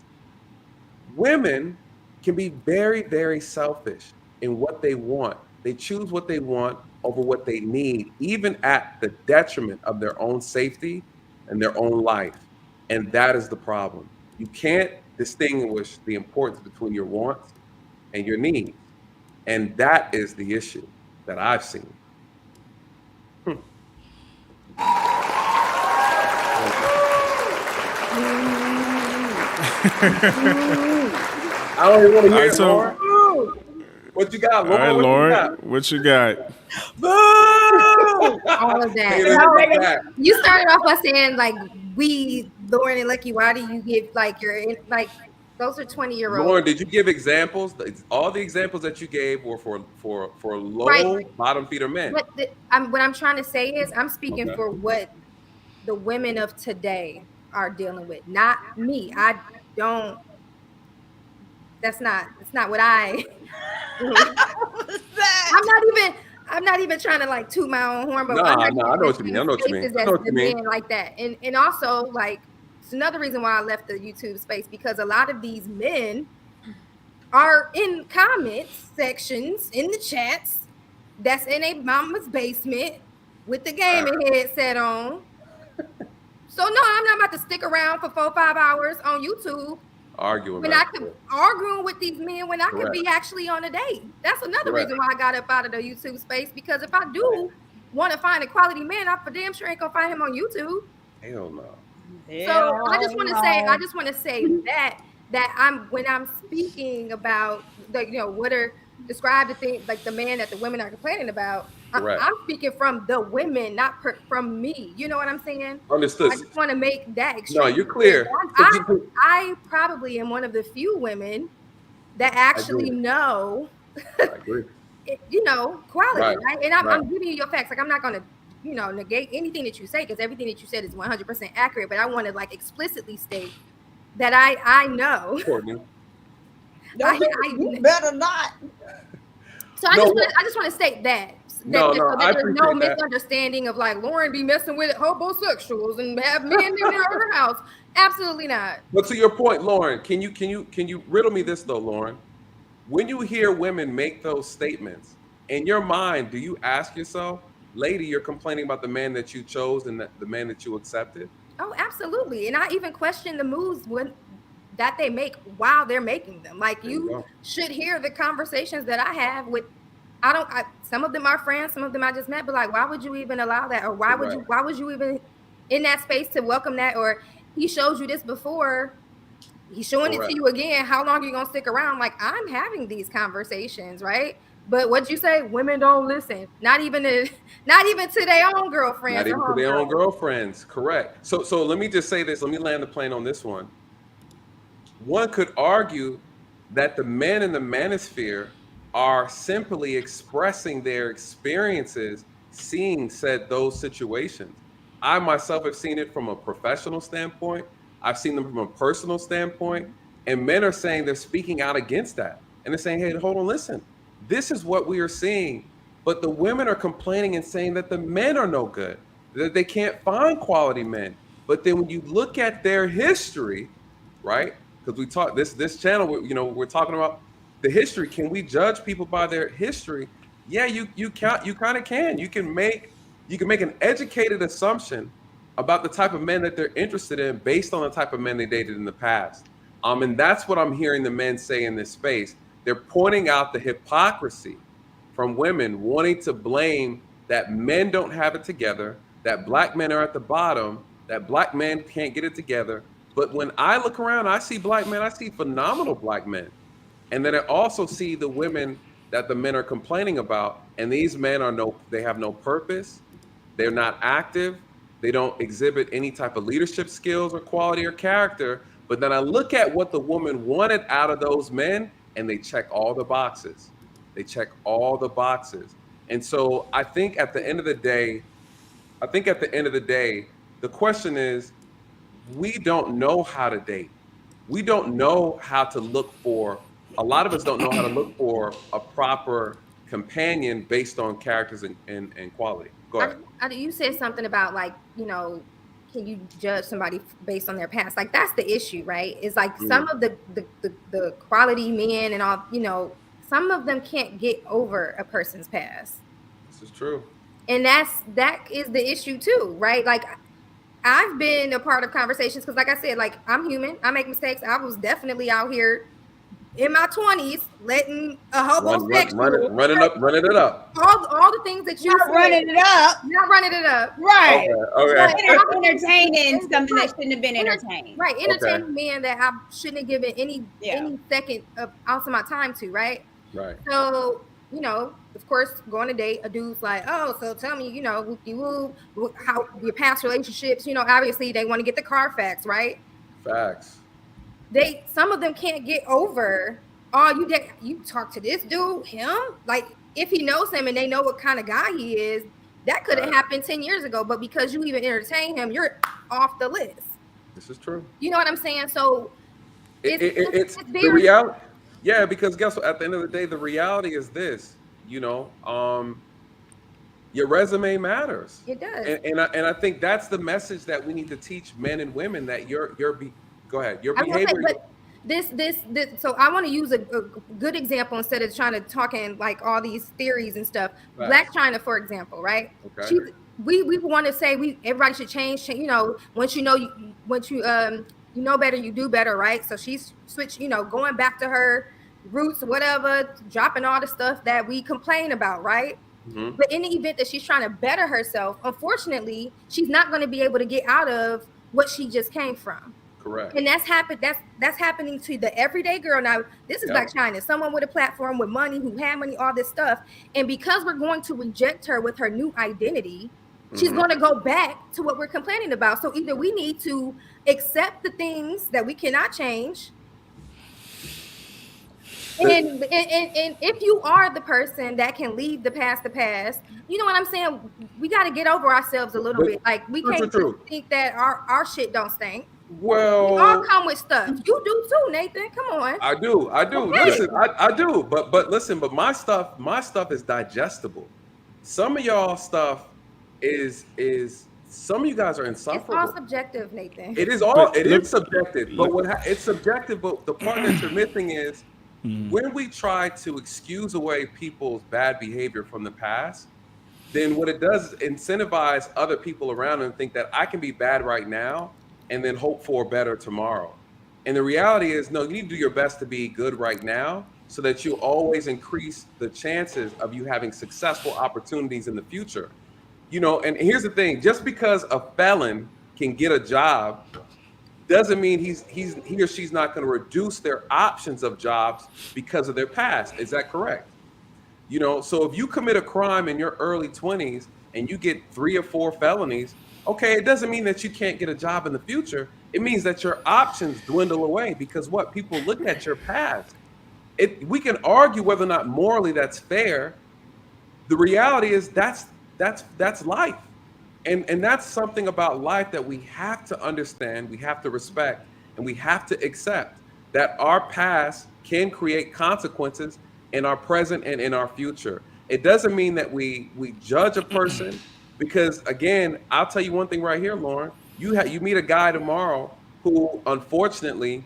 Women can be very, very selfish in what they want. They choose what they want over what they need, even at the detriment of their own safety and their own life. And that is the problem. You can't distinguish the importance between your wants and your needs. And that is the issue that I've seen. I don't even want to hear it, Lauren. What you got, Lauren? All right, Lauren, what you got? Boo! All of that. You started off by saying like we, Lauren and Lucky. Why do you give like your like? Those are 20-year-olds. Lauren, did you give examples? All the examples that you gave were for low bottom feeder men. But what I'm trying to say is I'm speaking for what the women of today are dealing with, not me. I don't. That's not what I. I'm not even trying to like toot my own horn, but I know what you mean. I know what you mean. Like that, and also like it's another reason why I left the YouTube space, because a lot of these men are in comments sections in the chats that's in a mama's basement with the gaming headset on. So no, I'm not about to stick around for 4-5 hours on YouTube arguing with these men when I could be actually on a date. That's another reason why I got up out of the YouTube space, because if I do want to find a quality man, I for damn sure ain't gonna find him on YouTube. Hell no. So I just want to say that when I'm speaking about what are described the things like the man that the women are complaining about. I'm speaking from the women, not from me. You know what I'm saying? Understood. I just want to make that extreme. No, you're clear. I probably am one of the few women that actually know, quality, right? And I'm giving you your facts. Like I'm not going to, negate anything that you say, because everything that you said is 100% accurate. But I want to like explicitly state that I know. You better not. So I just want to state that. There's no misunderstanding of like Lauren be messing with homosexuals and have men in her house. Absolutely not. But to your point, Lauren, can you riddle me this though, Lauren? When you hear women make those statements, in your mind, do you ask yourself, lady, you're complaining about the man that you chose and the man that you accepted? Oh, absolutely. And I even question the moves that they make while they're making them. Like you should hear the conversations that I have with. Some of them are friends, some of them I just met, but like, why would you even allow that? Or why would you even in that space to welcome that? Or he showed you this before, he's showing it to you again. How long are you going to stick around? Like, I'm having these conversations, right? But what'd you say? Women don't listen. Not even to their own girlfriends. Not even to their own girlfriends. Correct. So let me just say this. Let me land the plane on this one. One could argue that the men in the manosphere are simply expressing their experiences seeing those situations. I myself have seen it from a professional standpoint. I've seen them from a personal standpoint. And men are saying they're speaking out against that. And they're saying, hey, hold on, listen, this is what we are seeing. But the women are complaining and saying that the men are no good, that they can't find quality men. But then when you look at their history, right? Because we talk this channel, we're talking about the history. Can we judge people by their history? Yeah, you kind of can. You can make an educated assumption about the type of men that they're interested in based on the type of men they dated in the past. And that's what I'm hearing the men say in this space. They're pointing out the hypocrisy from women wanting to blame that men don't have it together, that black men are at the bottom, that black men can't get it together. But when I look around, I see black men, I see phenomenal black men. And then I also see the women that the men are complaining about. And these men they have no purpose. They're not active. They don't exhibit any type of leadership skills or quality or character. But then I look at what the woman wanted out of those men, and they check all the boxes. They check all the boxes. And so I think at the end of the day, the question is, we don't know how to date. We don't know how to look for, a lot of us don't know how to look for a proper companion based on characters and quality. Go ahead. You said something about like, can you judge somebody based on their past? Like that's the issue, right? It's like some of the quality men and all, some of them can't get over a person's past. This is true. And that is the issue too, right? Like, I've been a part of conversations because, like I said, like, I'm human. I make mistakes. I was definitely out here in my 20s letting a homosexual running it up. All the things that you not said, running it up. Not running it up. Right. Okay. Entertaining something that shouldn't have been entertained. Right. Entertaining men that I shouldn't have given any second of ounce of my time to, right? Right. So, you know, of course, going to date, a dude's like, oh, so tell me, you know, how your past relationships, you know, obviously they want to get the Carfax, right? Facts. Some of them can't get over, oh, you talk to this dude, him? Like, if he knows him and they know what kind of guy he is, that could have happened 10 years ago, but because you even entertain him, you're off the list. This is true. You know what I'm saying? So it's the reality. Yeah, because guess what? At the end of the day, the reality is this, you know, your resume matters. It does. And I think that's the message that we need to teach men and women, that go ahead. Your behavior. This so I want to use a good example instead of trying to talk in like all these theories and stuff. Right. Black China, for example, right? Okay. We want to say everybody should change. You know, once you know better, you do better, right? So she's switched, you know, going back to her roots, whatever, dropping all the stuff that we complain about, right? Mm-hmm. But in the event that she's trying to better herself, unfortunately, she's not going to be able to get out of what she just came from. Correct. And that's happening to the everyday girl. Now, this is Black China, someone with a platform, with money, who had money, all this stuff. And because we're going to reject her with her new identity, she's going to go back to what we're complaining about. So either we need to accept the things that we cannot change. And if you are the person that can leave the past, you know what I'm saying? We got to get over ourselves a little bit. Like, we can't think that our shit don't stink. Well, we all come with stuff. You do too, Nathan. Come on. I do. Okay. Listen, I do. But listen, but my stuff is digestible. Some of y'all stuff is some of you guys are insufferable. It's all subjective, Nathan. It is subjective. But it's subjective. But the part that you're missing is when we try to excuse away people's bad behavior from the past, then what it does is incentivize other people around and think that I can be bad right now and then hope for a better tomorrow. And the reality is, no, you need to do your best to be good right now so that you always increase the chances of you having successful opportunities in the future. You know, and here's the thing, just because a felon can get a job doesn't mean he or she's not going to reduce their options of jobs because of their past. Is that correct? You know, so if you commit a crime in your early 20s and you get 3 or 4 felonies, okay, it doesn't mean that you can't get a job in the future. It means that your options dwindle away because what? People look at your past. We can argue whether or not morally that's fair. The reality is that's life. And that's something about life that we have to understand, we have to respect, and we have to accept that our past can create consequences in our present and in our future. It doesn't mean that we judge a person. Because again, I'll tell you one thing right here, Lauren. You meet a guy tomorrow who, unfortunately,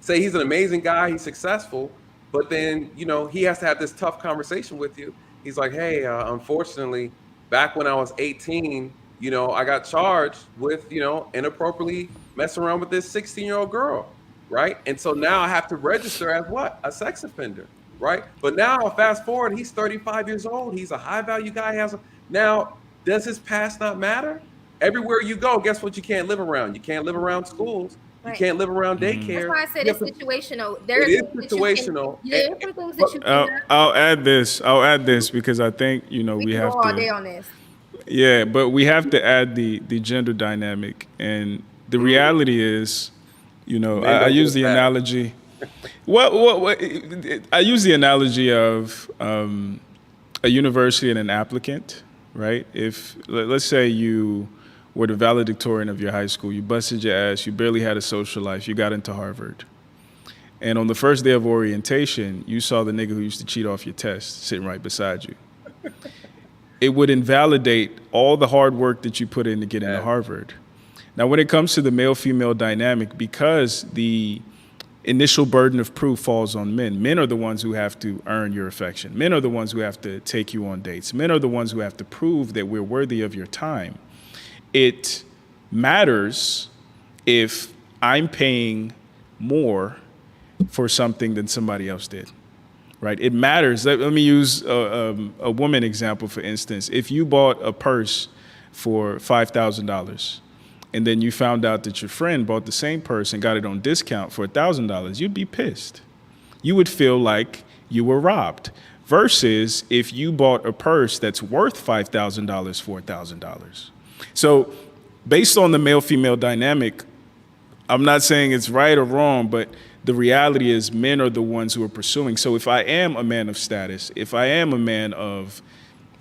say he's an amazing guy, he's successful, but then he has to have this tough conversation with you. He's like, hey, unfortunately, back when I was 18, I got charged with inappropriately messing around with this 16-year-old girl, right? And so now I have to register as what? A sex offender, right? But now fast forward, he's 35 years old. He's a high value guy. Now, does his past not matter? Everywhere you go, guess what? You can't live around. You can't live around schools. Right. You can't live around daycare. That's why I said it's situational. It is situational. I'll add this because I think we have to. All day on this. Yeah, but we have to add the gender dynamic, and the reality is, I use the analogy. I use the analogy of a university and an applicant. Right? If let's say you were the valedictorian of your high school, you busted your ass, you barely had a social life, you got into Harvard. And on the first day of orientation, you saw the nigga who used to cheat off your test sitting right beside you. It would invalidate all the hard work that you put in to get into Harvard. Now, when it comes to the male-female dynamic, because the initial burden of proof falls on men. Men are the ones who have to earn your affection. Men are the ones who have to take you on dates. Men are the ones who have to prove that we're worthy of your time. It matters if I'm paying more for something than somebody else did, right? It matters. Let me use a woman example, for instance. If you bought a purse for $5,000 and then you found out that your friend bought the same purse and got it on discount for $1,000, you'd be pissed. You would feel like you were robbed. Versus if you bought a purse that's worth $5,000 for $1,000. So based on the male-female dynamic, I'm not saying it's right or wrong, but the reality is men are the ones who are pursuing. So if I am a man of status, if I am a man of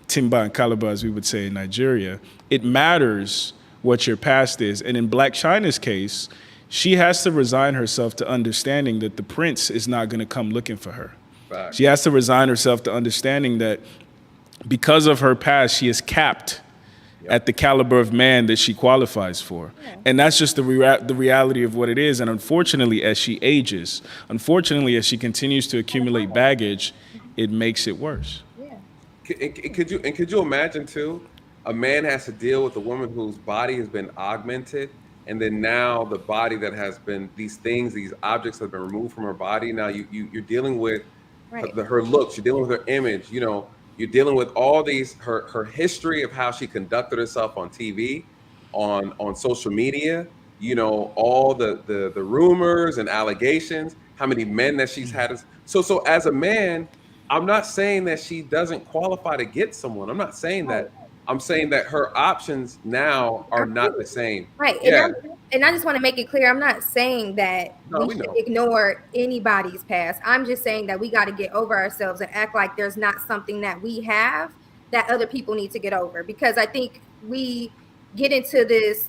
timba and calabar, as we would say in Nigeria, it matters what your past is. And in Black China's case, she has to resign herself to understanding that the prince is not going to come looking for her. Right. She has to resign herself to understanding that because of her past, she is capped at the caliber of man that she qualifies for. Yeah. And that's just the reality of what it is. And unfortunately, as she ages, unfortunately, as she continues to accumulate baggage, it makes it worse. Yeah. Could you imagine too, a man has to deal with a woman whose body has been augmented, and then now the body that has been, these things, these objects have been removed from her body. Now you're dealing with her looks, you're dealing with her image, you know, you're dealing with all these, her history of how she conducted herself on TV, on social media, you know, all the rumors and allegations, how many men that she's had. So as a man, I'm not saying that she doesn't qualify to get someone. I'm not saying that. I'm saying that her options now are not the same. Right. Yeah. And I just want to make it clear, I'm not saying that we should ignore anybody's past. I'm just saying that we got to get over ourselves and act like there's not something that we have that other people need to get over. Because I think we get into this,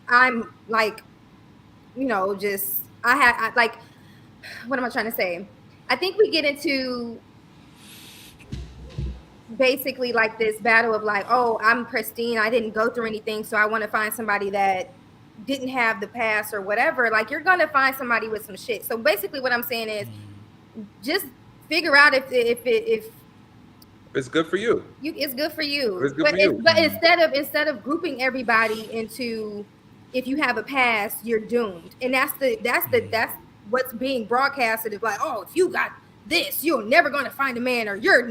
I'm like, you know, just, like, what am I trying to say? I think we get into basically like this battle of like, oh, I'm pristine, I didn't go through anything, so I want to find somebody that didn't have the past or whatever. Like, you're gonna find somebody with some shit. So basically what I'm saying is just figure out if it's good for you. It's good for you. It's good for you. But instead of grouping everybody into, if you have a past, you're doomed. And that's what's being broadcasted, is like, oh, if you got this, you're never gonna find a man, or you're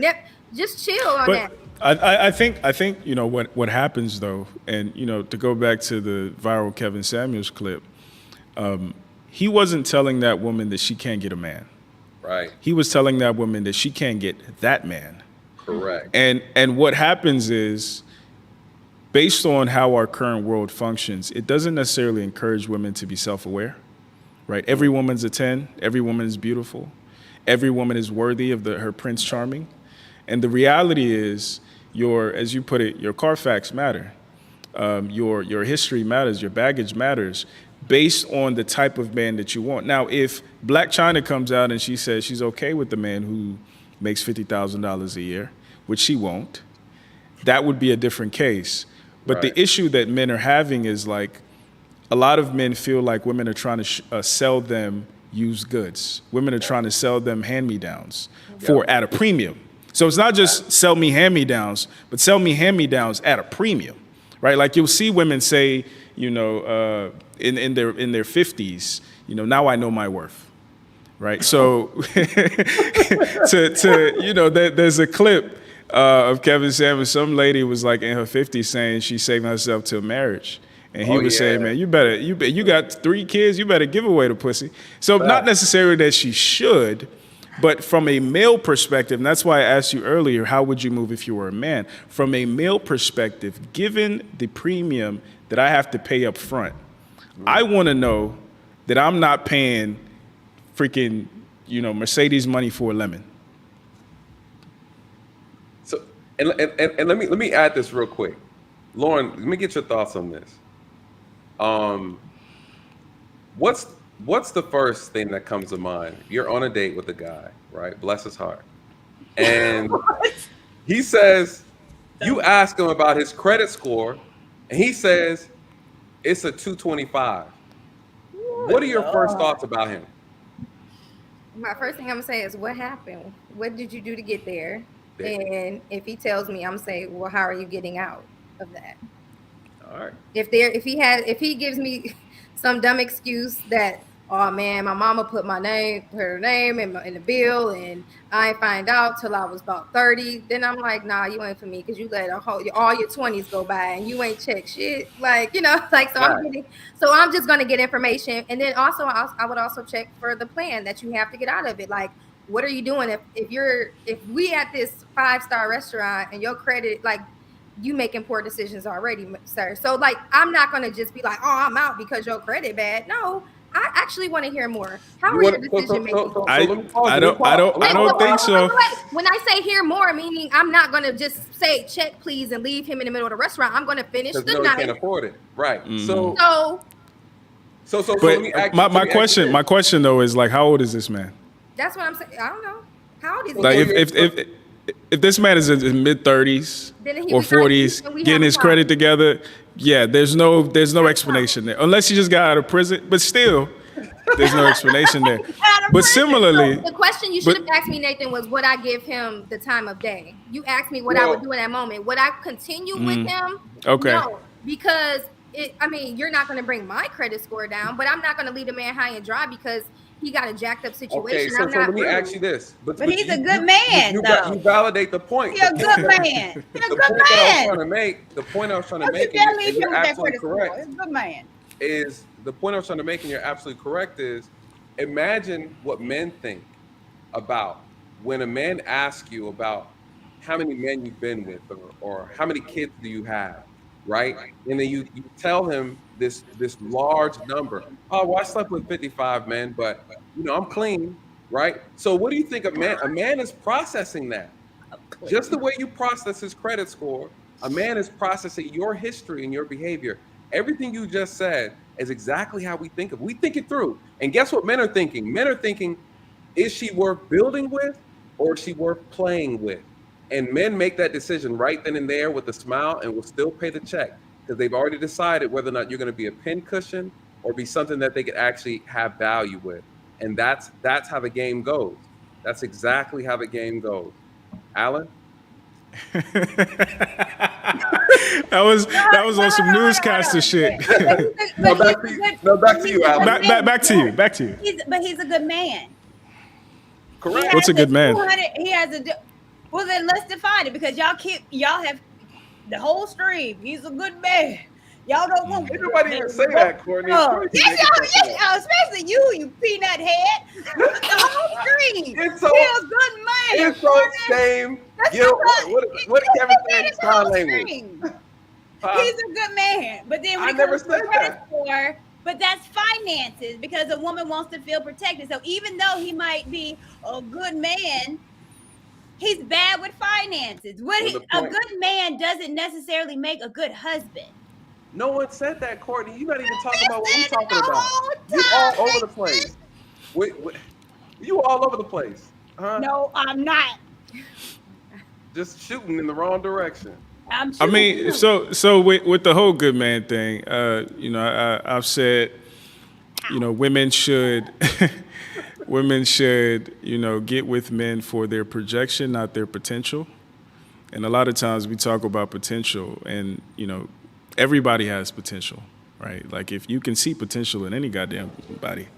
just chill on that. I think you know what happens though, and you know, to go back to the viral Kevin Samuels clip, he wasn't telling that woman that she can't get a man. Right. He was telling that woman that she can't get that man. Correct. And what happens is, based on how our current world functions, it doesn't necessarily encourage women to be self-aware. Right? Every woman's a 10. Every woman is beautiful. Every woman is worthy of her Prince Charming. And the reality is, as you put it, your Carfax matter. Your history matters. Your baggage matters, based on the type of man that you want. Now, if Black China comes out and she says she's okay with the man who makes $50,000 a year, which she won't, that would be a different case. But the issue that men are having is, like, a lot of men feel like women are trying to sell them used goods. Women are trying to sell them hand-me-downs at a premium. So it's not just sell me hand-me-downs, but sell me hand-me-downs at a premium, right? Like, you'll see women say, you know, in their 50s, you know, now I know my worth, right? So you know, there's a clip of Kevin Samuels. Some lady was like in her 50s saying she's saving herself to a marriage. And he was saying, man, you got 3 kids, you better give away the pussy. So not necessarily that she should, but from a male perspective, and that's why I asked you earlier, how would you move if you were a man? From a male perspective, given the premium that I have to pay up front, I want to know that I'm not paying freaking, you know, Mercedes money for a lemon. So, and let me add this real quick. Lauren, let me get your thoughts on this. What's the first thing that comes to mind? You're on a date with a guy, right? Bless his heart. And he says, you ask him about his credit score, and he says it's a 225. What are your first thoughts about him? My first thing I'm gonna say is, what happened? What did you do to get there? There. And if he tells me, I'm saying, well, how are you getting out of that? All right. If he gives me some dumb excuse that, oh man, my mama put her name in the bill, and I ain't find out till I was about 30, then I'm like, nah, you ain't for me, because you let all your 20s go by and you ain't check shit. Like, like, so I'm just gonna get information, and then also I would also check for the plan that you have to get out of it. Like, what are you doing if we at this 5-star restaurant and your credit, like, you making poor decisions already, sir. So, like, I'm not going to just be like, oh, I'm out because your credit bad. No, I actually want to hear more. How You are your want decision making? so let me pause. I Let me don't pause. Let me think pause. so. Wait. When I say hear more, meaning I'm not going to just say check please and leave him in the middle of the restaurant. I'm going to finish the Because night. he can't afford it. Right. So Let me ask you. My question though is, like, how old is this man? that's what I'm saying. I don't know. How old is he? Like, if this man is in his mid-30s or 40s, getting his credit together, yeah, there's no explanation there, unless he just got out of prison. But still, there's no explanation there. But similarly, the question you should have asked me, Nathan, was would I give him the time of day? You asked me what I would do in that moment. Would I continue with him? Okay. No, because you're not going to bring my credit score down, but I'm not going to leave the man high and dry because he got a jacked up situation. Okay, so let me ask you this. But he's a good man, though. You validate the point. He's a good man. He's a good man. The point I was trying to make, and you're absolutely correct. He's a good man. Is the point I was trying to make, and you're absolutely correct, is imagine what men think about when a man asks you about how many men you've been with or how many kids do you have, right? And then you tell him this large number. Oh, well, I slept with 55 men, but I'm clean, right? So what do you think a man is processing that? Just the way you process his credit score, a man is processing your history and your behavior. Everything you just said is exactly how we think of it. We think it through. And guess what men are thinking? Men are thinking, is she worth building with or is she worth playing with? And men make that decision right then and there with a smile and will still pay the check because they've already decided whether or not you're going to be a pincushion or be something that they could actually have value with. And that's how the game goes. That's exactly how the game goes. Alan? that was on some newscaster shit. Back to you, Alan. Back to you. But he's a good man. Correct. What's a good man? He has well, then let's define it, because y'all have the whole stream. He's a good man. Y'all don't want nobody even say that, Courtney. Yes, especially you peanut head. The whole stream. He's a good man. It's so same. What did Kevin say? Sign language. He's a good man. But then when it comes to the credit score, but that's finances, because a woman wants to feel protected. So even though he might be a good man, he's bad with finances. A good man doesn't necessarily make a good husband. No one said that, Courtney. You're not even talking about what we're talking about. You all over the place. You all over the place. Huh? No, I'm not. Just shooting in the wrong direction. I mean, so with the whole good man thing, I've said, women should get with men for their projection, not their potential. And a lot of times we talk about potential, and everybody has potential, right? Like, if you can see potential in any goddamn body,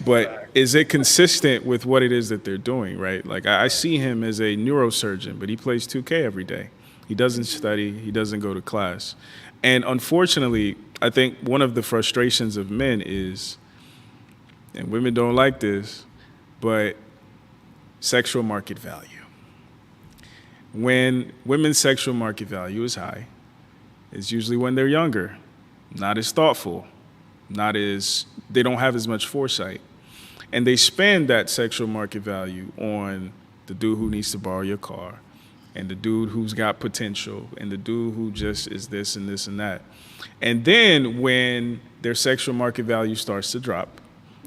but is it consistent with what it is that they're doing, right? Like, I see him as a neurosurgeon, but he plays 2K every day. He doesn't study. He doesn't go to class. And unfortunately, I think one of the frustrations of men is, and women don't like this, but sexual market value. When women's sexual market value is high, it's usually when they're younger, not as thoughtful, they don't have as much foresight. And they spend that sexual market value on the dude who needs to borrow your car, and the dude who's got potential, and the dude who just is this and this and that. And then when their sexual market value starts to drop,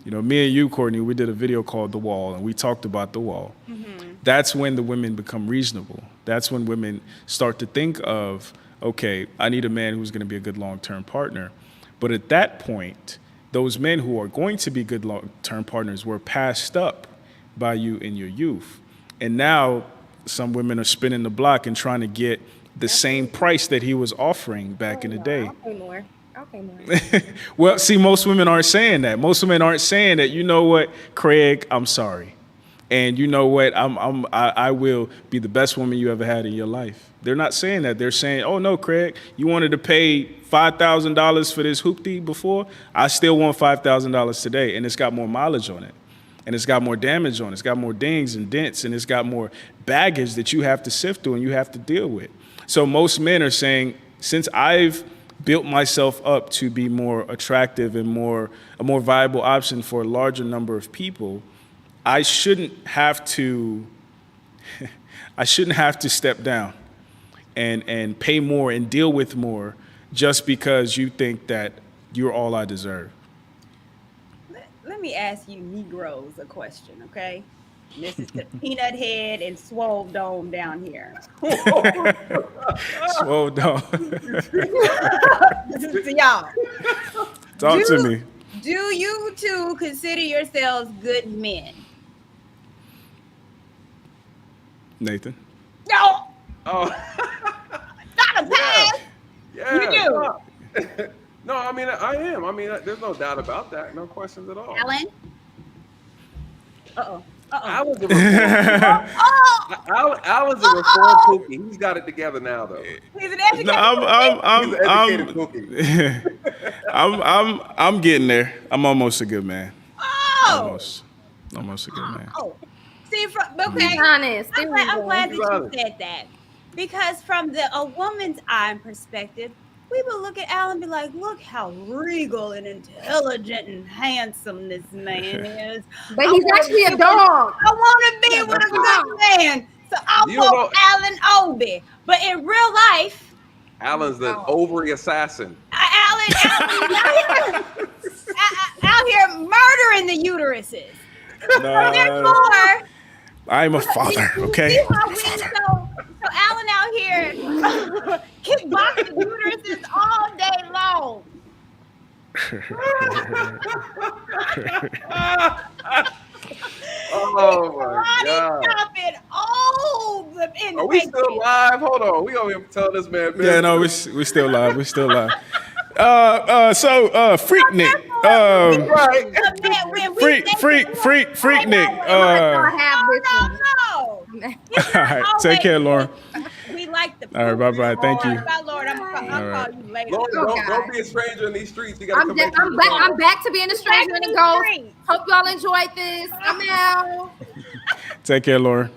me and you, Courtney, we did a video called The Wall, and we talked about the wall. Mm-hmm. That's when the women become reasonable. That's when women start to think of, okay, I need a man who's going to be a good long-term partner. But at that point, those men who are going to be good long-term partners were passed up by you in your youth. And now some women are spinning the block and trying to get the same price that he was offering back in the day. I'll pay more. Well, see, most women aren't saying that. Most women aren't saying that, you know what, Craig, I'm sorry. And you know what, I will be the best woman you ever had in your life. They're not saying that. They're saying, oh no, Craig, you wanted to pay $5,000 for this hoopty before. I still want $5,000 today, and it's got more mileage on it. And it's got more damage on it. It's got more dings and dents, and it's got more baggage that you have to sift through and you have to deal with. So most men are saying, since I've built myself up to be more attractive and a more viable option for a larger number of people, I shouldn't have to step down and pay more and deal with more just because you think that you're all I deserve. Let me ask you Negroes a question, okay? This is the peanut head and swole dome down here. Swole dome. This is to y'all. Talk to me. Do you two consider yourselves good men? Nathan? No. Oh. Not a pass. Yeah. You do. No, I mean, I am. I mean, there's no doubt about that. No questions at all. Alan? Uh-oh. Alan's a reformed cookie. He's got it together now, though. He's an educated I'm getting there. I'm almost a good man. Oh. Almost a good man. Oh. See, okay. Be honest. I'm glad that you said that. Because from a woman's eye and perspective, we would look at Alan and be like, look how regal and intelligent and handsome this man is. But he's actually a dog. I want to be with a good man. So I'll vote Alan Obi. But in real life, Alan's the ovary assassin. Alan out here murdering the uteruses. No, therefore, I'm a father, okay? So Alan out here kickboxing uteruses all day long. Oh my God! Are we still live? Hold on, we gonna tell this man. Yeah, no, we still live. We still live. So Freak Nick. Freak Nick. No. All right, take care, Lauren. We like the. All right, bye. Thank you. Bye, Lord. I'm call you later. Lord, don't be a stranger in these streets. You gotta I'm back to being a stranger in the ghost. Hope y'all enjoyed this. I'm out. Take care, Lauren.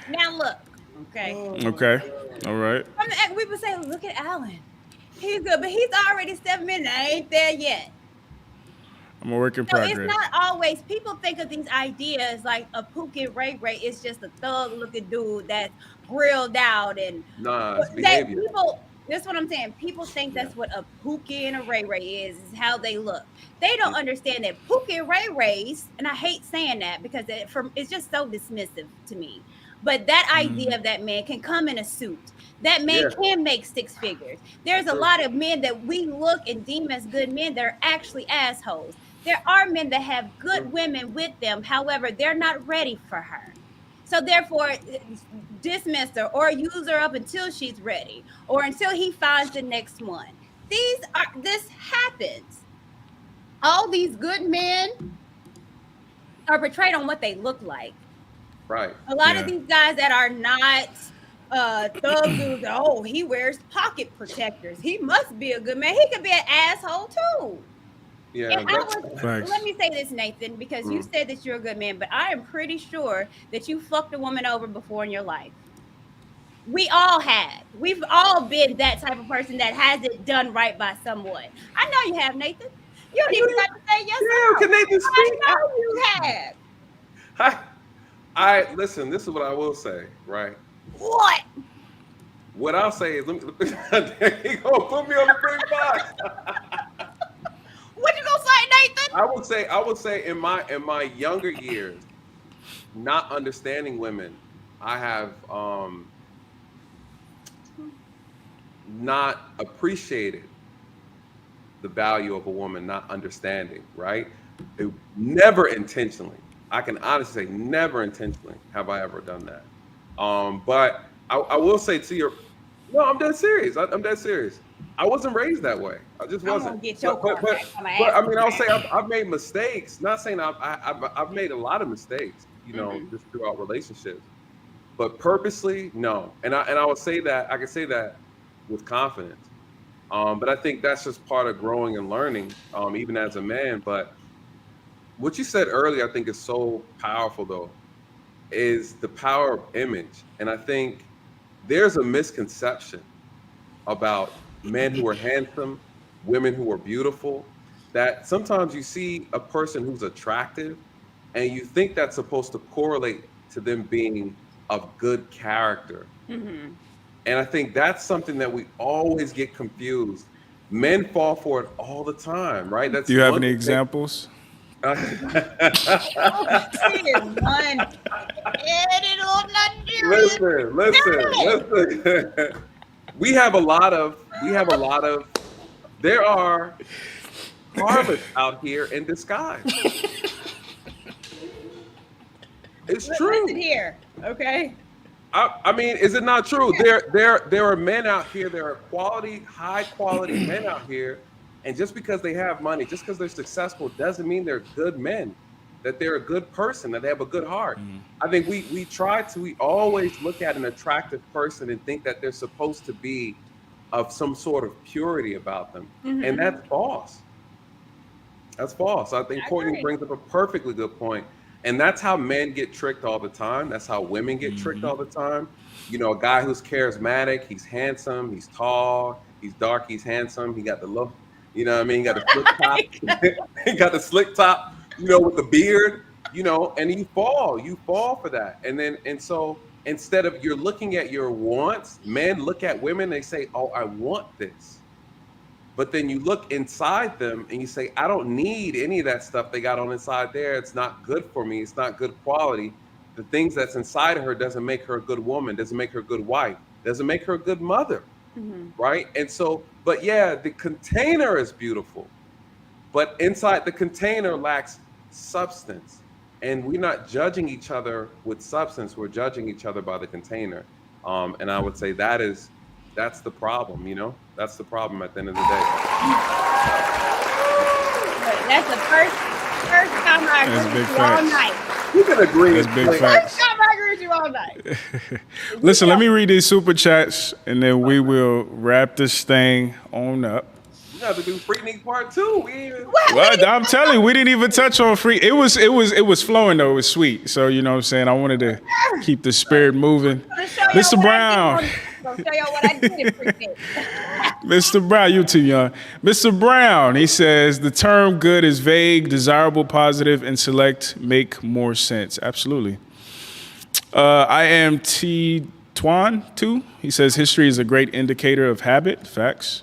Now look, okay. Okay. All right. We would say, look at Alan. He's good, but he's already 7 minutes. I ain't there yet. I'm a work in progress. It's not always. People think of these ideas like a Pookie Ray Ray is just a thug-looking dude that's grilled out and it's behavior. That's what I'm saying. People think that's what a Pookie and a Ray Ray is how they look. They don't understand that Pookie and Ray Rays, and I hate saying that because it's just so dismissive to me. But that idea of that man can come in a suit. That man can make 6 figures. There's a lot of men that we look and deem as good men that are actually assholes. There are men that have good women with them. However, they're not ready for her. So therefore, dismiss her or use her up until she's ready or until he finds the next one. This happens. All these good men are portrayed on what they look like. Right. A lot of these guys that are not thug dudes, he wears pocket protectors. He must be a good man. He could be an asshole too. Yeah. Let me say this, Nathan, because you said that you're a good man, but I am pretty sure that you fucked a woman over before in your life. We all have. We've all been that type of person that has it done right by someone. I know you have, Nathan. You don't even got to say yes. Yeah, can Nathan speak? I know you have. I listen. This is what I will say, right? What? What I'll say is, he gonna put me on the big box. What you gonna say, Nathan? I would say in my younger years, not understanding women, I have not appreciated the value of a woman not understanding, right? Never intentionally. I can honestly say never intentionally have I ever done that. But I will say to your, no, I'm dead serious. I'm dead serious. I wasn't raised that way. I just I'm wasn't. gonna get your car back. I'm gonna But ask I mean, you I'll back. say I've made mistakes. Not saying I've made a lot of mistakes, you know, just throughout relationships. But purposely, no. And I would say that I can say that with confidence. But I think that's just part of growing and learning, even as a man. But what you said earlier, I think is so powerful though, is the power of image. And I think there's a misconception about men who are handsome, women who are beautiful, that sometimes you see a person who's attractive and you think that's supposed to correlate to them being of good character. Mm-hmm. And I think that's something that we always get confused. Men fall for it all the time, right? That's Do you have one any thing. examples? One. Listen. We have a lot of, there are harlots out here in disguise. It's true. Listen here, okay? I mean, is it not true? There are men out here, there are high quality men out here, and just because they have money, just because they're successful, doesn't mean they're good men, that they're a good person, that they have a good heart. I think we always look at an attractive person and think that they're supposed to be of some sort of purity about them, and that's false. That's false. I think Courtney brings up a perfectly good point. And that's how men get tricked all the time. That's how women get tricked all the time. You know, a guy who's charismatic, he's handsome, he's tall, he's dark, he's handsome, he got the look, you know what I mean? He got the slick top. He got the slick top, you know, with the beard, you know, and you fall for that. And so instead of you're looking at your wants, men look at women, they say, oh, I want this. But then you look inside them and you say, I don't need any of that stuff they got on inside there. It's not good for me. It's not good quality. The things that's inside of her doesn't make her a good woman, doesn't make her a good wife, doesn't make her a good mother, right? And so, but yeah, the container is beautiful, but inside the container lacks substance. And we're not judging each other with substance. We're judging each other by the container. And I would say that's the problem, you know? That's the problem at the end of the day. That's the first time I agree with you all night. You can agree. That's big facts. First time I agree with you all night. Listen, let me read these super chats, and then we will wrap this thing on up. You have to do Freaknik Part 2. Well, I'm telling you, we didn't even touch on free. It was flowing though. It was sweet. So you know what I'm saying. I wanted to keep the spirit moving. Mr. Brown. I'll show y'all what I did in Freaknik. Mr. Brown, you too young. Mr. Brown, he says the term good is vague, desirable, positive, and select make more sense. Absolutely. I am T. Twan too. He says history is a great indicator of habit. Facts.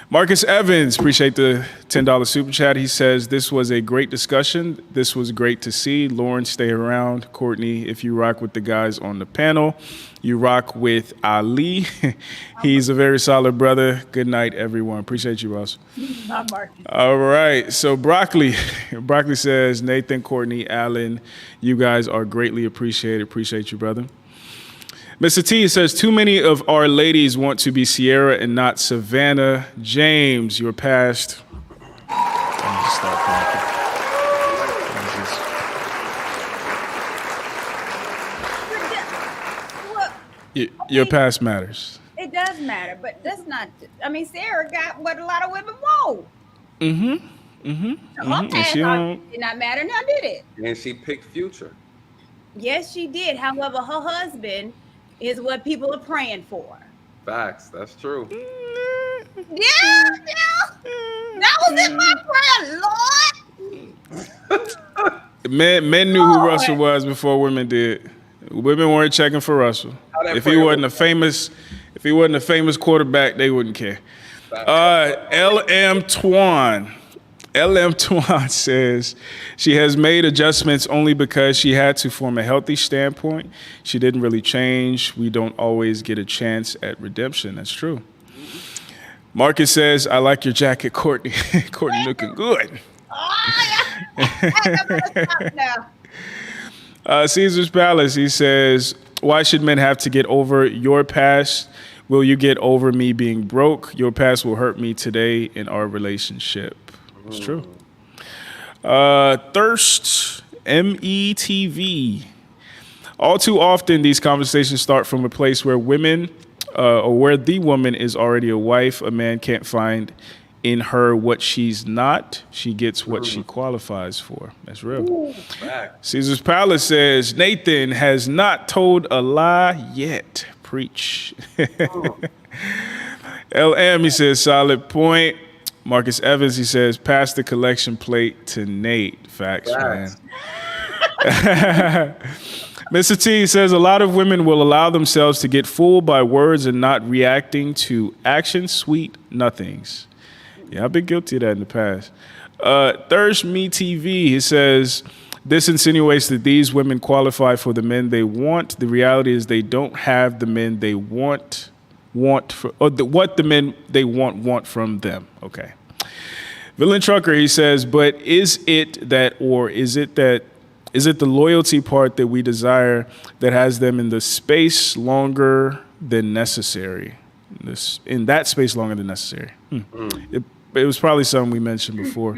Marcus Evans, appreciate the $10 super chat. He says, this was a great discussion. This was great to see. Lauren, stay around. Courtney, if you rock with the guys on the panel, you rock with Ali. He's a very solid brother. Good night, everyone. Appreciate you, Ross. Not Marcus. All right. So Broccoli says, Nathan, Courtney, Allen, you guys are greatly appreciated. Appreciate you, brother. Mr. T says, too many of our ladies want to be Sierra and not Savannah. James, you're past. Your past matters. It does matter, but that's not. I mean, Sarah got what a lot of women want. Her past did not matter, now did it? And she picked Future. Yes, she did. However, her husband is what people are praying for. Facts. That's true. Yeah. That was in my prayer, Lord. Men knew who Russell was before women did. Women weren't checking for Russell. If he wasn't a famous quarterback, they wouldn't care. LM Twan says she has made adjustments only because she had to form a healthy standpoint. She didn't really change. We don't always get a chance at redemption. That's true. Marcus says, I like your jacket, Courtney. Courtney looking good. Oh, yeah. Caesar's Palace, he says, why should men have to get over your past? Will you get over me being broke? Your past will hurt me today in our relationship. It's true. Thirst, METV. All too often, these conversations start from a place where women, or where the woman is already a wife. A man can't find in her what she's not. She gets what she qualifies for. That's real. Caesar's Palace says, Nathan has not told a lie yet. Preach. LM, he says, solid point. Marcus Evans, he says, pass the collection plate to Nate. Facts, man. Mr. T says, a lot of women will allow themselves to get fooled by words and not reacting to action, sweet nothings. Yeah, I've been guilty of that in the past. Thirst Me TV, he says, this insinuates that these women qualify for the men they want. The reality is they don't have the men they what the men they want from them. Okay. Villain Trucker, he says, but is it the loyalty part that we desire that has them in the space longer than necessary? In that space longer than necessary. It was probably something we mentioned before.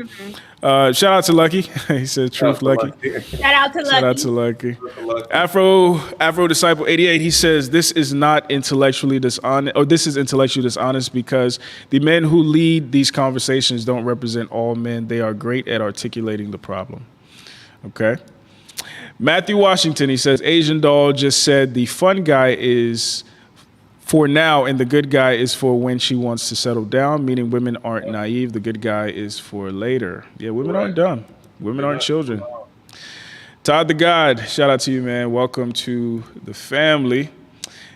Shout out to Lucky. He said, "Truth, Lucky." Shout out to Lucky. Shout out to Lucky. Afro Disciple 88. He says, "This is not intellectually dishonest, or this is intellectually dishonest because the men who lead these conversations don't represent all men. They are great at articulating the problem." Okay. Matthew Washington. He says, "Asian doll just said the fun guy is for now, and the good guy is for when she wants to settle down, meaning women aren't naive. The good guy is for later." Yeah, women aren't dumb. Women aren't children. Todd the God, shout out to you, man. Welcome to the family.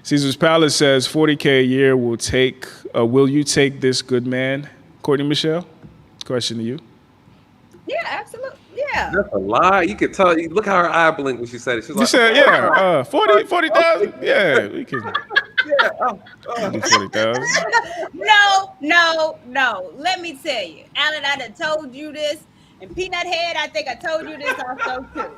Caesar's Palace says 40K a year will you take this good man? Courtney Michelle, question to you. Yeah, absolutely. Yeah. That's a lie. You could tell. Look how her eye blinked when she said it. She's like, you said, yeah, 40,000? Yeah, we can. Yeah. 40,000. No. Let me tell you. Alan, I done told you this. And Peanut Head, I think I told you this also too.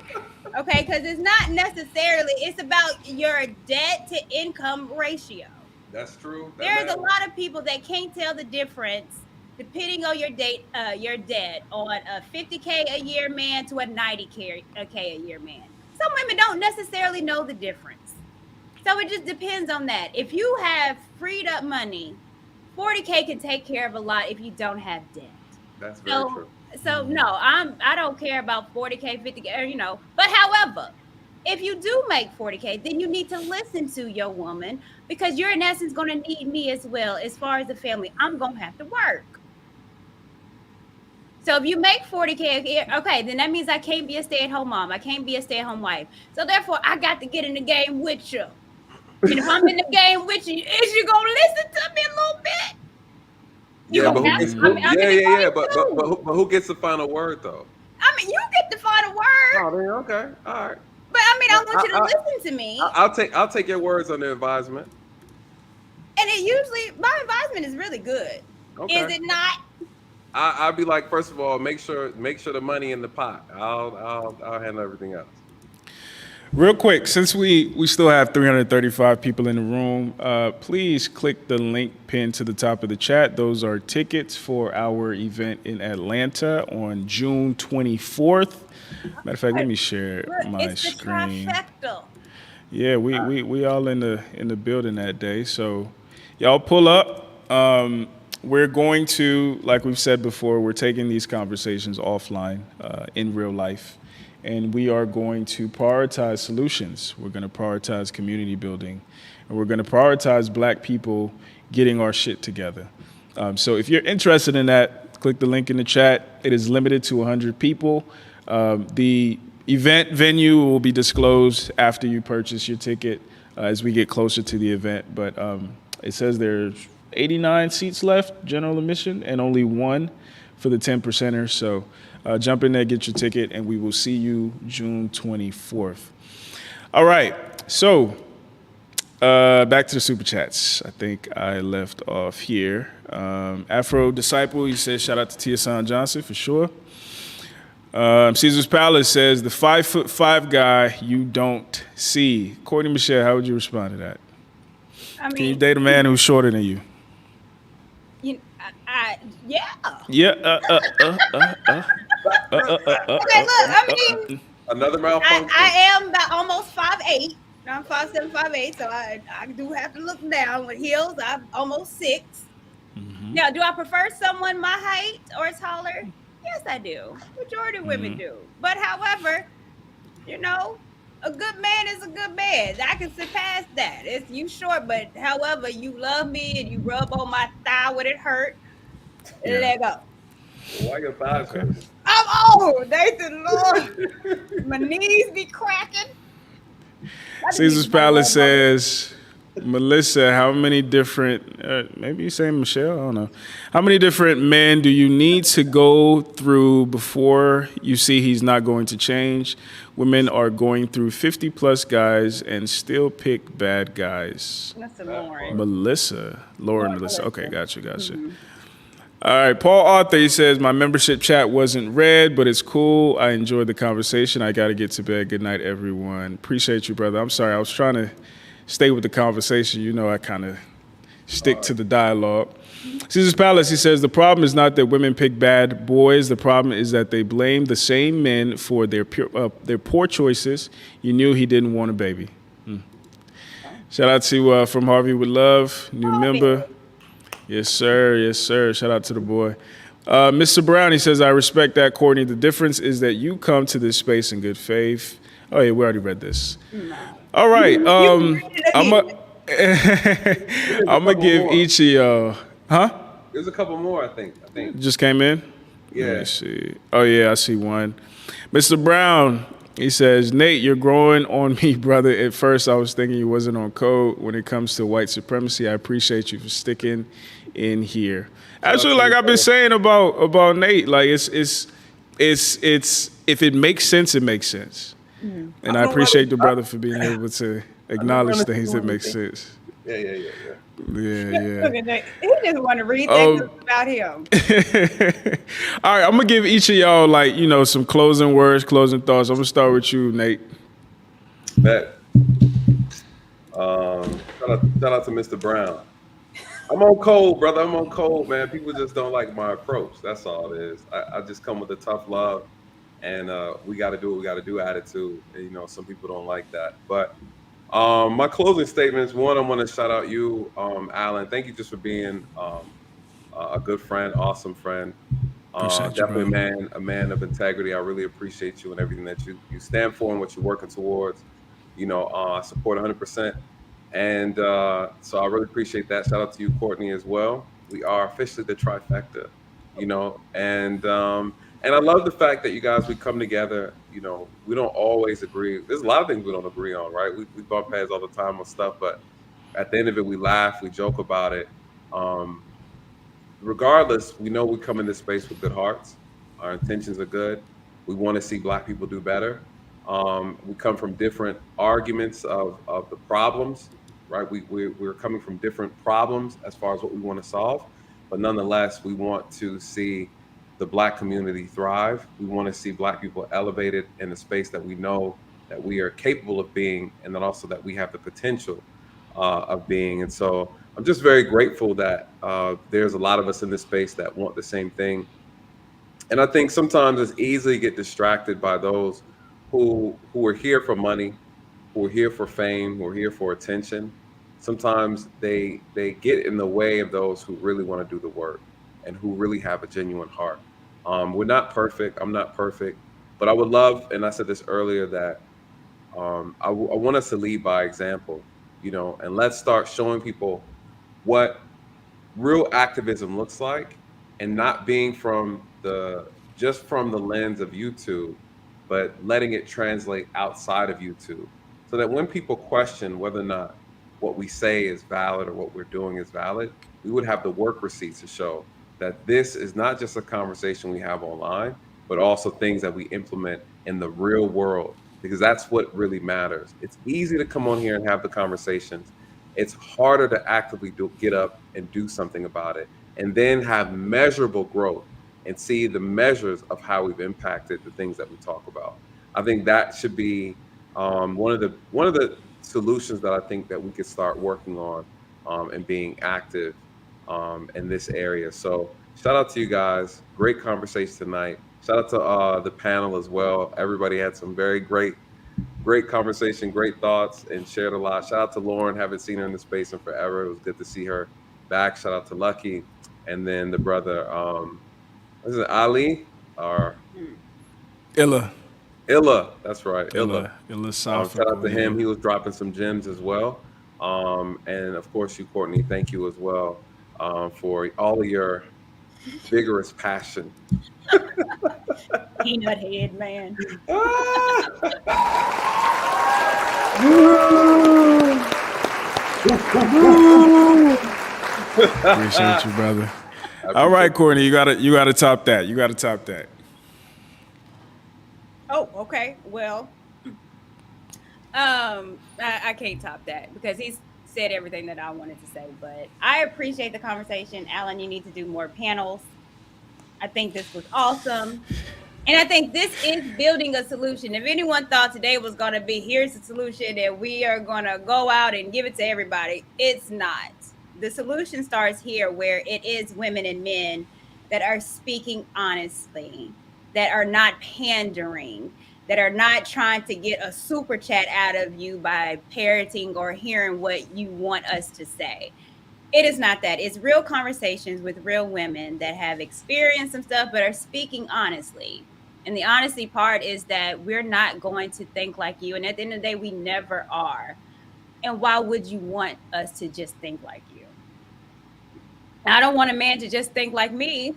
Okay, because it's not necessarily, it's about your debt to income ratio. That's true. There's a lot of people that can't tell the difference depending on your debt on a 50K a year man to a 90K a year man. Some women don't necessarily know the difference. So it just depends on that. If you have freed up money, 40K can take care of a lot if you don't have debt. That's very true. So no, I don't care about 40K, 50K, But however, if you do make 40K, then you need to listen to your woman because you're in essence going to need me as well. As far as the family, I'm going to have to work. So if you make 40K a year, okay, then that means I can't be a stay-at-home mom. I can't be a stay-at-home wife. So therefore, I got to get in the game with you. And if I'm in the game with you, is you gonna listen to me a little bit? But who gets the final word though? I mean, you get the final word. Oh, then okay, all right. But I mean, I want you to listen to me. I'll take your words on the advisement. And it usually my advisement is really good. Okay. Is it not? I'll be like, first of all, make sure the money in the pot. I'll handle everything else. Real quick, since we still have 335 people in the room, please click the link pinned to the top of the chat. Those are tickets for our event in Atlanta on June 24th. Matter of fact, let me share my screen. Trifecta. Yeah, we all in the building that day. So y'all pull up. We're going to, like we've said before, we're taking these conversations offline in real life. And we are going to prioritize solutions. We're going to prioritize community building. And we're going to prioritize Black people getting our shit together. So if you're interested in that, click the link in the chat. It is limited to 100 people. The event venue will be disclosed after you purchase your ticket as we get closer to the event. But it says there's 89 seats left, general admission, and only one for the 10%ers. So jump in there, get your ticket, and we will see you June 24th. All right, so back to the Super Chats. I think I left off here. Afro Disciple, he says, shout out to Tia San Johnson for sure. Caesar's Palace says the 5'5" guy you don't see. Courtney Michelle, how would you respond to that? I mean, Can you date a man who's shorter than you? Yeah. Yeah. Okay, look. I mean, Another malfunction. I am about almost 5'8". I'm 5'7", 5'8", so I do have to look down. With heels, I'm almost 6. Mm-hmm. Now, do I prefer someone my height or taller? Yes, I do. Majority of women do. But however, you know, a good man is a good man. I can surpass that. It's you short, but however, you love me and you rub on my thigh when it hurt. Yeah. Let go. Why your thighs hurt? I'm old, Nathan. Lord, my knees be cracking. Caesar's Palace says, Melissa, how many different, maybe you say Michelle, I don't know. How many different men do you need to go through before you see he's not going to change? Women are going through 50-plus guys and still pick bad guys. That's a Lauren. Lauren Melissa. Okay, gotcha. Mm-hmm. All right, Paul Arthur, he says, my membership chat wasn't read, but it's cool. I enjoyed the conversation. I got to get to bed. Good night, everyone. Appreciate you, brother. I'm sorry. I was trying to stay with the conversation. You know, I kind of stick to the dialogue. Caesar's Palace, he says, the problem is not that women pick bad boys. The problem is that they blame the same men for their poor choices. You knew he didn't want a baby. Shout out to From Harvey with Love, new member. Yes, sir. Yes, sir. Shout out to the boy. Mr. Brown, he says, I respect that, Courtney. The difference is that you come to this space in good faith. Oh, yeah, we already read this. No. All right. I'm going to give each of y'all. Huh? There's a couple more, I think. Just came in? Yeah. Let me see. Oh, yeah, I see one. Mr. Brown, he says, Nate, you're growing on me, brother. At first, I was thinking you wasn't on code when it comes to white supremacy. I appreciate you for sticking in here. Actually, like I've been saying about Nate, like it's if it makes sense, it makes sense. Mm-hmm. And I appreciate the brother for being able to acknowledge things that make sense. Yeah. Look at that. He just want to read things about him. All right, I'm gonna give each of y'all some closing words, closing thoughts. I'm gonna start with you, Nate. Bet. Shout out to Mr. Brown. I'm on cold, brother. I'm on cold, man. People just don't like my approach. That's all it is. I just come with a tough love, and we got to do what we got to do attitude. And, some people don't like that. But my closing statements, one, I want to shout out you, Alan. Thank you just for being a good friend, awesome friend. Definitely a man of integrity. I really appreciate you and everything that you stand for and what you're working towards. I support 100%. And so I really appreciate that. Shout out to you, Courtney, as well. We are officially the trifecta, and I love the fact that you guys, we come together, we don't always agree. There's a lot of things we don't agree on, right? We bump heads all the time on stuff, but at the end of it, we laugh, we joke about it. Regardless, we know we come in this space with good hearts. Our intentions are good. We want to see Black people do better. We come from different arguments of the problems, right? We're coming from different problems as far as what we want to solve, but nonetheless, we want to see the Black community thrive. We want to see Black people elevated in the space that we know that we are capable of being, and then also that we have the potential of being. And so I'm just very grateful that there's a lot of us in this space that want the same thing. And I think sometimes it's easy to get distracted by those who are here for money, who are here for fame, who are here for attention. Sometimes they get in the way of those who really want to do the work and who really have a genuine heart. We're not perfect. I'm not perfect, but I would love, and I said this earlier, that I want us to lead by example, and let's start showing people what real activism looks like, and not being just from the lens of YouTube, but letting it translate outside of YouTube, so that when people question whether or not what we say is valid or what we're doing is valid, we would have the work receipts to show that this is not just a conversation we have online, but also things that we implement in the real world, because that's what really matters. It's easy to come on here and have the conversations. It's harder to actively get up and do something about it, and then have measurable growth and see the measures of how we've impacted the things that we talk about. I think that should be one of the solutions that I think that we could start working on and being active in this area. So shout out to you guys. Great conversation tonight. Shout out to the panel as well. Everybody had some very great conversation, great thoughts, and shared a lot. Shout out to Lauren. Haven't seen her in the space in forever. It was good to see her back. Shout out to Lucky. And then the brother, is it Ali or Illa? That's right. Illa. Shout out to him. He was dropping some gems as well. And of course you, Courtney, thank you as well for all of your vigorous passion. Peanut head, man. Appreciate you, brother. All right, Courtney, you gotta top that. You gotta top that. Oh, okay. Well, I can't top that because he's said everything that I wanted to say. But I appreciate the conversation, Alan. You need to do more panels. I think this was awesome. And I think this is building a solution. If anyone thought today was going to be, here's the solution and we are going to go out and give it to everybody, it's not. The solution starts here, where it is women and men that are speaking honestly, that are not pandering, that are not trying to get a super chat out of you by parroting or hearing what you want us to say. It is not that. It's real conversations with real women that have experienced some stuff but are speaking honestly. And the honesty part is that we're not going to think like you. And at the end of the day, we never are. And why would you want us to just think like you? I don't want a man to just think like me.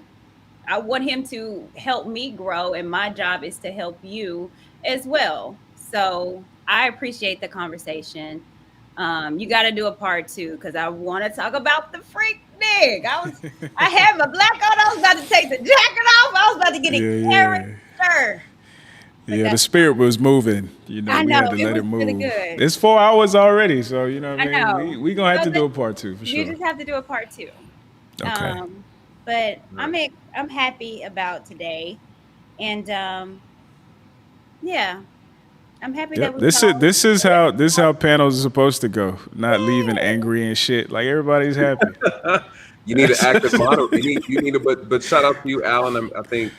I want him to help me grow. And my job is to help you as well. So I appreciate the conversation. You got to do a part 2 because I want to talk about the freak dig. I had my black on. I was about to take the jacket off. I was about to get a character. Yeah, the spirit was moving. You know, we had to let it move. Really good. It's 4 hours already, so you know what I mean. We gonna have to do a part 2 for sure. You just have to do a part 2. Okay. But I'm happy about today, and yeah. I'm happy that this is how panels are supposed to go. Not leaving angry and shit. Like everybody's happy. You need an active moderator. You need but shout out to you, Alan. I think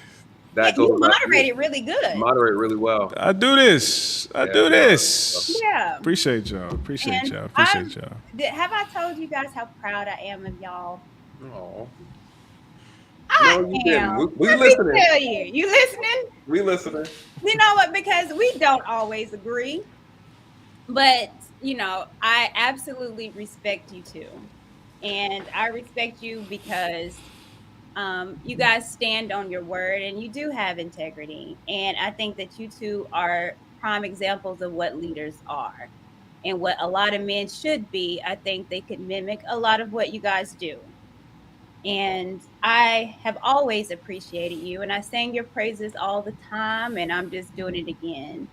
that goes. You moderate really good. Moderate really well. I do this. Yeah. Appreciate y'all. Appreciate y'all. Have I told you guys how proud I am of y'all? No. I am. We listening. Me tell you. You listening? We listening. You know what? Because we don't always agree. But, I absolutely respect you too. And I respect you because you guys stand on your word and you do have integrity. And I think that you two are prime examples of what leaders are and what a lot of men should be. I think they could mimic a lot of what you guys do. And I have always appreciated you, and I sang your praises all the time, and I'm just doing it again.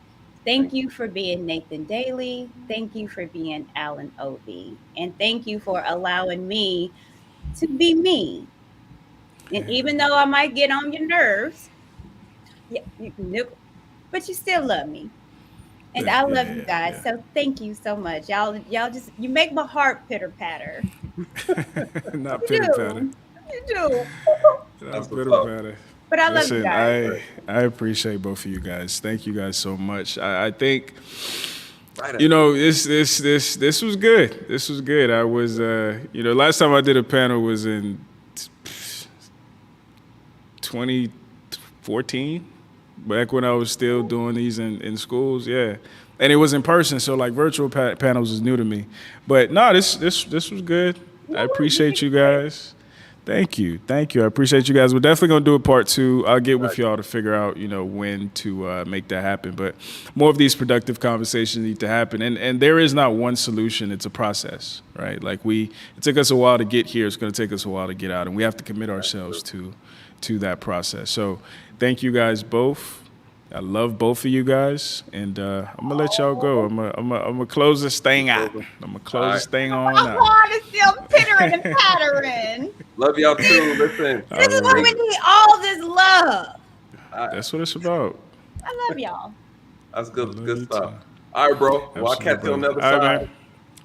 Thank you for being Nathan Daly. Thank you for being Alan Obi. And thank you for allowing me to be me. And even though I might get on your nerves, but you still love me. And I love you guys. So thank you so much. Y'all you make my heart pitter patter. Not pitter patter. You do. Not pitter patter. But I love you guys. I appreciate both of you guys. Thank you guys so much. I think this was good. This was good. I was last time I did a panel was in 2014. Back when I was still doing these in schools, yeah. And it was in person, so like virtual panels is new to me. But no, this was good. I appreciate you guys. Thank you. I appreciate you guys. We're definitely gonna do a part 2. I'll get with y'all to figure out, when to make that happen. But more of these productive conversations need to happen. And there is not one solution. It's a process, right? Like it took us a while to get here. It's gonna take us a while to get out, and we have to commit ourselves to that process. So thank you guys both. I love both of you guys, and I'm gonna let y'all go. I'm gonna close this thing out. I'm gonna close this thing on out. My heart is still pitter pittering and pattering. Love y'all too. Listen. This is what we need, all this love. That's what it's about. I love y'all. That's good stuff. All right, bro. Well, I'll catch you on the other side. Man.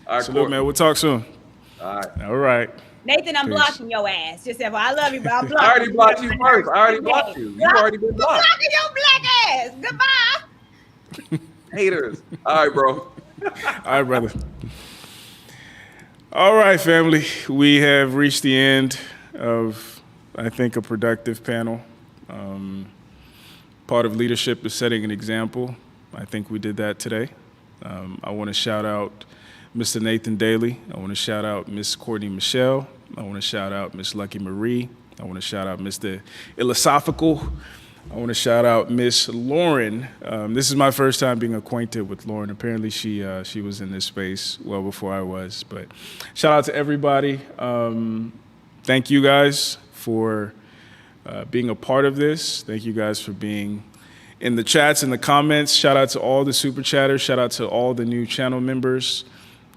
All right, salute, man. We'll talk soon. All right. All right. Nathan, I'm blocking your ass. Just say, I love you, but I'm blocking. I already blocked you first. I already blocked you. You've already been blocked. I'm blocking your black ass. Goodbye. Haters. All right, bro. All right, brother. All right, family. We have reached the end of, I think, a productive panel. Part of leadership is setting an example. I think we did that today. I want to shout out Mr. Nathan Daly. I want to shout out Miss Courtney Michelle. I want to shout out Miss Lucky Marie. I want to shout out Mr. Ilosophical. I want to shout out Miss Lauren. This is my first time being acquainted with Lauren. Apparently she was in this space well before I was. But shout out to everybody. Thank you guys for being a part of this. Thank you guys for being in the chats and the comments. Shout out to all the super chatters. Shout out to all the new channel members.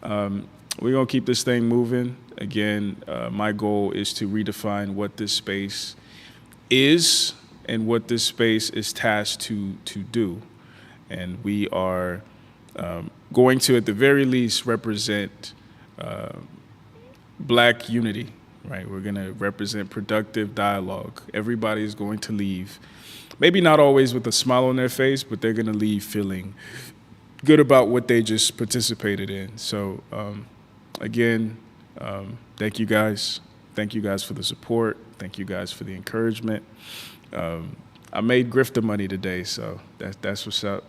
We're going to keep this thing moving. Again, my goal is to redefine what this space is and what this space is tasked to do. And we are going to, at the very least, represent Black unity, right? We're going to represent productive dialogue. Everybody is going to leave, maybe not always with a smile on their face, but they're going to leave feeling good about what they just participated in. So, again, thank you guys. Thank you guys for the support. Thank you guys for the encouragement. I made grifter money today, so that's what's up.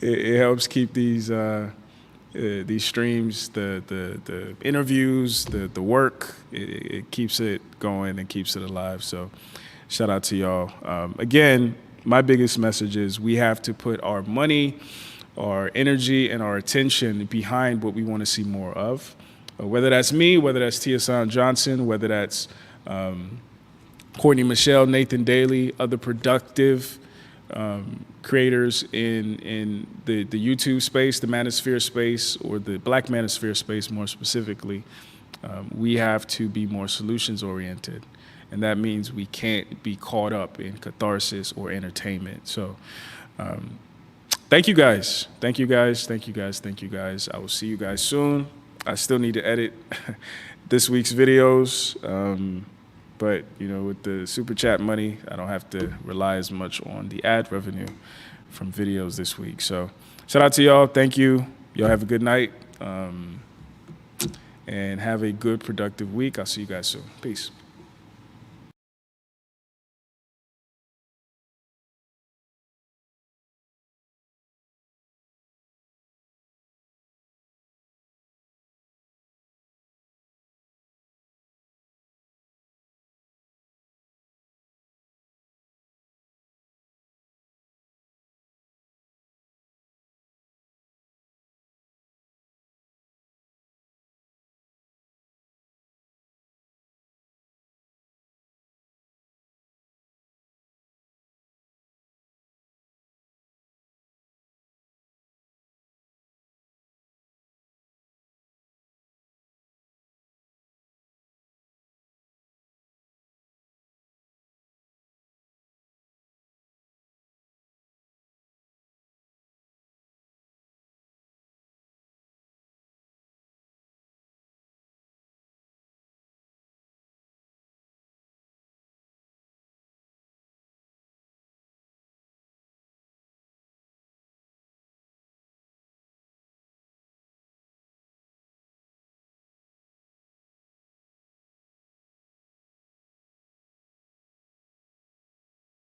It helps keep these streams, the interviews, the work. It keeps it going and keeps it alive. So, shout out to y'all. Again, my biggest message is we have to put our money, our energy, and our attention behind what we want to see more of. Whether that's me, whether that's Tiasan Johnson, whether that's Courtney Michelle, Nathan Daly, other productive creators in the YouTube space, the Manosphere space, or the Black Manosphere space more specifically. We have to be more solutions oriented. And that means we can't be caught up in catharsis or entertainment. So thank you guys. Thank you guys. Thank you guys. Thank you guys. I will see you guys soon. I still need to edit this week's videos. But, you know, with the super chat money, I don't have to rely as much on the ad revenue from videos this week. So shout out to y'all. Thank you. Y'all have a good night. And have a good, productive week. I'll see you guys soon. Peace.